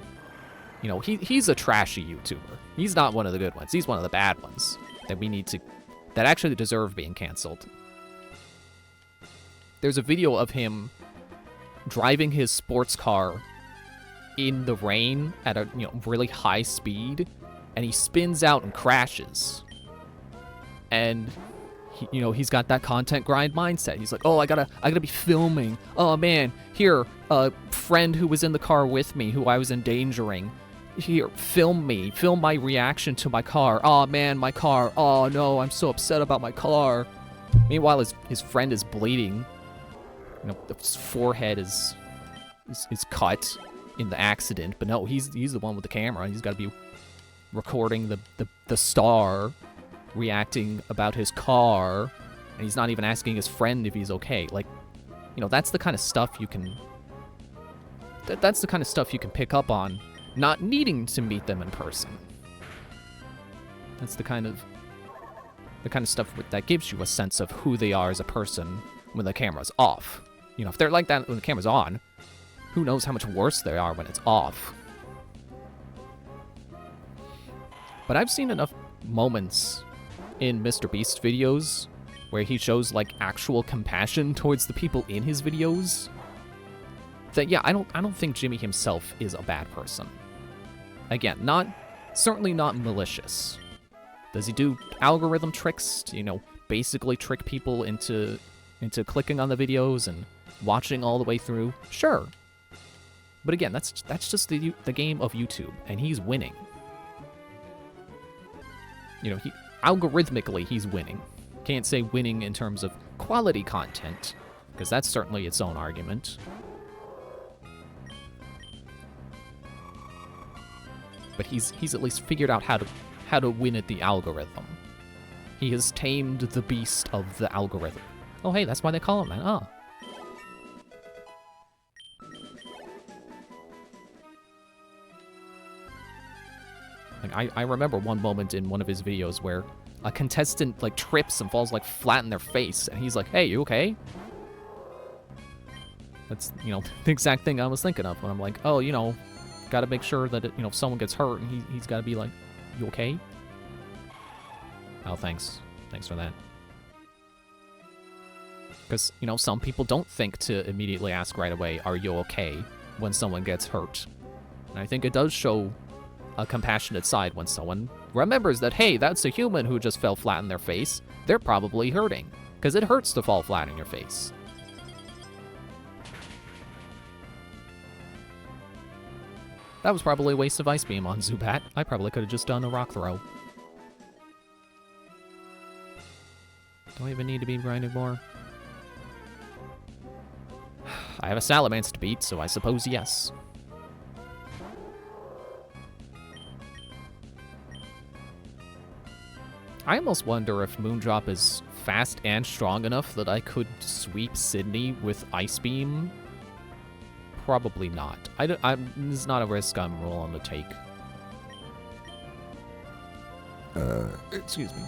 you know, he's a trashy YouTuber. He's not one of the good ones. He's one of the bad ones that actually deserve being canceled. There's a video of him driving his sports car in the rain at a, you know, really high speed, and he spins out and crashes. And you know, he's got that content grind mindset. He's like, oh, I gotta be filming. Oh man, here, a friend who was in the car with me, who I was endangering. Here, film me. Film my reaction to my car. Oh man, my car. Oh no, I'm so upset about my car. Meanwhile, his friend is bleeding. You know, his forehead is cut in the accident. But no, he's the one with the camera. He's got to be recording the star reacting about his car, and he's not even asking his friend if he's okay. Like, you know, that's the kind of stuff you can... That's the kind of stuff you can pick up on, not needing to meet them in person. That's the kind of stuff that gives you a sense of who they are as a person when the camera's off. You know, if they're like that when the camera's on, who knows how much worse they are when it's off. But I've seen enough moments in Mr. Beast videos where he shows like actual compassion towards the people in his videos that, yeah, I don't think Jimmy himself is a bad person. Again, certainly not malicious. Does he do algorithm tricks to, you know, basically trick people into clicking on the videos and watching all the way through? Sure. But again, that's just the game of YouTube, and he's winning. You know, algorithmically, he's winning. Can't say winning in terms of quality content, because that's certainly its own argument. But he's at least figured out how to win at the algorithm. He has tamed the beast of the algorithm. Oh, hey, that's why they call him that. Oh. Like, I remember one moment in one of his videos where a contestant, like, trips and falls, like, flat in their face, and he's like, hey, you okay? That's, you know, the exact thing I was thinking of when I'm like, oh, you know, gotta make sure that, you know, if someone gets hurt, and he's gotta be like, you okay? Oh, thanks. Thanks for that. Because, you know, some people don't think to immediately ask right away, are you okay, when someone gets hurt. And I think it does show a compassionate side when someone remembers that, hey, that's a human who just fell flat in their face. They're probably hurting, because it hurts to fall flat in your face. That was probably a waste of Ice Beam on Zubat. I probably could have just done a rock throw. Do I even need to be grinded more? I have a Salamence to beat, so I suppose yes. I almost wonder if Moondrop is fast and strong enough that I could sweep Sydney with Ice Beam. Probably not. This is not a risk I'm willing to take. Excuse me.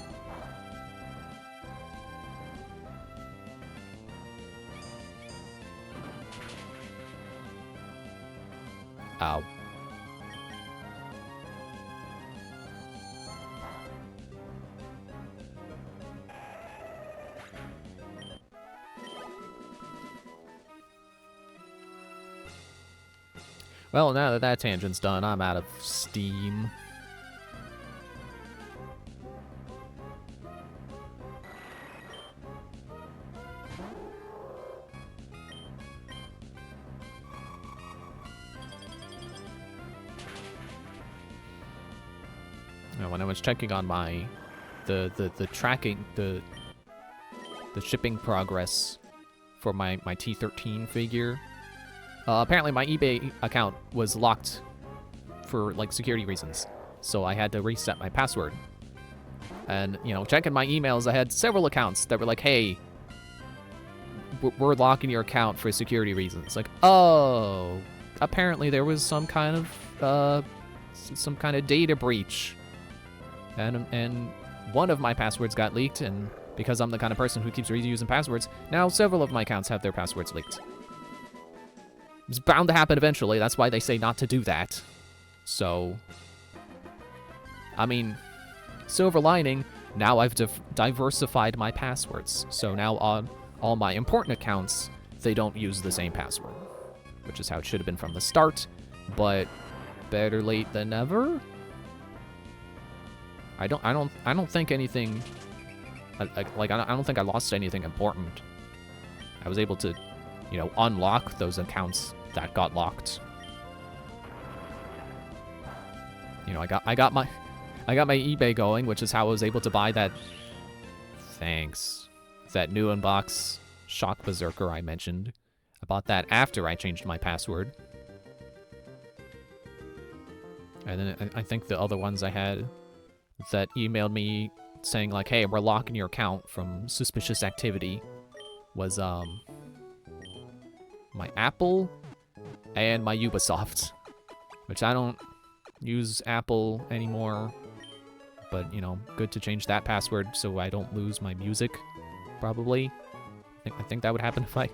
Ow. Well, now that that tangent's done, I'm out of steam. Now, when I was checking on my the tracking the shipping progress for my T13 figure. Apparently my eBay account was locked for, like, security reasons, so I had to reset my password. And, you know, checking my emails, I had several accounts that were like, hey, we're locking your account for security reasons. Like, oh, apparently there was some kind of data breach. And one of my passwords got leaked, and because I'm the kind of person who keeps reusing passwords, now several of my accounts have their passwords leaked. It's bound to happen eventually. That's why they say not to do that. So, I mean, silver lining, now I've diversified my passwords. So now on all my important accounts, they don't use the same password, which is how it should have been from the start, but better late than never. I don't think anything, I don't think I lost anything important. I was able to, you know, unlock those accounts that got locked. You know, I got my eBay going, which is how I was able to buy that. Thanks. That new unbox Shock Berserker I mentioned. I bought that after I changed my password. And then I think the other ones I had that emailed me saying like, hey, we're locking your account from suspicious activity was my Apple and my Ubisoft, which I don't use Apple anymore, but you know, good to change that password so I don't lose my music, probably. I think that would happen if I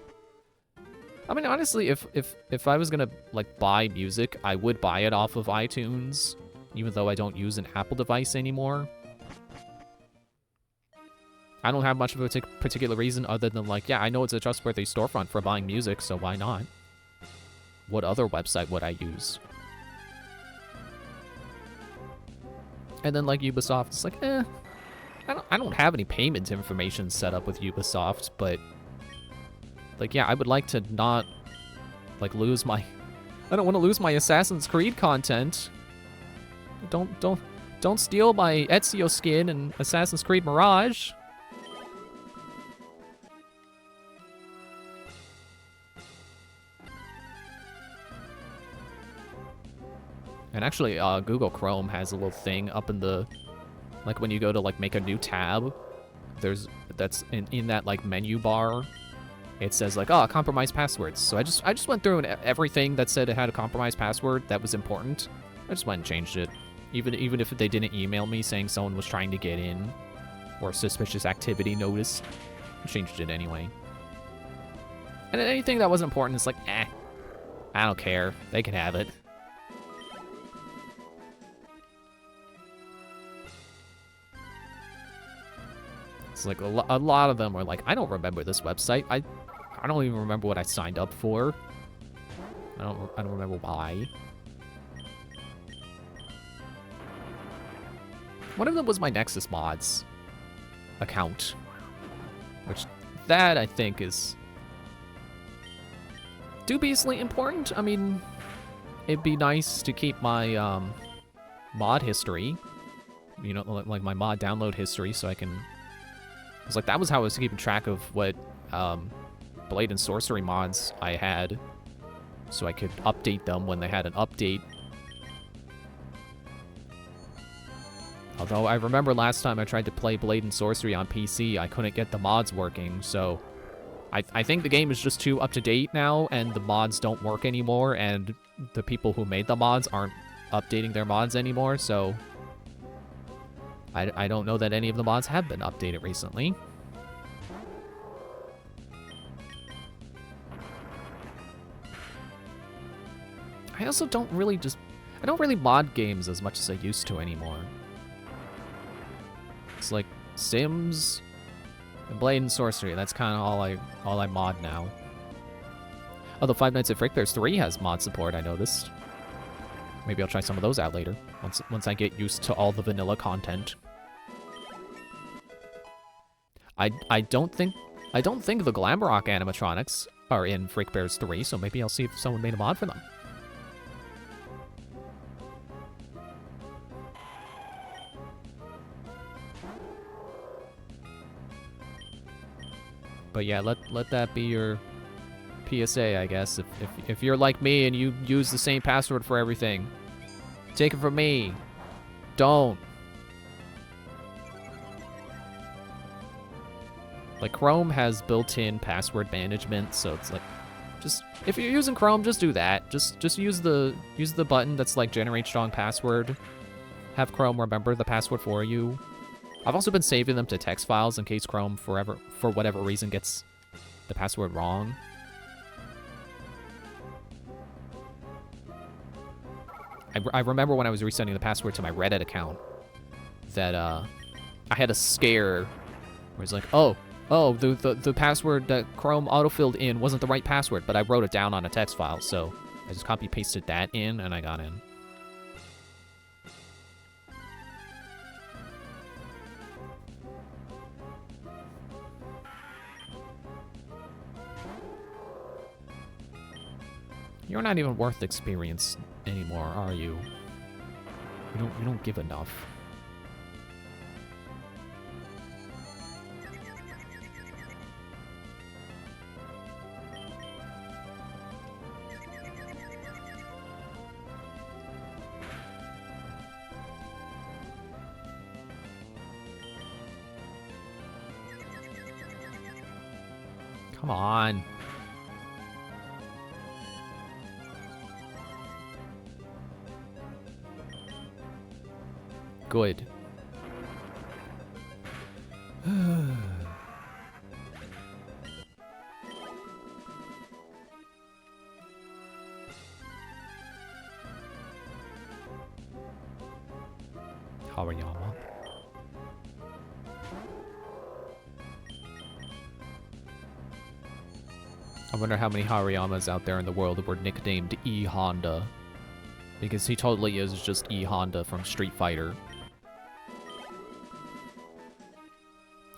mean, honestly, if I was gonna, like, buy music, I would buy it off of iTunes, even though I don't use an Apple device anymore. I don't have much of a particular reason other than, like, yeah, I know it's a trustworthy storefront for buying music, so why not? What other website would I use? And then, like, Ubisoft, it's like, I don't have any payment information set up with Ubisoft, but... like, yeah, I would like to not, like, lose my... I don't want to lose my Assassin's Creed content. Don't steal my Ezio skin and Assassin's Creed Mirage. And actually, Google Chrome has a little thing up in the... like, when you go to, like, make a new tab, that's in that, like, menu bar... it says like, oh, compromised passwords. So I just went through and everything that said it had a compromised password that was important. I just went and changed it. Even if they didn't email me saying someone was trying to get in or suspicious activity notice, I changed it anyway. And anything that wasn't important is like, I don't care. They can have it. It's like a lot of them were like, I don't remember this website. I don't even remember what I signed up for. I don't remember why. One of them was my Nexus Mods account, which that I think is dubiously important. I mean, it'd be nice to keep my mod history, you know, like my mod download history, so I can. It's like that was how I was keeping track of what Blade and Sorcery mods I had, so I could update them when they had an update. Although I remember last time I tried to play Blade and Sorcery on PC, I couldn't get the mods working, so I think the game is just too up to date now, and the mods don't work anymore, and the people who made the mods aren't updating their mods anymore, so I don't know that any of the mods have been updated recently. I also don't really mod games as much as I used to anymore. It's like Sims and Blade and Sorcery. That's kind of all I mod now. Although Five Nights at Fredbear's 3 has mod support, I noticed. Maybe I'll try some of those out later once I get used to all the vanilla content. I don't think the Glamrock animatronics are in Fredbear's 3, so maybe I'll see if someone made a mod for them. But yeah, let that be your PSA, I guess. If you're like me and you use the same password for everything, take it from me. Don't. Like, Chrome has built-in password management, so it's like, just if you're using Chrome, just do that. Just use the button that's like generate strong password. Have Chrome remember the password for you. I've also been saving them to text files in case Chrome for whatever reason gets the password wrong. I remember when I was resetting the password to my Reddit account that I had a scare where it's like, oh, the password that Chrome autofilled in wasn't the right password, but I wrote it down on a text file, so I just copy pasted that in and I got in. You're not even worth the experience anymore, are you? You don't give enough. Come on. Good. Hariyama. I wonder how many Hariyamas out there in the world were nicknamed E Honda. Because he totally is just E Honda from Street Fighter.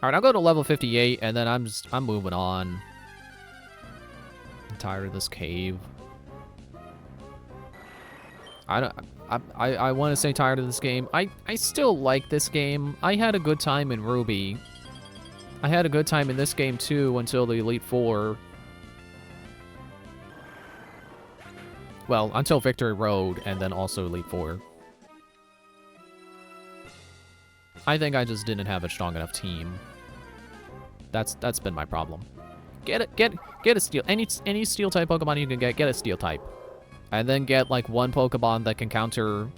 Alright, I'll go to level 58 and then I'm moving on. I'm tired of this cave. I want to say tired of this game. I still like this game. I had a good time in Ruby. I had a good time in this game too until the Elite Four. Well, until Victory Road and then also Elite Four. I think I just didn't have a strong enough team. That's been my problem. Get a steel any steel type Pokemon you can get a steel type. And then get like one Pokemon that can counter,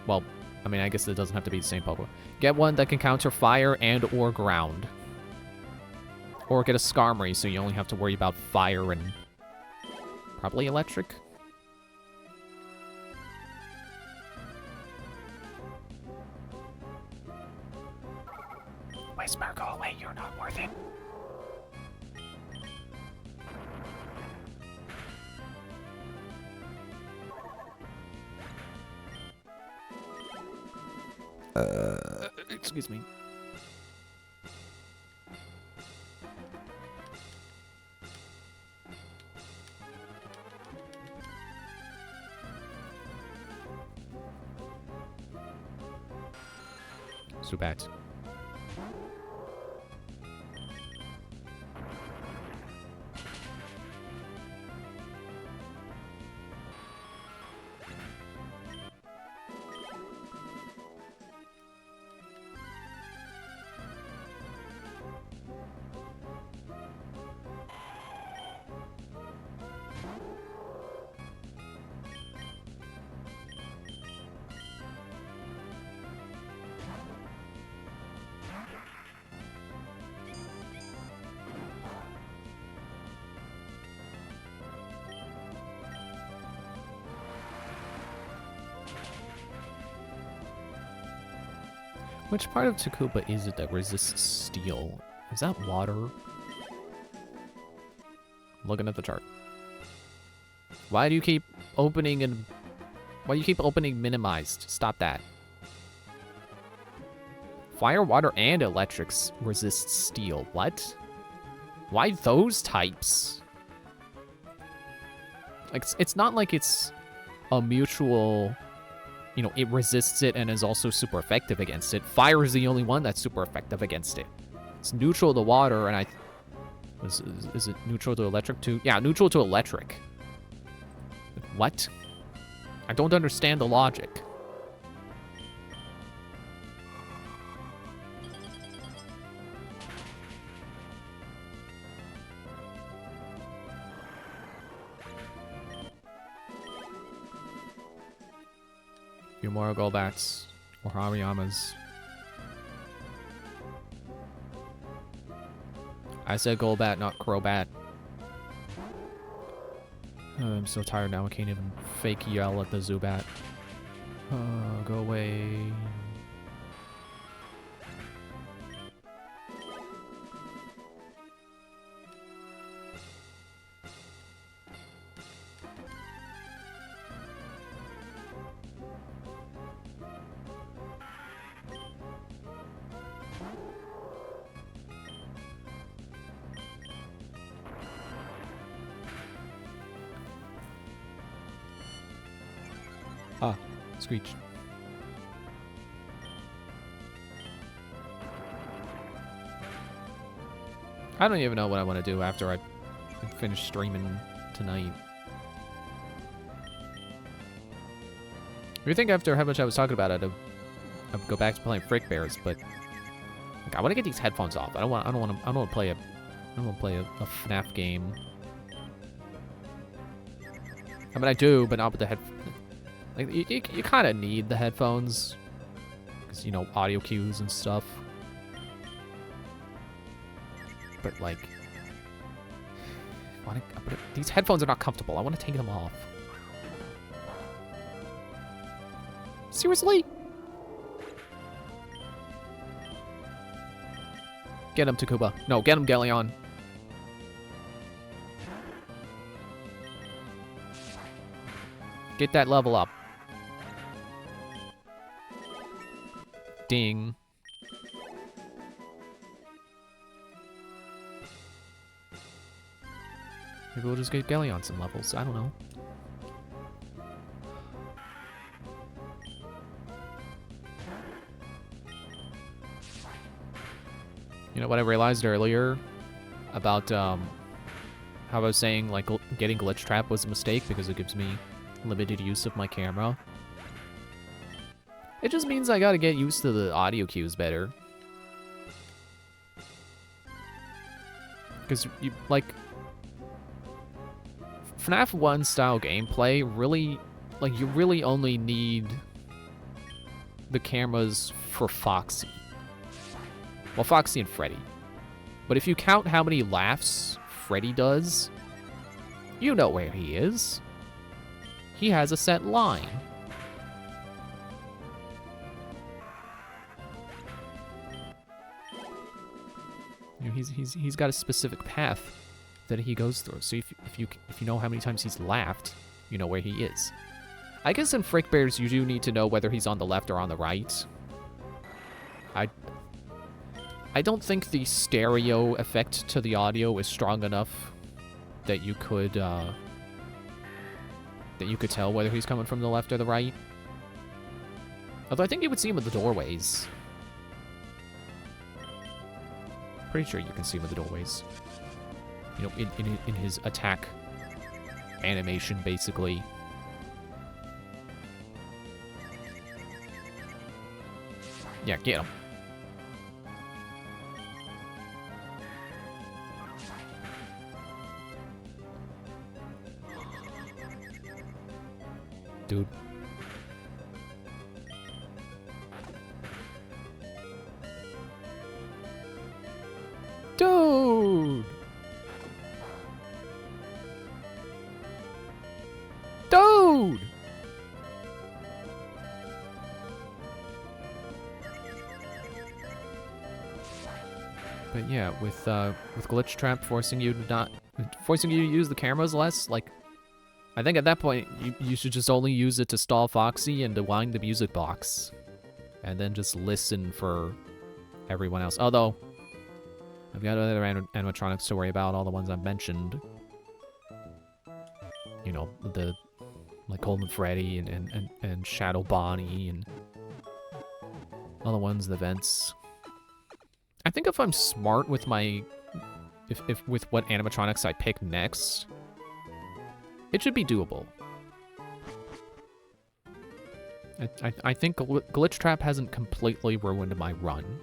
well, I mean, I guess it doesn't have to be the same Pokemon. Get one that can counter fire and or ground. Or get a Skarmory so you only have to worry about fire and probably electric. Whisper, go away, you're not worth it. Excuse me. Zubat. Which part of Takuba is it that resists steel? Is that water? Looking at the chart. Why do you keep opening and... Why do you keep opening minimized? Stop that. Fire, water, and electrics resist steel. What? Why those types? Like, it's not like it's a mutual... You know, it resists it and is also super effective against it. Fire is the only one that's super effective against it. It's neutral to water, and is it neutral to electric too? Yeah, neutral to electric. What? I don't understand the logic. Few more Golbats or Hariyamas. I said Golbat, not Crobat. I'm so tired now, I can't even fake yell at the Zubat. Go away. Ah, Screech. I don't even know what I want to do after I finish streaming tonight. You think after how much I was talking about it, I'd go back to playing Frick Bears, but like, I want to get these headphones off. I don't want to play a FNAF game. I mean, I do, but not with the head. Like, you kind of need the headphones, because, you know, audio cues and stuff. But, like, these headphones are not comfortable. I want to take them off. Seriously? Get him, Takuba. No, get him, Galleon. Get that level up. Ding. Maybe we'll just get Galleon some levels. I don't know. You know what I realized earlier about how I was saying, like, getting Glitch Trap was a mistake because it gives me limited use of my camera. It just means I gotta get used to the audio cues better. Because, like, FNAF 1 style gameplay really, like, you really only need the cameras for Foxy. Well, Foxy and Freddy. But if you count how many laughs Freddy does, you know where he is. He has a set line. You know, he's got a specific path that he goes through. So if you know how many times he's laughed, you know where he is. I guess in Frick Bears you do need to know whether he's on the left or on the right. I don't think the stereo effect to the audio is strong enough that you could tell whether he's coming from the left or the right. Although I think you would see him at the doorways. Pretty sure you can see him at the doorways. You know, in his attack animation, basically. Yeah, get him. Dude. Dude! Dude! But yeah, with Glitch Trap forcing you to use the cameras less, like, I think at that point, you should just only use it to stall Foxy and to wind the music box. And then just listen for everyone else. Although, I've got other animatronics to worry about, all the ones I've mentioned. You know, like Golden Freddy and Shadow Bonnie and all the ones, the vents. I think if I'm smart with with what animatronics I pick next, it should be doable. I think Glitch Trap hasn't completely ruined my run.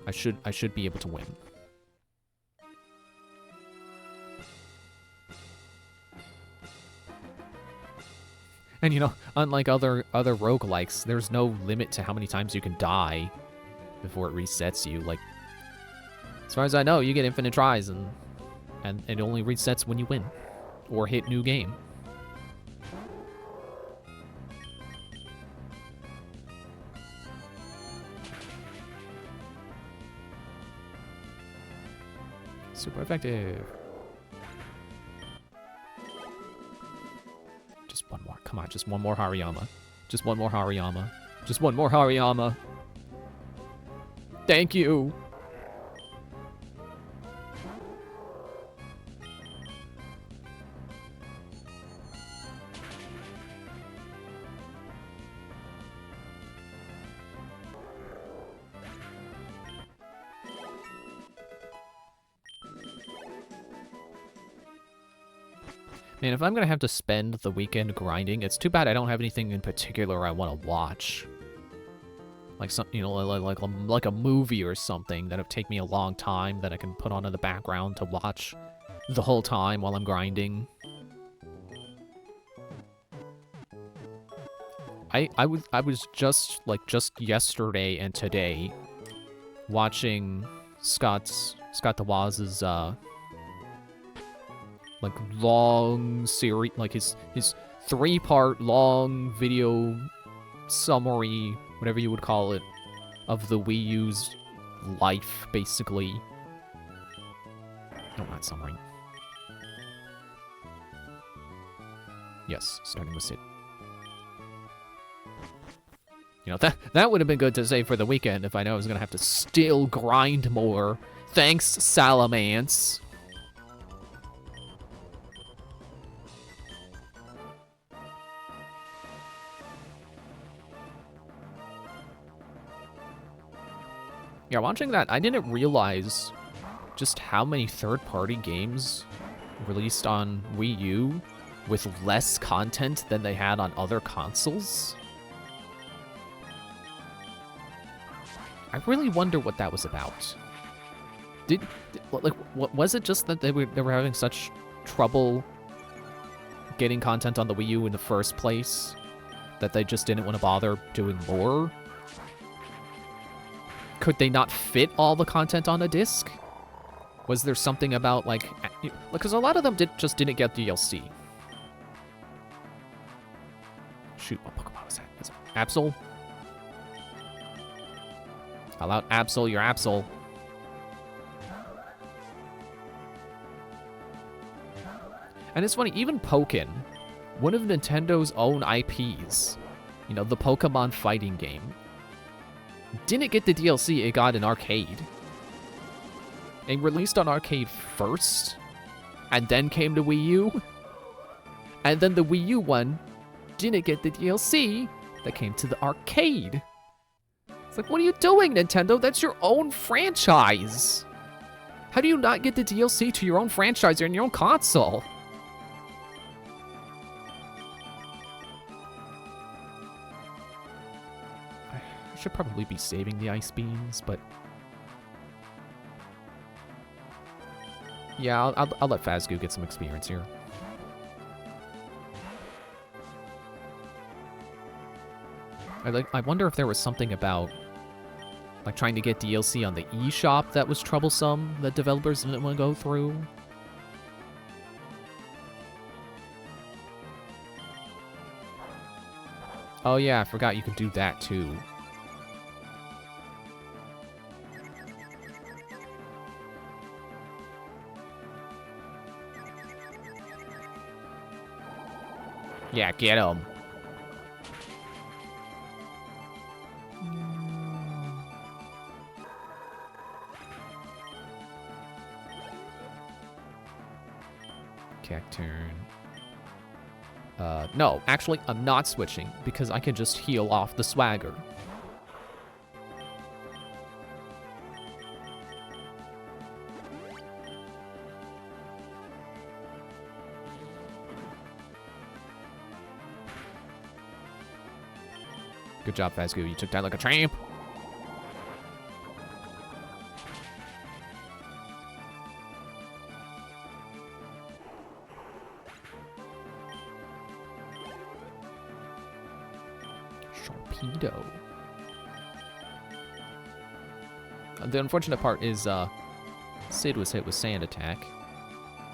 I should be able to win. And you know, unlike other roguelikes, there's no limit to how many times you can die before it resets you. Like, As far as I know, you get infinite tries, and it only resets when you win or hit new game. Super effective. Just one more. Come on, just one more Hariyama. Just one more Hariyama. Just one more Hariyama. Thank you. Man, if I'm gonna have to spend the weekend grinding, it's too bad I don't have anything in particular I want to watch. Like some, you know, like a movie or something that'll take me a long time that I can put on in the background to watch the whole time while I'm grinding. I was just yesterday and today watching Scott DeWaz's like long series, like his 3-part long video summary, whatever you would call it, of the Wii U's life, basically. No, not summary. Yes, starting with Sid. You know, that would have been good to say for the weekend if I know I was gonna have to still grind more. Thanks, Salamance. Yeah, watching that, I didn't realize just how many third-party games released on Wii U with less content than they had on other consoles. I really wonder what that was about. Was it just that they were having such trouble getting content on the Wii U in the first place that they just didn't want to bother doing more? Could they not fit all the content on a disc? Was there something about, like, because a lot of them just didn't get DLC. Shoot, what Pokemon was that? Is it Absol? Call out Absol, you're Absol. And it's funny, even Pokken, one of Nintendo's own IPs, you know, the Pokemon fighting game, didn't get the DLC it got in arcade. It released on arcade first, and then came to Wii U. And then the Wii U one didn't get the DLC that came to the arcade. It's like, what are you doing, Nintendo? That's your own franchise. How do you not get the DLC to your own franchise or in your own console? Should probably be saving the ice beams, but yeah, I'll let Fazgoo get some experience here. I wonder if there was something about like trying to get DLC on the eShop that was troublesome that developers didn't want to go through. Oh yeah, I forgot you could do that too. Yeah, get him. Cacturn. No, actually, I'm not switching because I can just heal off the swagger. Good job, Fazgoo. You took that like a champ. The unfortunate part is, Sid was hit with Sand Attack,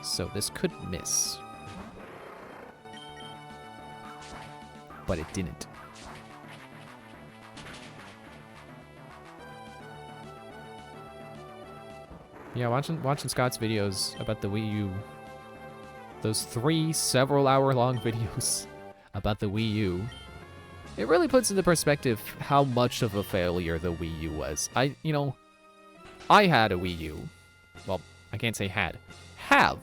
so this could miss. But it didn't. Yeah, watching Scott's videos about the Wii U, those 3 several-hour-long videos about the Wii U, it really puts into perspective how much of a failure the Wii U was. I had a Wii U. Well, I can't say had. Have.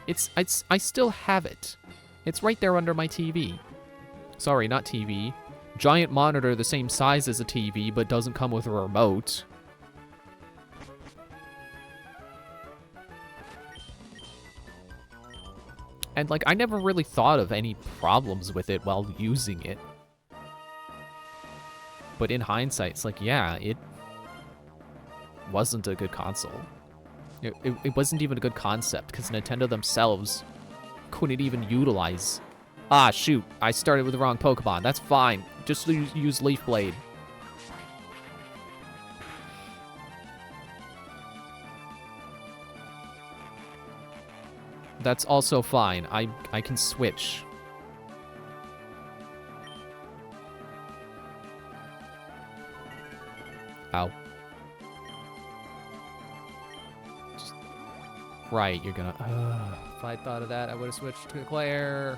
I still have it. It's right there under my TV. Sorry, not TV. Giant monitor the same size as a TV, but doesn't come with a remote. And, like, I never really thought of any problems with it while using it. But in hindsight, it's like, yeah, it wasn't a good console. It wasn't even a good concept, because Nintendo themselves couldn't even utilize... Ah, shoot, I started with the wrong Pokemon. That's fine. Just use Leaf Blade. That's also fine. I can switch. Ow. Just, right, you're gonna... if I thought of that, I would have switched to Claire.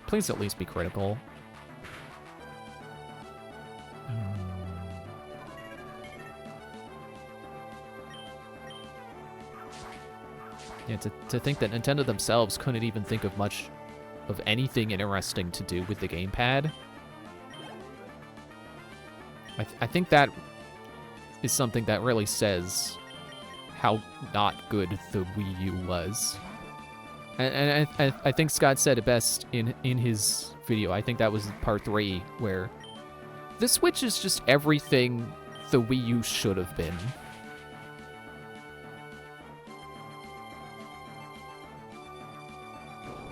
Please at least be critical. Yeah, to think that Nintendo themselves couldn't even think of much of anything interesting to do with the gamepad. I think that is something that really says how not good the Wii U was. And I think Scott said it best in his video. I think that was part 3, where the Switch is just everything the Wii U should have been.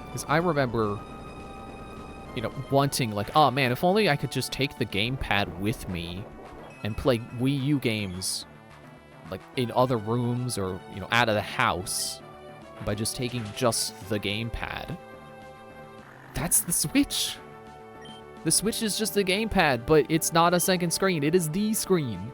Because I remember, wanting, like, oh man, if only I could just take the gamepad with me and play Wii U games, like, in other rooms or, out of the house by just taking just the gamepad. That's the Switch. The Switch is just the gamepad, but it's not a second screen. It is the screen.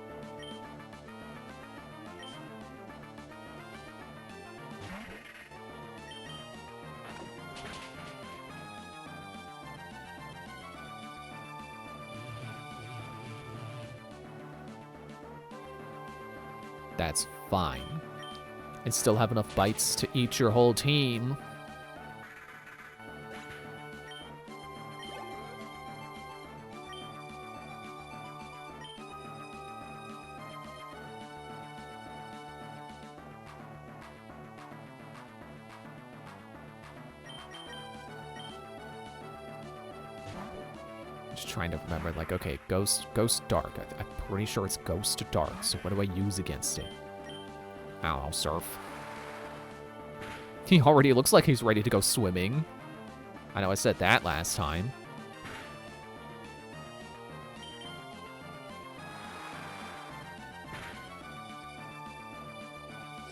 That's fine. And still have enough bites to eat your whole team. Just trying to remember, like, okay, Ghost Dark. I'm pretty sure it's Ghost Dark, so what do I use against it? I don't know, Surf. He already looks like he's ready to go swimming. I know I said that last time.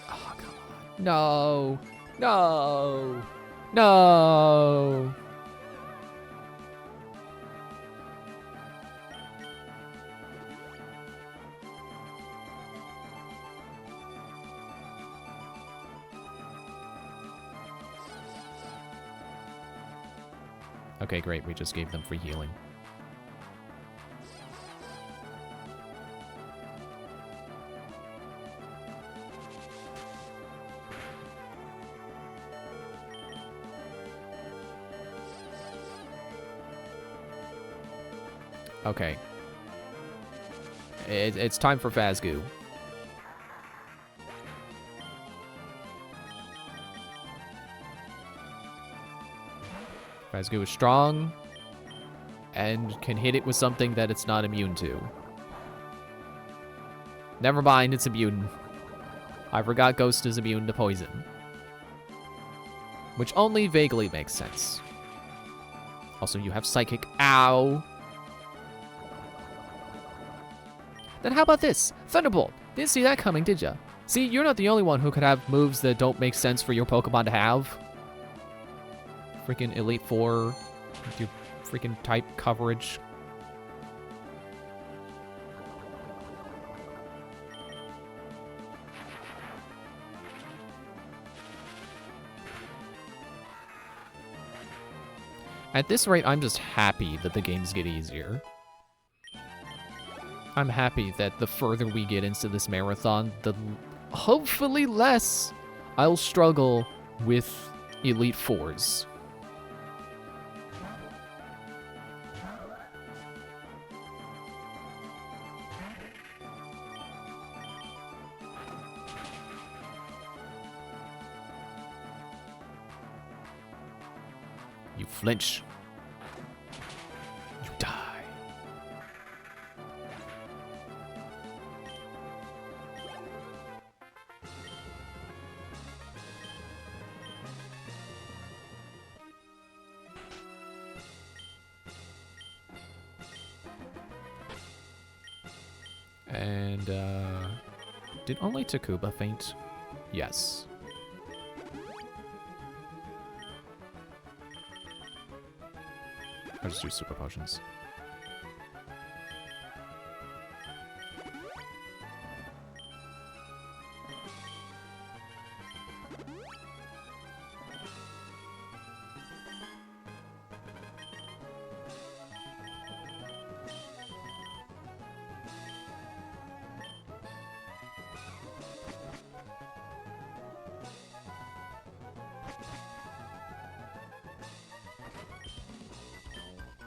Oh, come on. No! No! No! Okay, great. We just gave them free healing. Okay. It's time for Phasgoo. Phasgoo is strong and can hit it with something that it's not immune to. Never mind, it's immune. I forgot Ghost is immune to poison. Which only vaguely makes sense. Also, you have Psychic. Ow! Then how about this? Thunderbolt! Didn't see that coming, did ya? See, you're not the only one who could have moves that don't make sense for your Pokemon to have. Freaking Elite Four, with your freaking type coverage. At this rate, I'm just happy that the games get easier. I'm happy that the further we get into this marathon, the hopefully less I'll struggle with Elite Fours. You flinch. You die. And, did only Takuba faint? Yes. I'll just use super potions.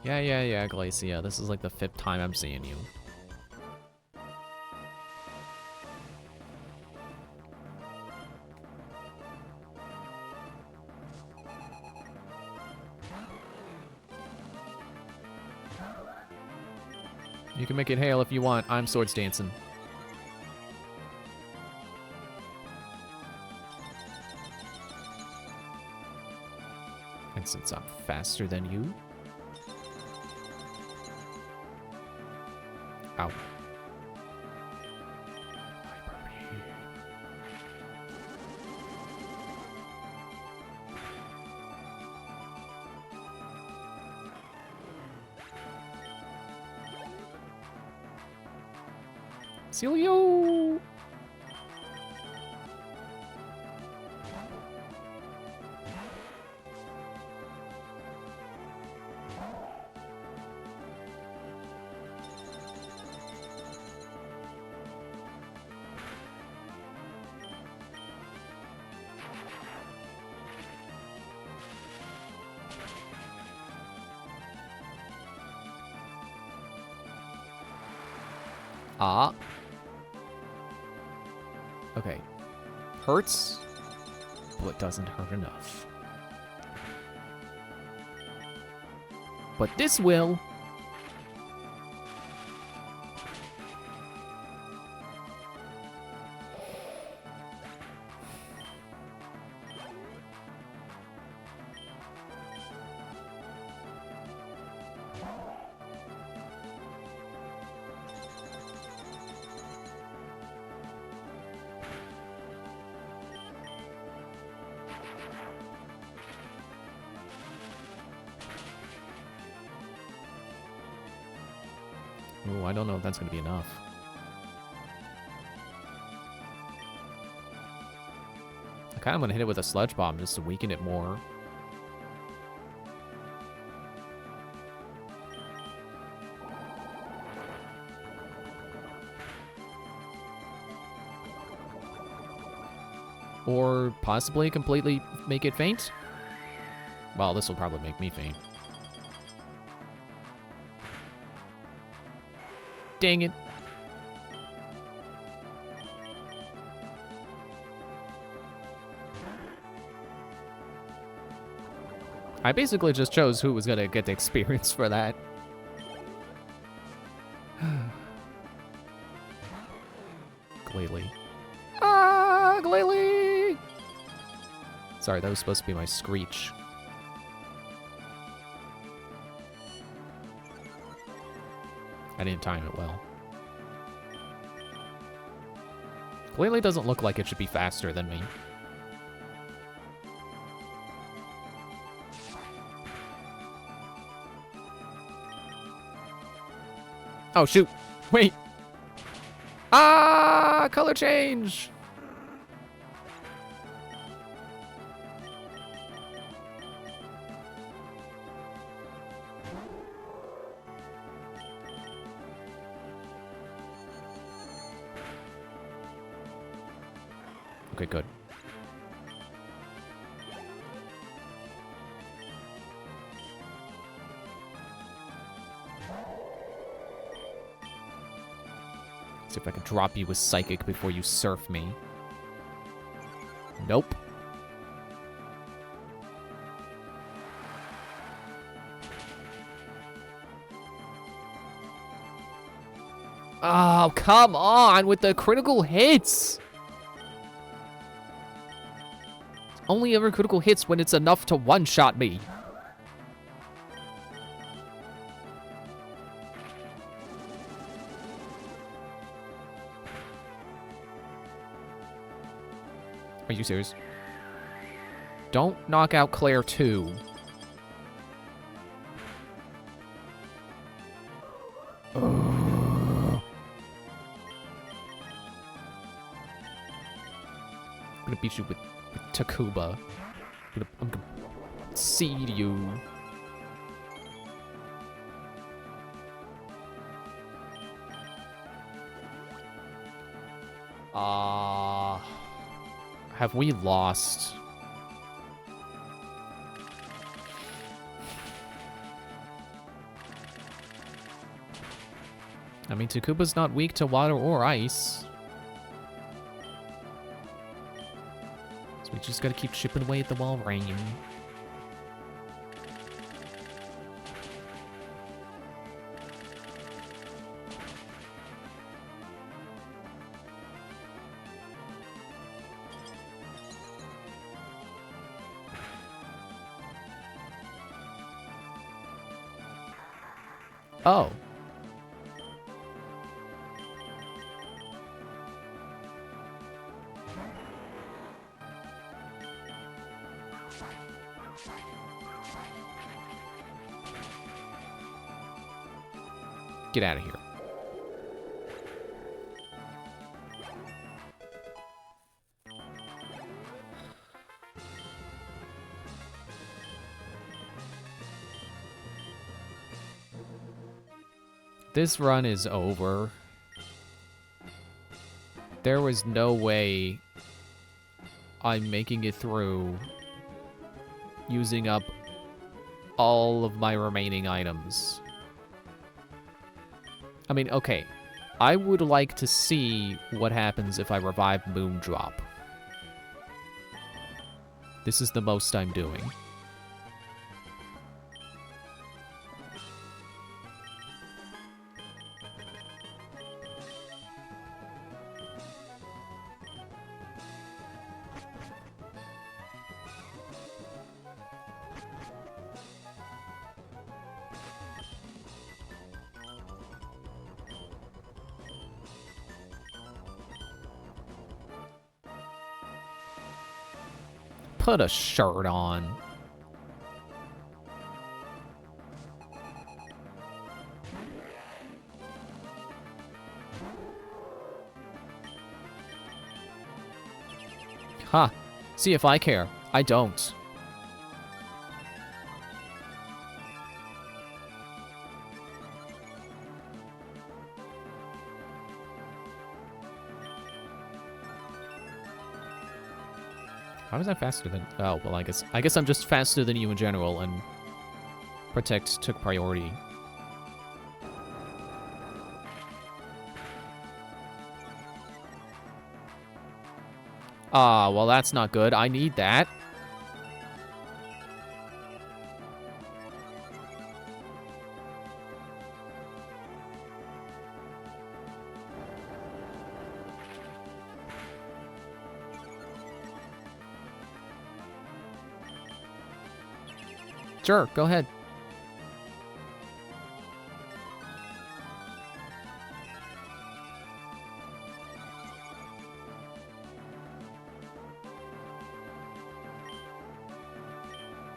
Yeah, Glacia. This is like the 5th time I'm seeing you. You can make it hail if you want. I'm swords dancing. And since I'm faster than you... Ow. Celio! Ah. Okay. Hurts, but doesn't hurt enough. But this will. Ooh, I don't know if that's going to be enough. I kind of want to hit it with a sludge bomb just to weaken it more. Or possibly completely make it faint? Well, this will probably make me faint. Dang it. I basically just chose who was gonna get the experience for that. Glalie. Ah, Glalie! Sorry, that was supposed to be my screech. I didn't time it well. Clearly doesn't look like it should be faster than me. Oh, shoot. Wait. Ah, color change. Okay, good. See if I can drop you with Psychic before you surf me. Nope. Oh, come on with the critical hits! Only ever critical hits when it's enough to one-shot me. Are you serious? Don't knock out Claire too. I'm gonna beat you with Takuba. I'm gonna seed you. Have we lost? I mean, Takuba's not weak to water or ice. So we just gotta keep chipping away at the wall rain. Oh. Get out of here. This run is over. There was no way I'm making it through using up all of my remaining items. I mean, okay. I would like to see what happens if I revive Moondrop. This is the most I'm doing. Put a shirt on. Huh. See if I care. I don't. How is that faster than... Oh, well, I guess I'm just faster than you in general, and Protect took priority. Ah, well, that's not good. I need that. Sure, go ahead.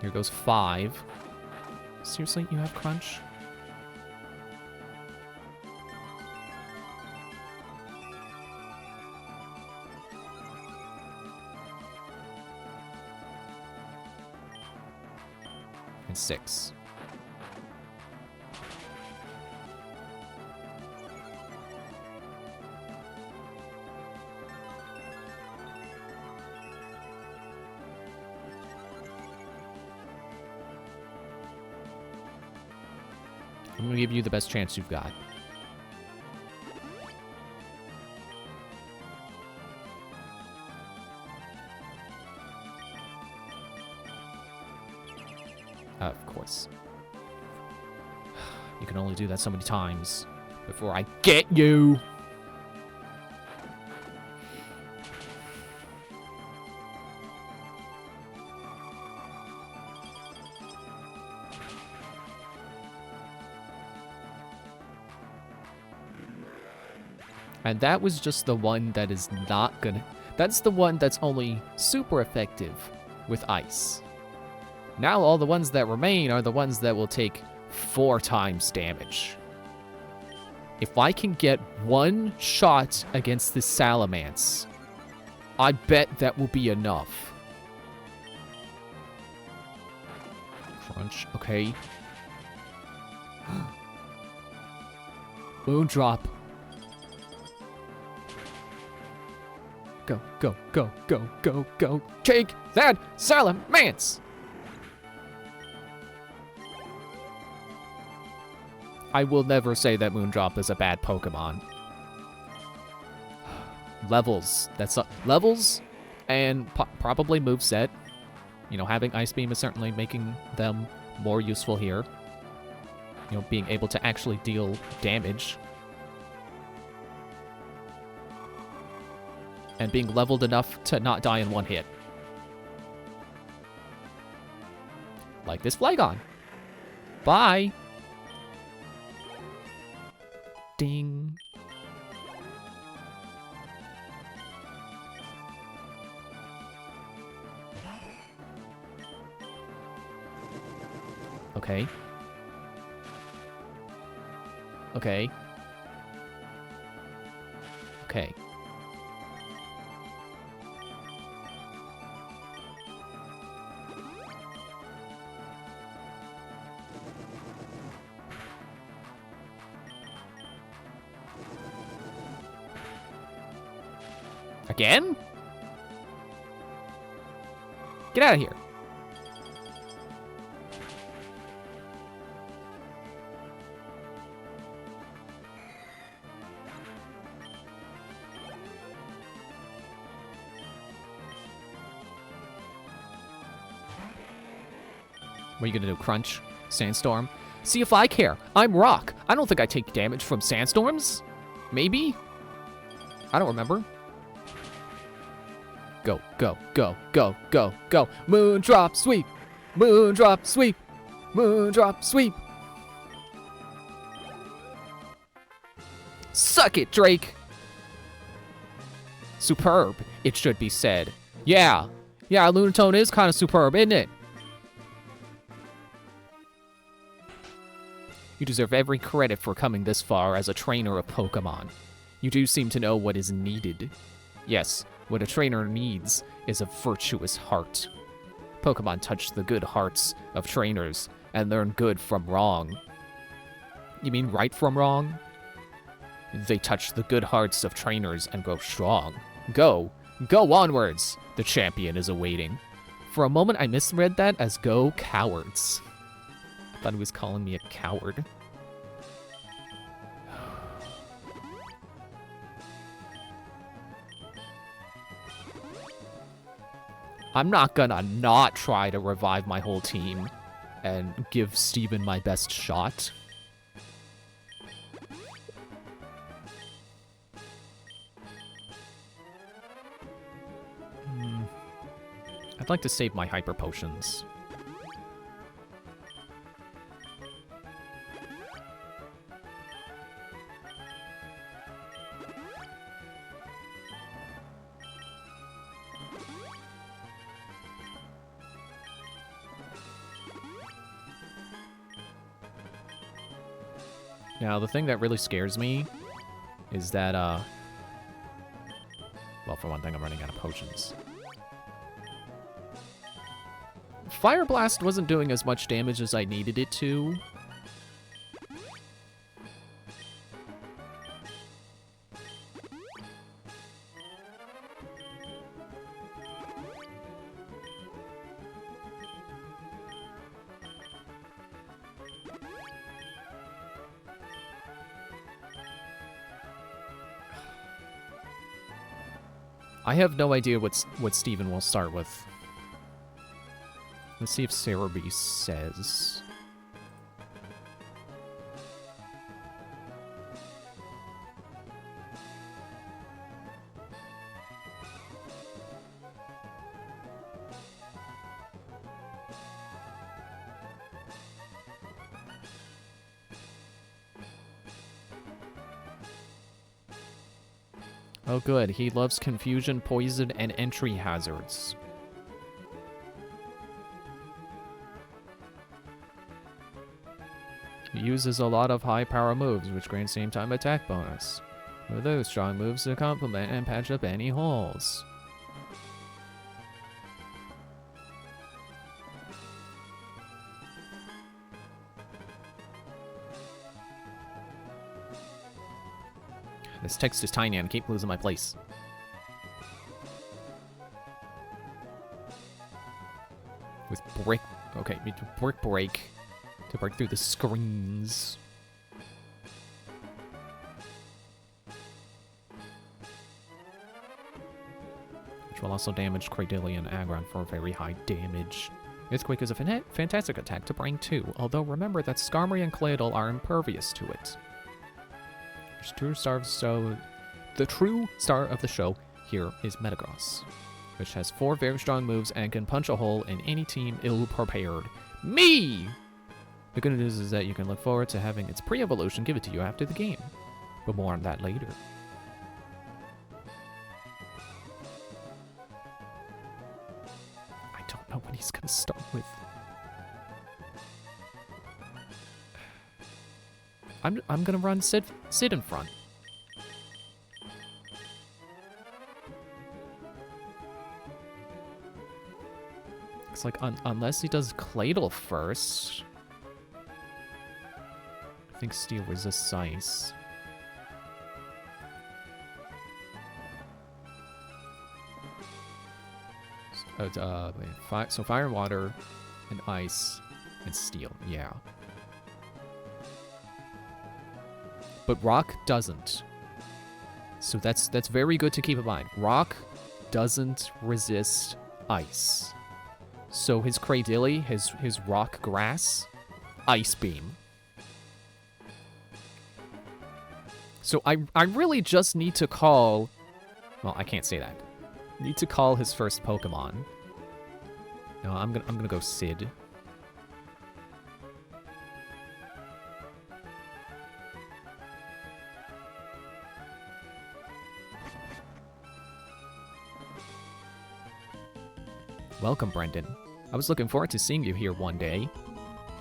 Here goes 5. Seriously, you have crunch? And 6. I'm gonna give you the best chance you've got. Of course. You can only do that so many times before I get you. And that was just the one that is not gonna... That's the one that's only super effective with ice. Now all the ones that remain are the ones that will take 4 times damage. If I can get 1 shot against this Salamence, I bet that will be enough. Crunch, okay. Moondrop. Go, go, go, go, go, go. Take that Salamence! I will never say that Moondrop is a bad Pokemon. Levels. That's levels and probably moveset. You know, having Ice Beam is certainly making them more useful here. You know, being able to actually deal damage. And being leveled enough to not die in 1 hit. Like this Flygon. Bye! Ding. Okay. Okay. Okay. Again? Get out of here. What are you gonna do, Crunch? Sandstorm? See if I care. I'm Rock. I don't think I take damage from sandstorms. Maybe? I don't remember. Go, go, go, go, go, go. Moondrop sweep. Moondrop sweep. Moondrop sweep. Suck it, Drake. Superb, it should be said. Yeah. Yeah, Lunatone is kind of superb, isn't it? You deserve every credit for coming this far as a trainer of Pokemon. You do seem to know what is needed. Yes, what a trainer needs is a virtuous heart. Pokemon touch the good hearts of trainers and learn good from wrong. You mean right from wrong? They touch the good hearts of trainers and grow strong. Go! Go onwards! The champion is awaiting. For a moment, I misread that as go cowards. I thought he was calling me a coward. I'm not gonna not try to revive my whole team and give Steven my best shot. I'd like to save my hyper potions. Now, the thing that really scares me is that, well, for one thing, I'm running out of potions. Fire Blast wasn't doing as much damage as I needed it to. I have no idea what Steven will start with. Let's see if Cerebi says. Oh good, he loves confusion, poison, and entry hazards. He uses a lot of high power moves, which grant same time attack bonus. With those strong moves to complement and patch up any holes. This text is tiny and I keep losing my place. With brick... Okay, brick break to break through the screens. Which will also damage Cradillion and Aggron for very high damage. Earthquake is a fantastic attack to bring too, although remember that Skarmory and Claydol are impervious to it. The true star of the show here is Metagross, which has 4 very strong moves and can punch a hole in any team ill-prepared. Me! The good news is that you can look forward to having its pre-evolution give it to you after the game, but more on that later. I don't know what he's gonna start with. I'm gonna run Sid in front. It's like unless he does Claydol first. I think Steel resists ice. So fire and water and ice and steel, yeah. But rock doesn't. So that's very good to keep in mind. Rock doesn't resist ice. So his Cradilly, his rock grass, ice beam. So I really just need to call, well, I can't say that. Need to call his first Pokemon. No, I'm gonna go Sid. Welcome, Brendan. I was looking forward to seeing you here one day.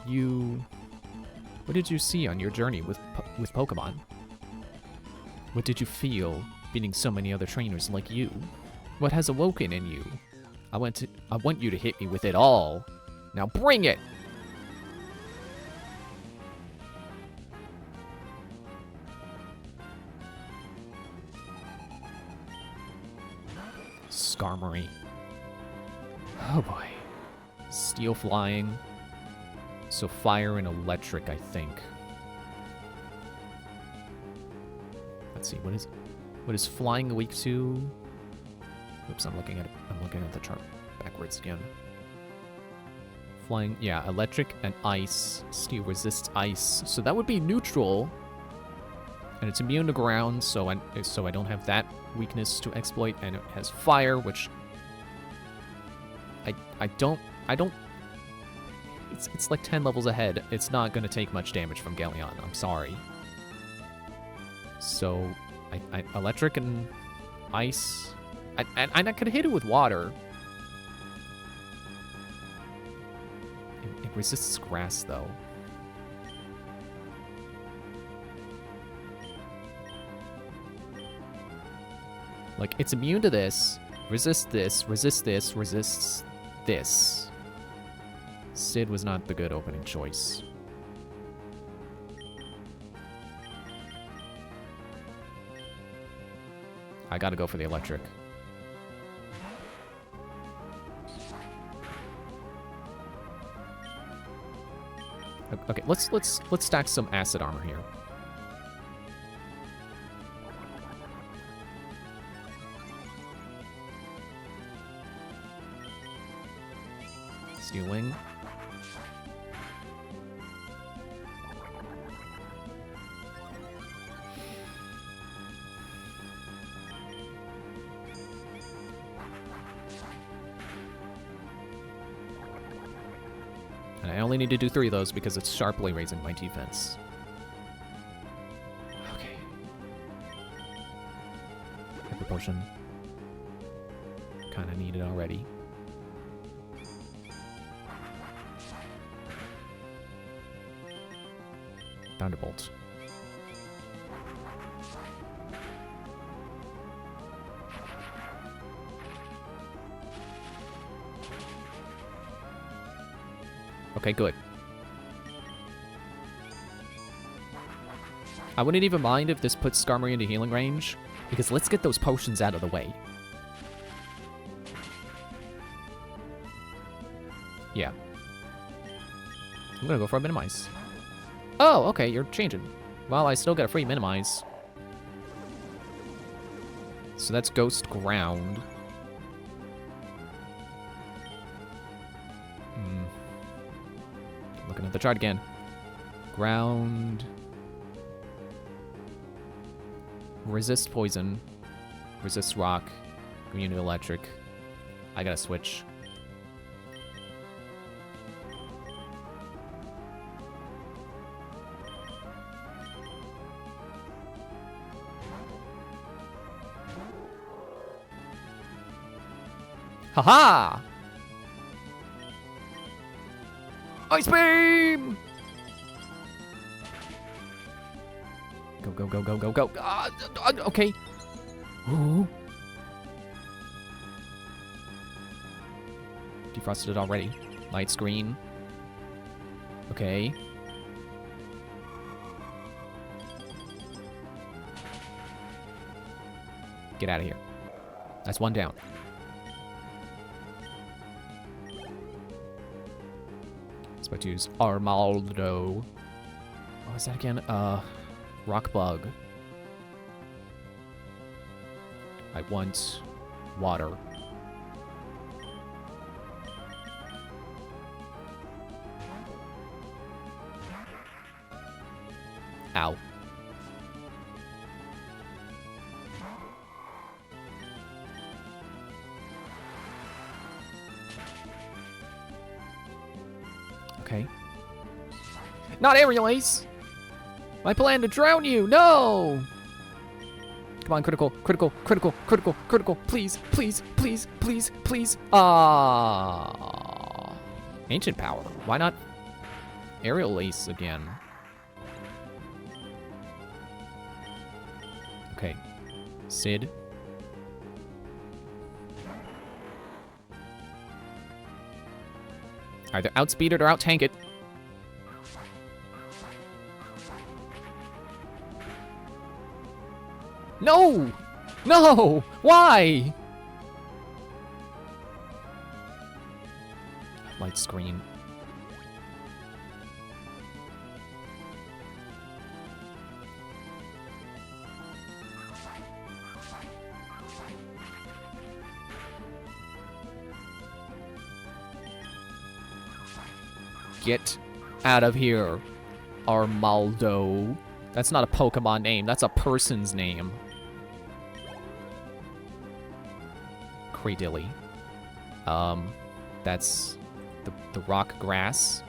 What did you see on your journey with Pokemon? What did you feel beating so many other trainers like you? What has awoken in you? I want you to hit me with it all. Now bring it! Skarmory. Oh boy. Steel flying. So fire and electric, I think. Let's see, what is flying weak to? Oops, I'm looking at the chart backwards again. Flying, yeah, electric and ice. Steel resists ice. So that would be neutral. And it's immune to ground, so I don't have that weakness to exploit, and it has fire, which I don't it's like 10 levels ahead. It's not gonna take much damage from Galleon, I'm sorry. So I electric and ice. I could hit it with water. It resists grass though. Like, it's immune to this, resists this, resists this. Sid was not the good opening choice. I gotta go for the electric. Okay, let's stack some acid armor here. Steel wing. And I only need to do 3 of those because it's sharply raising my defense. Okay. Hyper potion. Kinda need it already. Thunderbolt. Okay, good. I wouldn't even mind if this puts Skarmory into healing range, because let's get those potions out of the way. Yeah. I'm gonna go for a minimize. Oh, okay, you're changing. Well, I still get a free minimize. So that's Ghost Ground. Looking at the chart again. Ground. Resist poison. Resist rock. Immune to electric. I gotta switch. Haha! Ice beam! Go, go, go, go, go, go. Okay. Ooh. Defrosted it already. Light screen. Okay. Get out of here. That's 1 down. About to use Armaldo. What was that again? Rock bug. I want water. Ow. Okay. Not Aerial Ace! My plan to drown you! No! Come on, critical, critical, critical, critical, critical. Please, please, please, please, please. Ah. Ancient Power. Why not Aerial Ace again? Okay. Sid. Either outspeed it or out-tank it. No! No! Why? Light screen. Get out of here, Armaldo. That's not a Pokemon name, that's a person's name. Cradilly. That's the rock grass.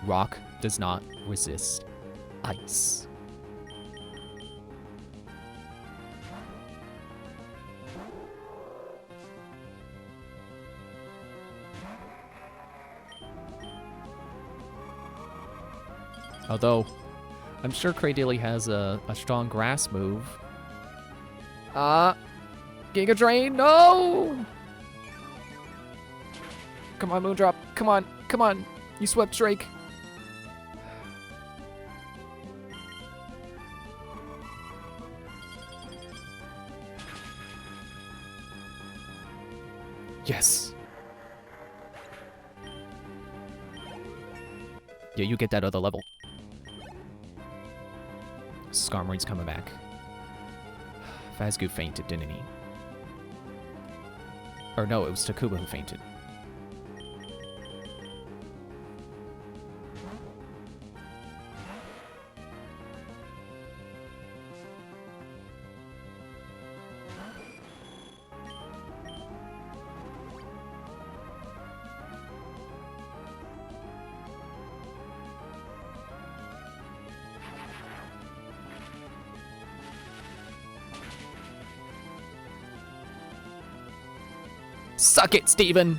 Rock does not resist ice. Although, I'm sure Cradilly has a strong grass move. Giga Drain, no! Come on, Moondrop. Come on, come on. You swept Drake. Yes. Yeah, you get that other level. Skarmory's coming back. Fazgoo fainted, didn't he? Or no, it was Takuba who fainted. Suck it, Steven!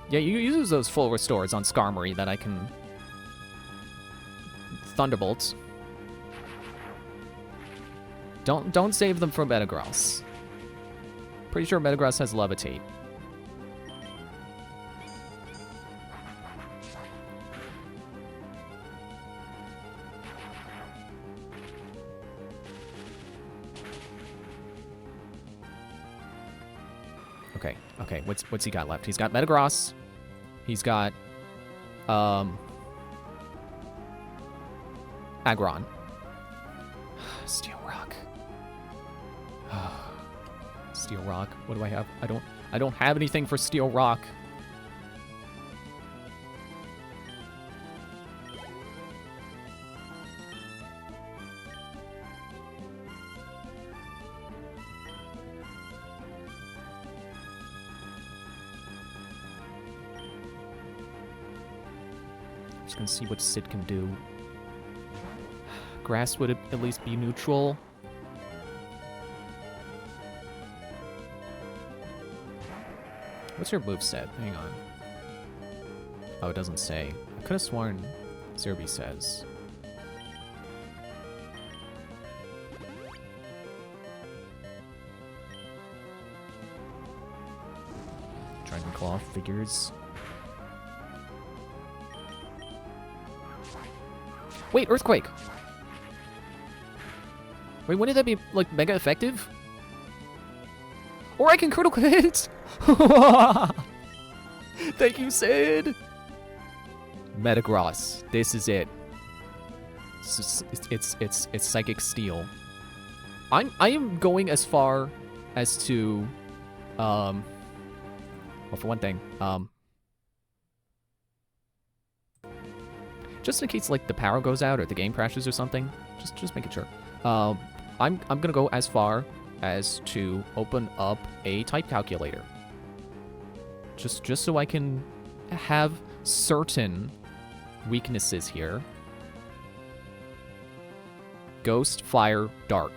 Yeah, you use those full restores on Skarmory that I can... Thunderbolts. Don't save them for Metagross. Pretty sure Metagross has Levitate. Okay, what's he got left? He's got Metagross. He's got Aggron. Steel Rock. Steel Rock. What do I have? I don't have anything for Steel Rock. Just gonna see what Sid can do. Grass would at least be neutral. What's your moveset? Hang on. Oh, it doesn't say. I could have sworn Zerby says. Dragon Claw figures. Wait, Earthquake! Wait, wouldn't that be, like, mega effective? Or I can critical hit! Thank you, Sid! Metagross. This is it. It's Psychic Steel. I am going as far as to, well, for one thing, just in case, like, the power goes out or the game crashes or something, just making sure. I'm gonna go as far as to open up a type calculator. Just so I can have certain weaknesses here. Ghost, Fire, Dark.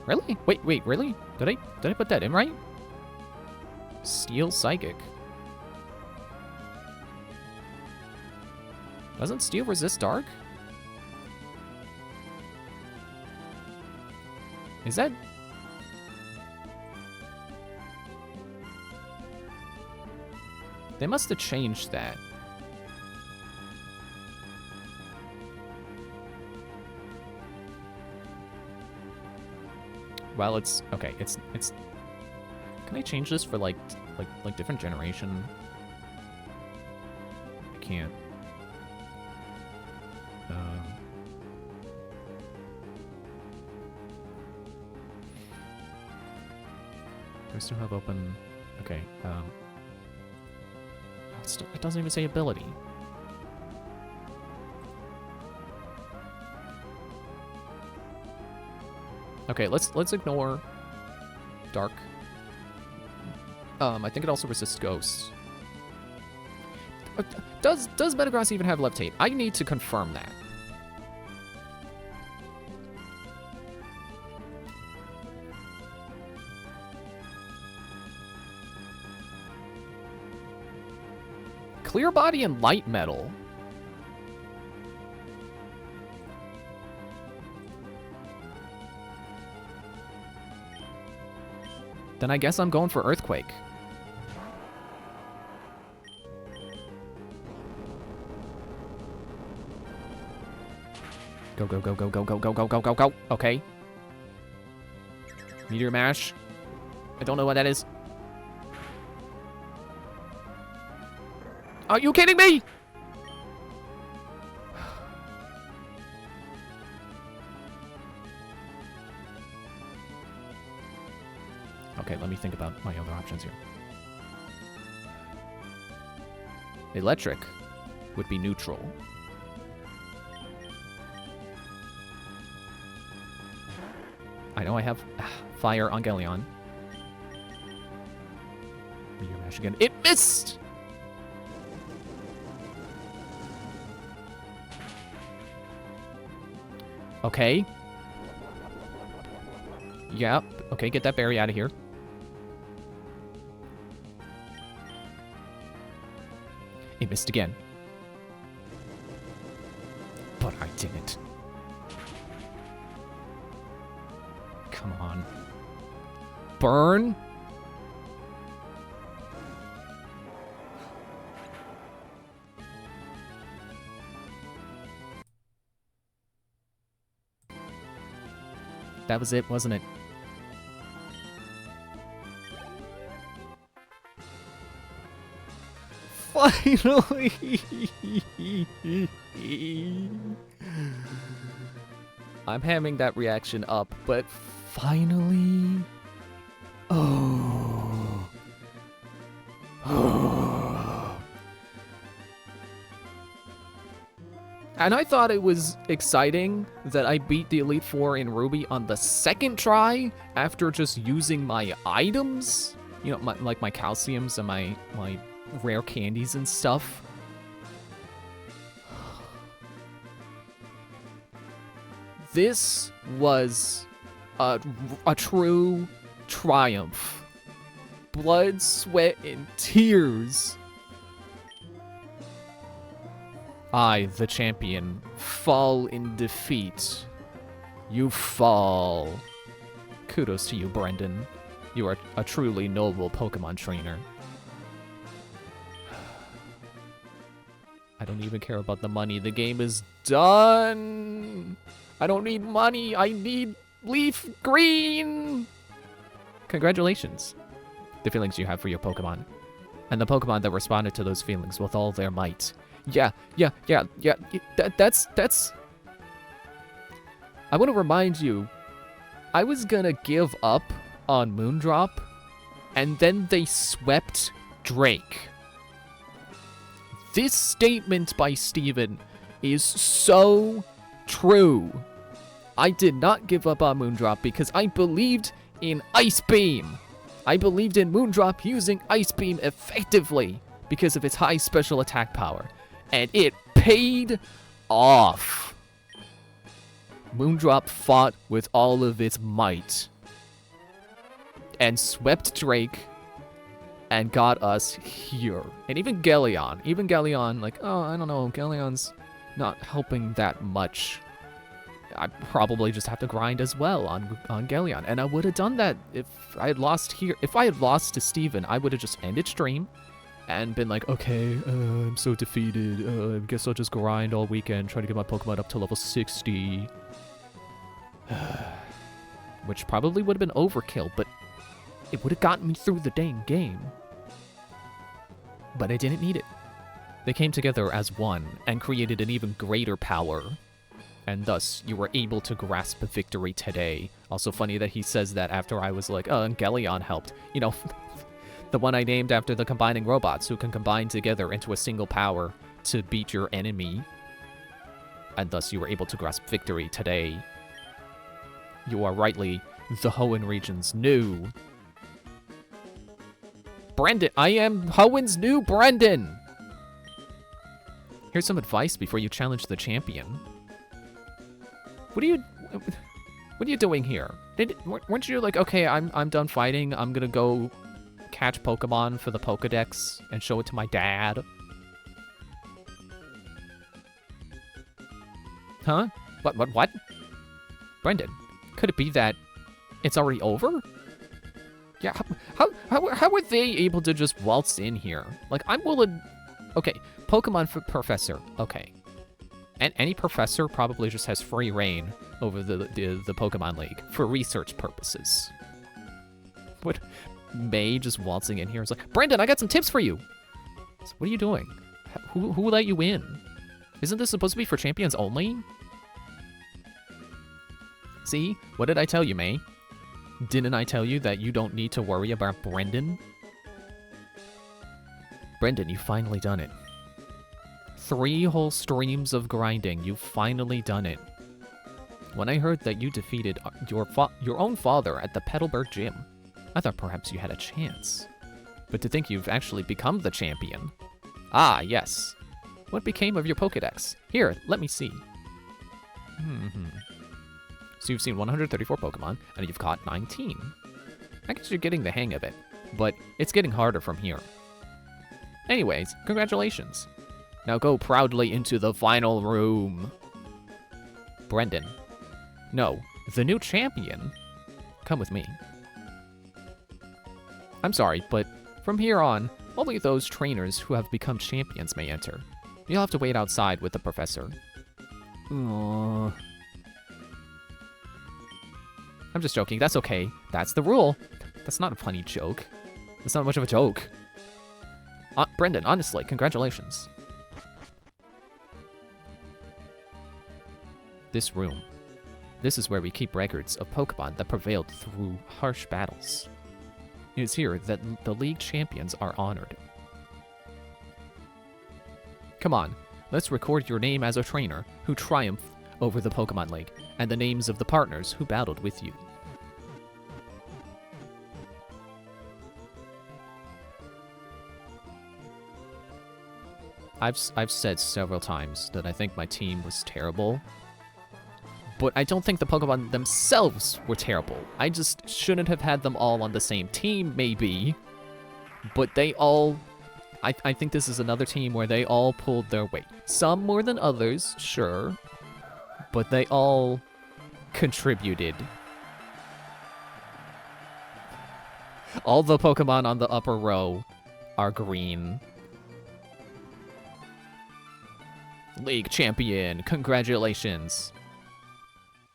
Really? Wait, really? Did I put that in right? Steel, Psychic. Doesn't Steel resist Dark? Is that... They must have changed that. Well, it's... Okay, it's... Can I change this for, like different generation? I can't. Do I still have open... Okay, it doesn't even say ability. Okay, let's ignore Dark. I think it also resists Ghosts. Does Metagross even have Levitate? I need to confirm that. Clear Body and Light Metal. Then I guess I'm going for Earthquake. Go, go, go, go, go, go, go, go, go, go, go. Okay. Meteor Mash. I don't know what that is. Are you kidding me? Okay, let me think about my other options here. Electric would be neutral. I know I have Fire on Galleon. Meteor Mash again. It missed! Okay. Yep. Okay, get that berry out of here. It missed again. But I didn't. Come on. Burn? That was it, wasn't it? Finally! I'm hamming that reaction up, but finally... Oh. Oh. And I thought it was exciting that I beat the Elite Four in Ruby on the second try after just using my items. You know, like my calciums and my rare candies and stuff. This was a true triumph. Blood, sweat, and tears. I, the champion, fall in defeat. You fall. Kudos to you, Brendan. You are a truly noble Pokemon trainer. I don't even care about the money. The game is done. I don't need money. I need leaf green. Congratulations. The feelings you have for your Pokemon. And the Pokemon that responded to those feelings with all their might. Yeah. That's... I want to remind you, I was gonna give up on Moondrop, and then they swept Drake. This statement by Steven is so true. I did not give up on Moondrop because I believed in Ice Beam. I believed in Moondrop using Ice Beam effectively because of its high special attack power. And it paid off. Moondrop fought with all of its might and swept Drake and got us here. And even Galleon, like, oh, I don't know, Galleon's not helping that much. I probably just have to grind as well on Galleon. And I would have done that if I had lost here. If I had lost to Steven, I would have just ended stream and been like, okay, I'm so defeated. I guess I'll just grind all weekend, try to get my Pokemon up to level 60. Which probably would have been overkill, but it would have gotten me through the dang game. But I didn't need it. They came together as one and created an even greater power. And thus, you were able to grasp a victory today. Also funny that he says that after I was like, oh, and Galleon helped. You know, the one I named after the combining robots who can combine together into a single power to beat your enemy. And thus, you were able to grasp victory today. You are rightly the Hoenn region's new Brendan. I am Hoenn's new Brendan. Here's some advice before you challenge the champion. What are you doing here? Weren't you like, okay, I'm done fighting. I'm gonna go catch Pokemon for the Pokedex and show it to my dad? Huh? What? Brendan, could it be that it's already over? Yeah, how were they able to just waltz in here? Like, I'm willing... Okay, Pokemon Professor. Okay. And any professor probably just has free reign over the Pokemon League for research purposes. What? May just waltzing in here is like, Brendan, I got some tips for you. What are you doing? Who let you in? Isn't this supposed to be for champions only? See? What did I tell you, May? Didn't I tell you that you don't need to worry about Brendan? Brendan, you've finally done it. 3 whole streams of grinding, you've finally done it. When I heard that you defeated your own father at the Petalburg Gym, I thought perhaps you had a chance. But to think you've actually become the champion. Ah, yes. What became of your Pokedex? Here, let me see. So you've seen 134 Pokemon, and you've caught 19. I guess you're getting the hang of it, but it's getting harder from here. Anyways, congratulations. Now go proudly into the final room. Brendan. No, the new champion. Come with me. I'm sorry, but from here on, only those trainers who have become champions may enter. You'll have to wait outside with the professor. Aww. I'm just joking. That's okay. That's the rule. That's not a funny joke. That's not much of a joke. Brendan, honestly, congratulations. This room. This is where we keep records of Pokemon that prevailed through harsh battles. It is here that the League champions are honored. Come on, let's record your name as a trainer who triumphed over the Pokemon League, and the names of the partners who battled with you. I've said several times that I think my team was terrible, but I don't think the Pokemon themselves were terrible. I just shouldn't have had them all on the same team, maybe, but they all... I think this is another team where they all pulled their weight. Some more than others, sure, but they all contributed. All the Pokemon on the upper row are green. League champion, congratulations.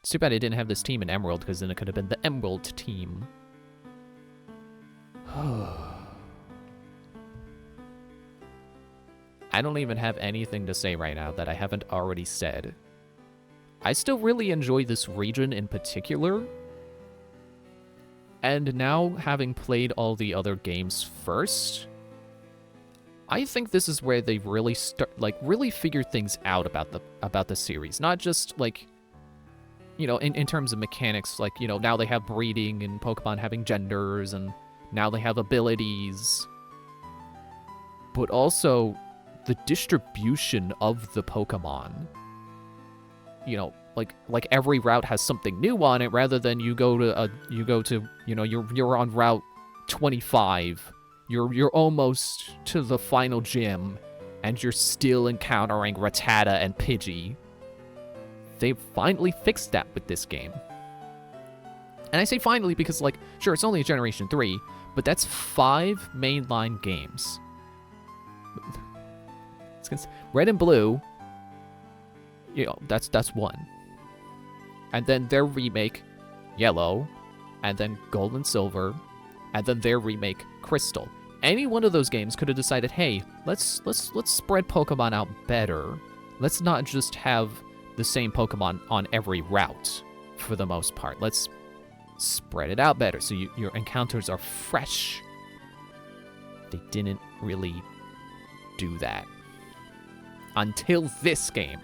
It's too bad I didn't have this team in Emerald, because then it could have been the Emerald team. I don't even have anything to say right now that I haven't already said. I still really enjoy this region in particular. And now, having played all the other games first, I think this is where they really really figure things out about the series. Not just, like, you know, in terms of mechanics, like, you know, now they have breeding and Pokemon having genders, and now they have abilities. But also the distribution of the Pokemon. You know, like every route has something new on it, rather than you go to you know, you're on Route 25. You're almost to the final gym, and you're still encountering Rattata and Pidgey. They finally fixed that with this game. And I say finally because, like, sure, it's only a Generation 3, but that's 5 mainline games. Red and Blue, you know, that's 1. And then their remake, Yellow, and then Gold and Silver, and then their remake, Crystal. Any one of those games could have decided, hey, let's spread Pokemon out better. Let's not just have the same Pokemon on every route for the most part. Let's spread it out better so your encounters are fresh. They didn't really do that until this game.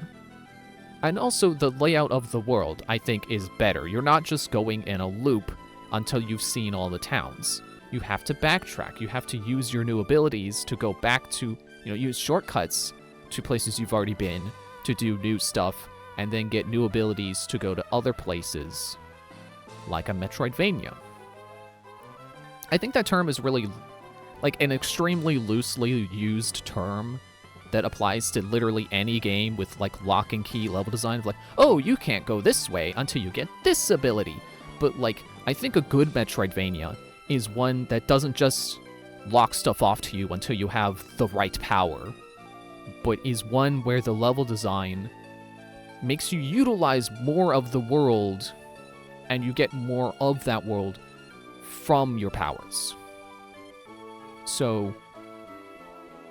And also the layout of the world, I think, is better. You're not just going in a loop until you've seen all the towns. You have to backtrack. You have to use your new abilities to go back to, you know, use shortcuts to places you've already been to do new stuff, and then get new abilities to go to other places, like a Metroidvania. I think that term is really, like, an extremely loosely used term that applies to literally any game with, like, lock and key level design of, like, oh, you can't go this way until you get this ability. But, like, I think a good Metroidvania is one that doesn't just lock stuff off to you until you have the right power, but is one where the level design makes you utilize more of the world, and you get more of that world from your powers. So,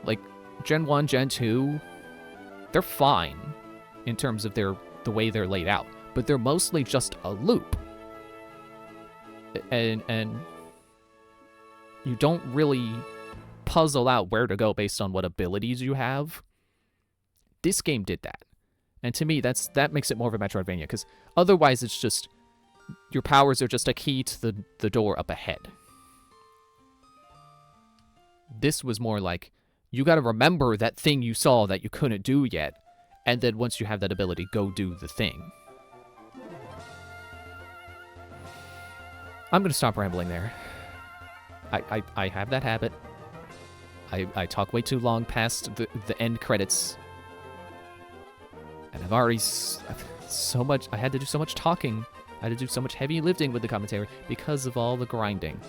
like, Gen 1, Gen 2, they're fine in terms of the way they're laid out, but they're mostly just a loop. And you don't really puzzle out where to go based on what abilities you have. This game did that. And to me, that makes it more of a Metroidvania, because otherwise it's just, your powers are just a key to the door up ahead. This was more like, you gotta remember that thing you saw that you couldn't do yet, and then once you have that ability, go do the thing. I'm gonna stop rambling there. I have that habit. I talk way too long past the end credits. And I've already so much, I had to do so much talking. I had to do so much heavy lifting with the commentary because of all the grinding.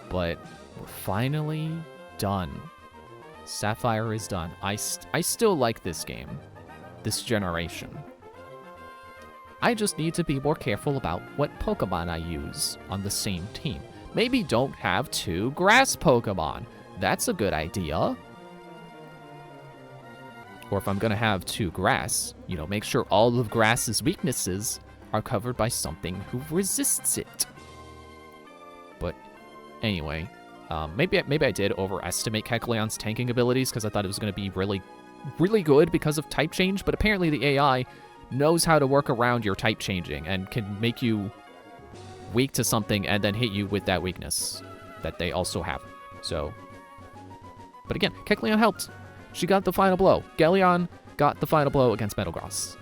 But we're finally done. Sapphire is done. I still like this game, this generation. I just need to be more careful about what Pokemon I use on the same team. Maybe don't have 2 grass Pokemon. That's a good idea. Or if I'm gonna have 2 grass, you know, make sure all of grass's weaknesses are covered by something who resists it. But anyway, maybe I did overestimate Kecleon's tanking abilities because I thought it was gonna be really, really good because of type change. But apparently the AI knows how to work around your type changing and can make you weak to something and then hit you with that weakness that they also have. So, but again, Kecleon helped. She got the final blow. Galleon got the final blow against Metagross.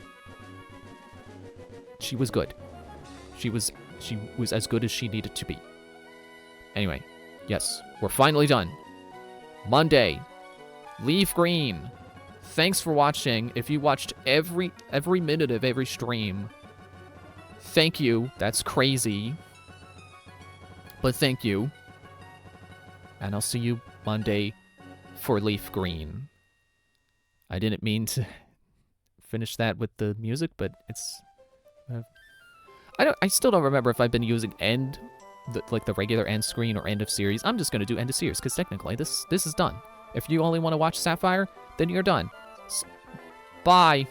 She was good. She was as good as she needed to be. Anyway, yes, we're finally done. Monday, Leaf Green. Thanks for watching. If you watched every minute of every stream, thank you. That's crazy. But thank you. And I'll see you Monday for Leaf Green. I didn't mean to finish that with the music, but it's... I still don't remember if I've been using end, like the regular end screen or end of series. I'm just going to do end of series, because technically this is done. If you only want to watch Sapphire, then you're done. Bye.